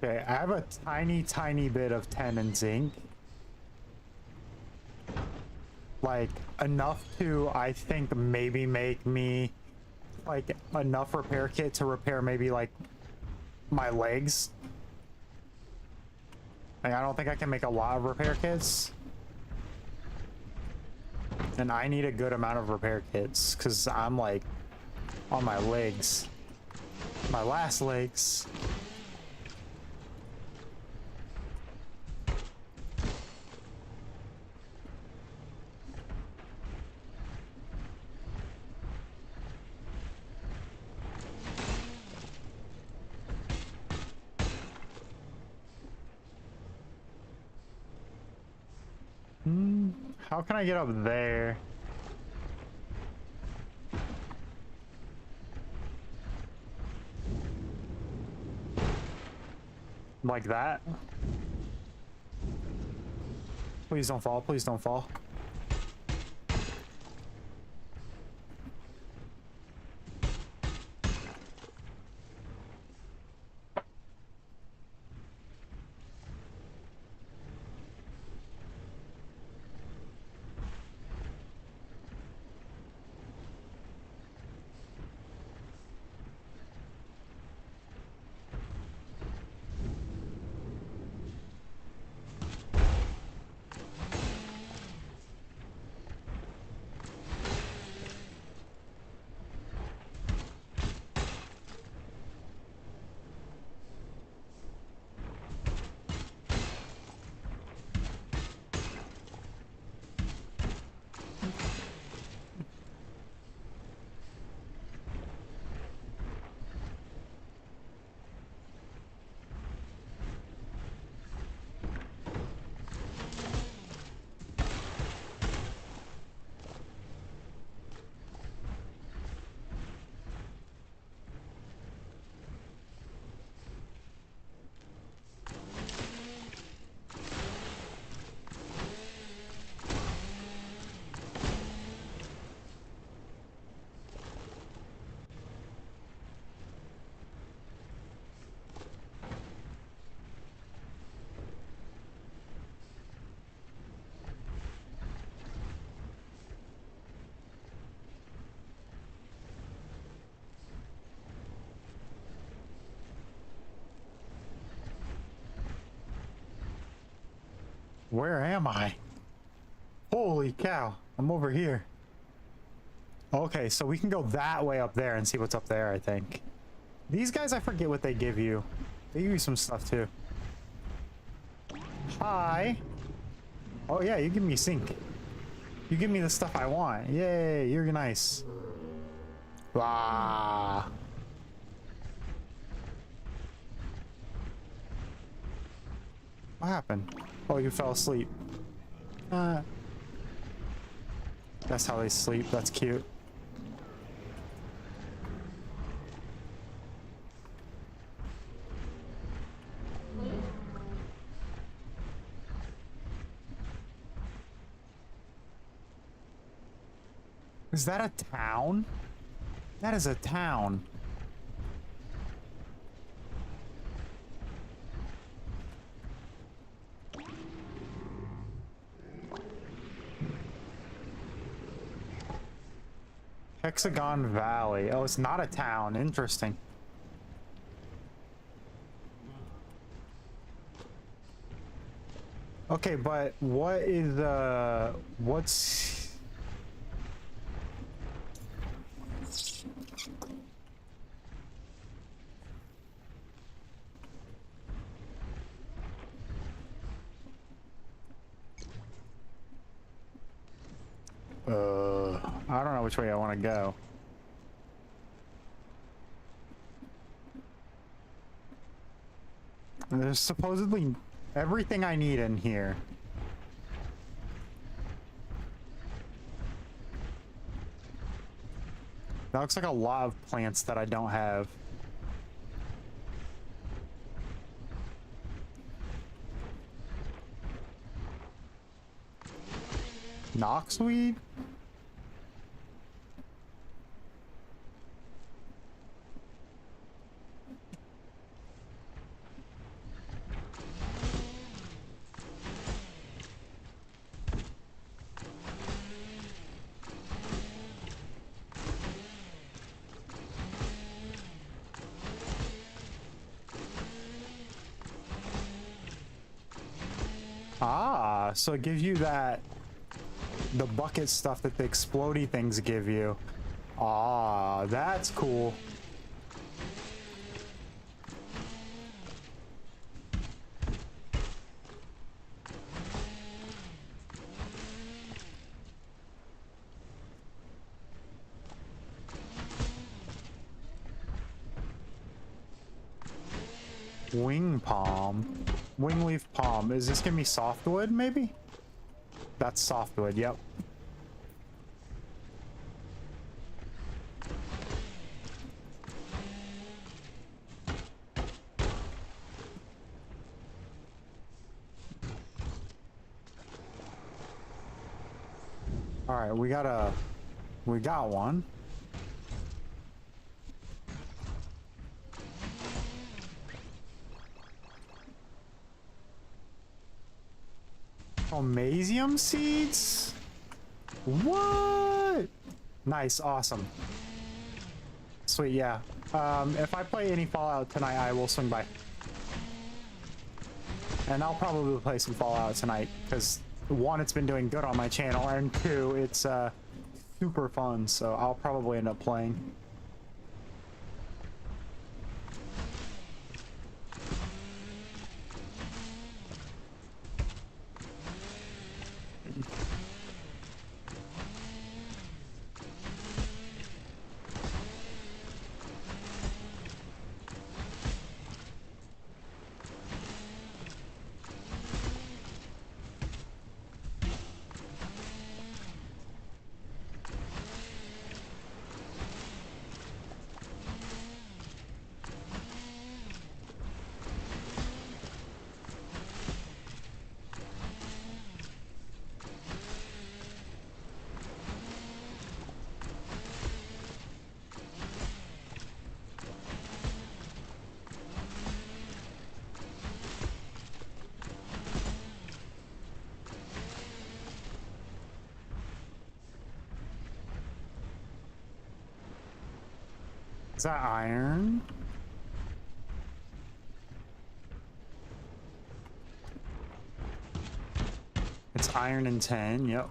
Okay, I have a tiny bit of tin and zinc. Like, enough to, I think, maybe make me, like, enough repair kit to repair maybe, like, my legs. Like, I don't think I can make a lot of repair kits. And I need a good amount of repair kits, because I'm, like, on my legs. My last legs. How can I get up there? Like that? Please don't fall. Please don't fall. Where am I? Holy cow, I'm over here. Okay, so we can go that way up there and see what's up there, I think. These guys, I forget what they give you. They give you some stuff too. Hi. Oh yeah, you give me sync. You give me the stuff I want. Yay, you're nice. Wow. What happened? Oh, you fell asleep. That's how they sleep. That's cute. Is that a town? That is a town. Hexagon Valley. Oh, it's not a town. Interesting. Okay, but what is what's I don't know which way I want to go. There's supposedly everything I need in here. That looks like a lot of plants that I don't have. Knoxweed? Ah, so it gives you that, the bucket stuff that the explodey things give you. Ah, that's cool. Wing palm. Wing leaf palm. Is this gonna be softwood, maybe? That's softwood, yep. All right, we got one. Omasium seeds? What? Nice, awesome. Sweet, yeah. If I play any Fallout tonight, I will swing by. And I'll probably play some Fallout tonight, because one, it's been doing good on my channel, and two, it's super fun, so I'll probably end up playing. Is that iron? It's iron and 10, yep.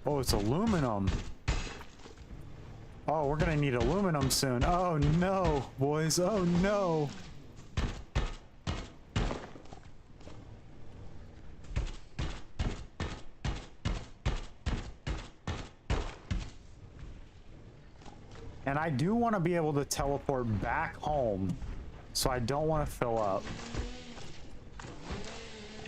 Oh, it's aluminum. Oh, we're gonna need aluminum soon. Oh no, boys, oh no. And I do want to be able to teleport back home, so I don't want to fill up.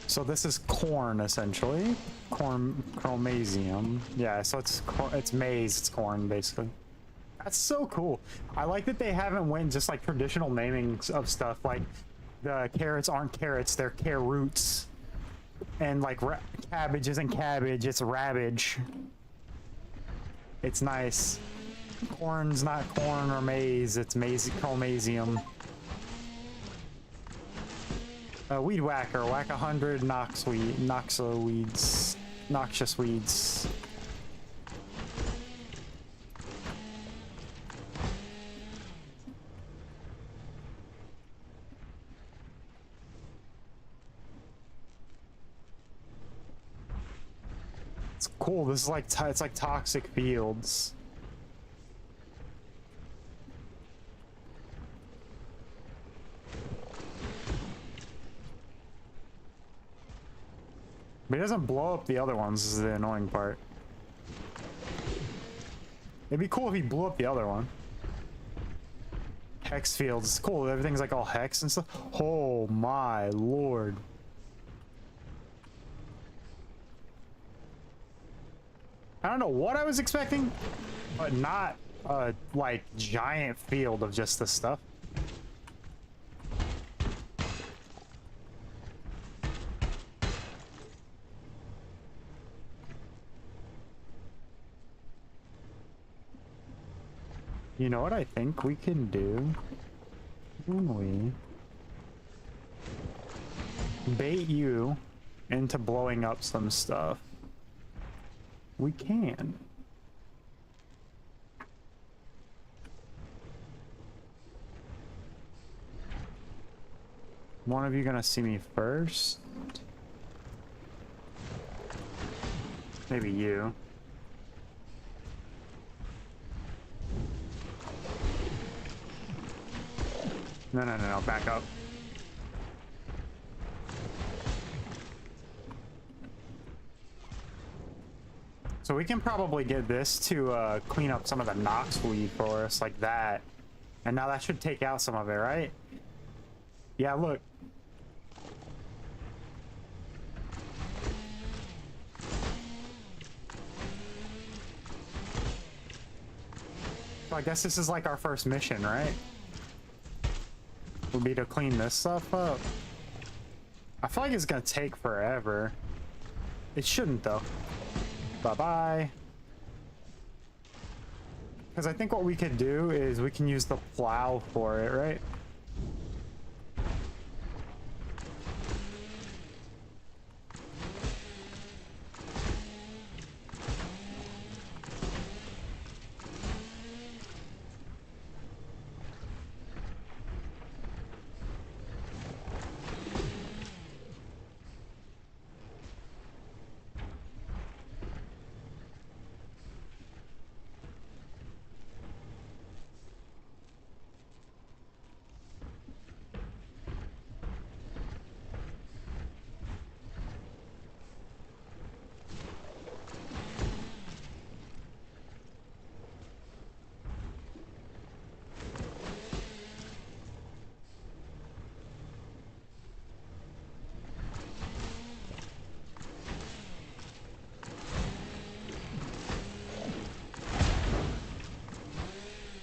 So this is corn, essentially. Corn, chromasium. Yeah, so it's maize, it's corn, basically. That's so cool. I like that they haven't went just like traditional naming of stuff, like the carrots aren't carrots, they're carroots. And like cabbage isn't cabbage, it's rabbage. It's nice. Corn's not corn or maize, it's maize, chromasium. Weed whacker, whack 100 noxious weeds. It's cool. This is like it's like toxic fields. But he doesn't blow up the other ones, this is the annoying part. It'd be cool if he blew up the other one. Hex fields, cool, everything's like all hex and stuff. Oh my lord. I don't know what I was expecting, but not a like giant field of just this stuff. You know what I think we can do? Can we bait you into blowing up some stuff? We can. One of you gonna see me first? Maybe you. No, back up. So we can probably get this to clean up some of the Nox weed for us, like that. And now that should take out some of it, right? Yeah, look. So I guess this is like our first mission, right? Would be to clean this stuff up. I feel like it's gonna take forever. It shouldn't though. Bye-bye. Because I think what we could do is we can use the plow for it, right?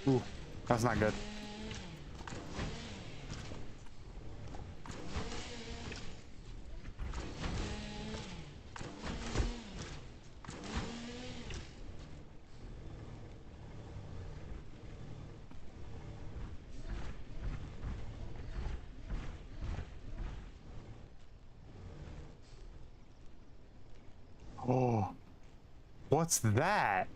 Ooh, that's not good. Oh, what's that?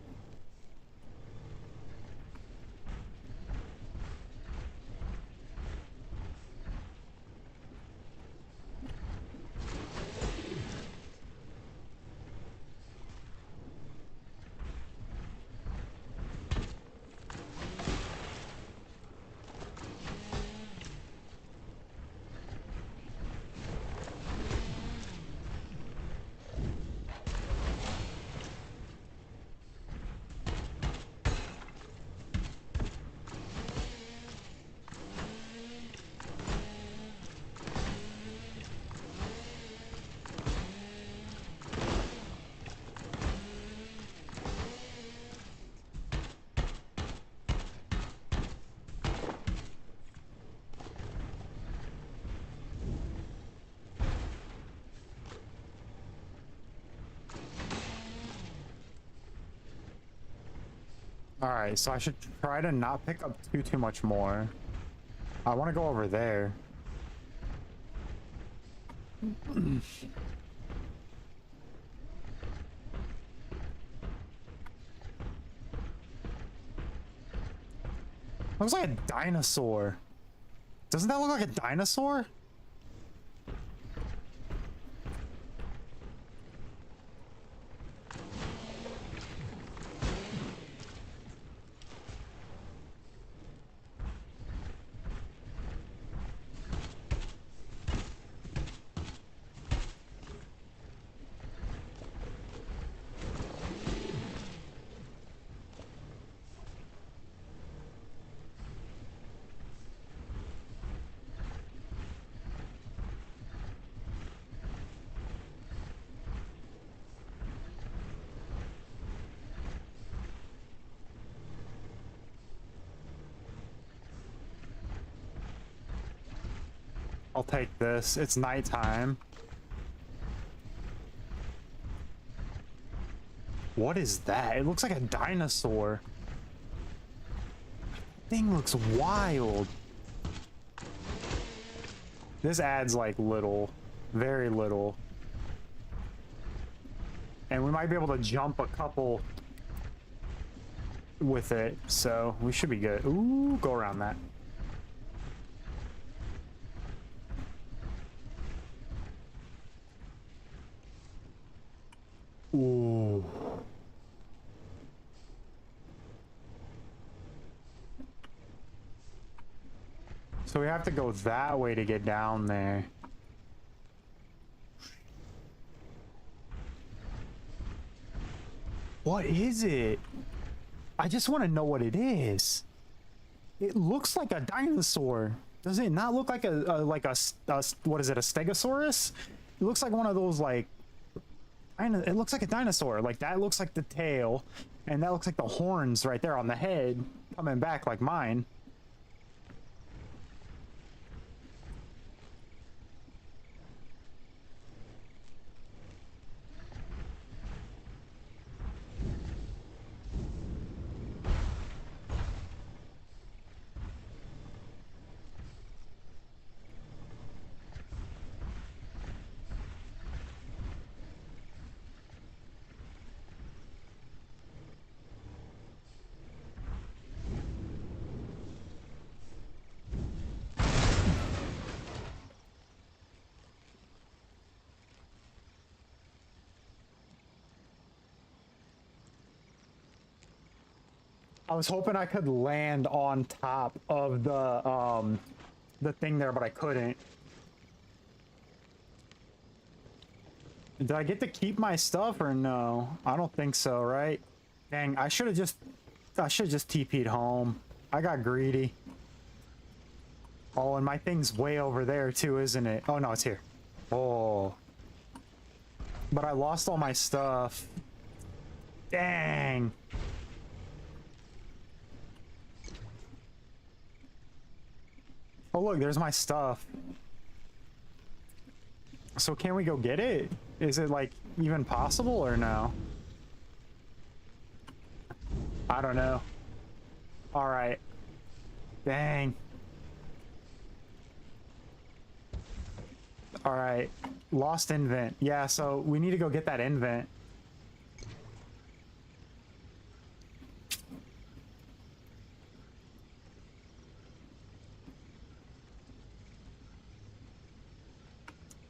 All right, so I should try to not pick up too much more. I want to go over there. Looks like a dinosaur. Doesn't that look like a dinosaur? I'll take this. It's nighttime. What is that? It looks like a dinosaur. Thing looks wild. This adds like little, very little. And we might be able to jump a couple with it, so we should be good. Ooh, go around that. Ooh. So we have to go that way to get down there. What is it? I just want to know what it is. It looks like a dinosaur. Does it not look like a what is it, a stegosaurus? It looks like one of those like It looks like a dinosaur. Like, that looks like the tail, and that looks like the horns right there on the head coming back like mine. I was hoping I could land on top of the thing there, but I couldn't. Did I get to keep my stuff or no? I don't think so, right? Dang, I should have just TP'd home. I got greedy. Oh, and my thing's way over there too, isn't it? Oh no, it's here. Oh. But I lost all my stuff. Dang. Oh look, there's my stuff. So can we go get it? Is it like even possible or no? I don't know. All right. Dang. All right. Lost invent. Yeah, so we need to go get that invent.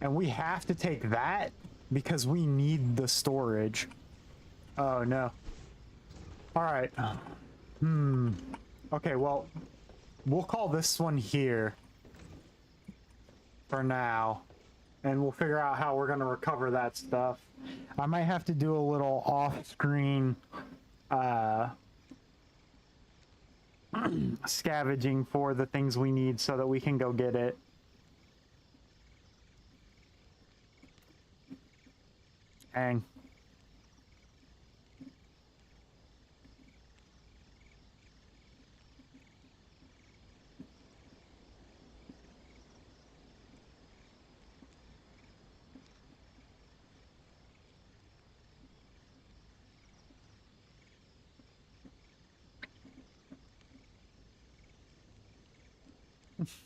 And we have to take that because we need the storage. Oh no. All right. Okay, well, we'll call this one here for now, and we'll figure out how we're gonna recover that stuff. I might have to do a little off-screen scavenging for the things we need so that we can go get it. Dang.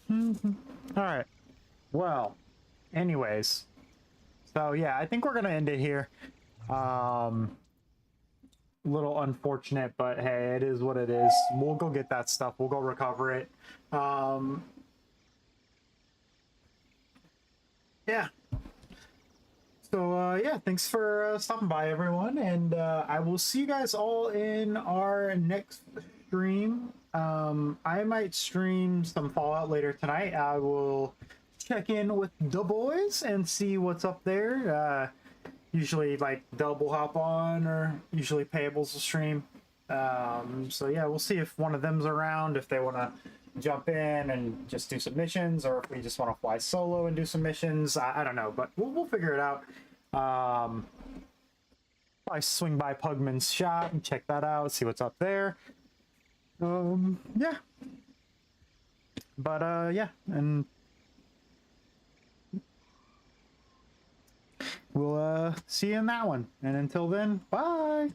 All right. Well, anyways. So yeah, I think we're gonna end it here. Little unfortunate, but hey, it is what it is. We'll go get that stuff. We'll go recover it. Yeah. So yeah, thanks for stopping by, everyone, and I will see you guys all in our next stream. I might stream some Fallout later tonight. I will check in with DaBoiz and see what's up there. Usually like double hop on, or usually Pables will stream. So yeah, we'll see if one of them's around, if they want to jump in and just do some missions, or if we just want to fly solo and do some missions. I don't know, but we'll figure it out. Probably swing by Pugman's shop and check that out, see what's up there. Yeah. But yeah, and we'll see you in that one. And until then, bye.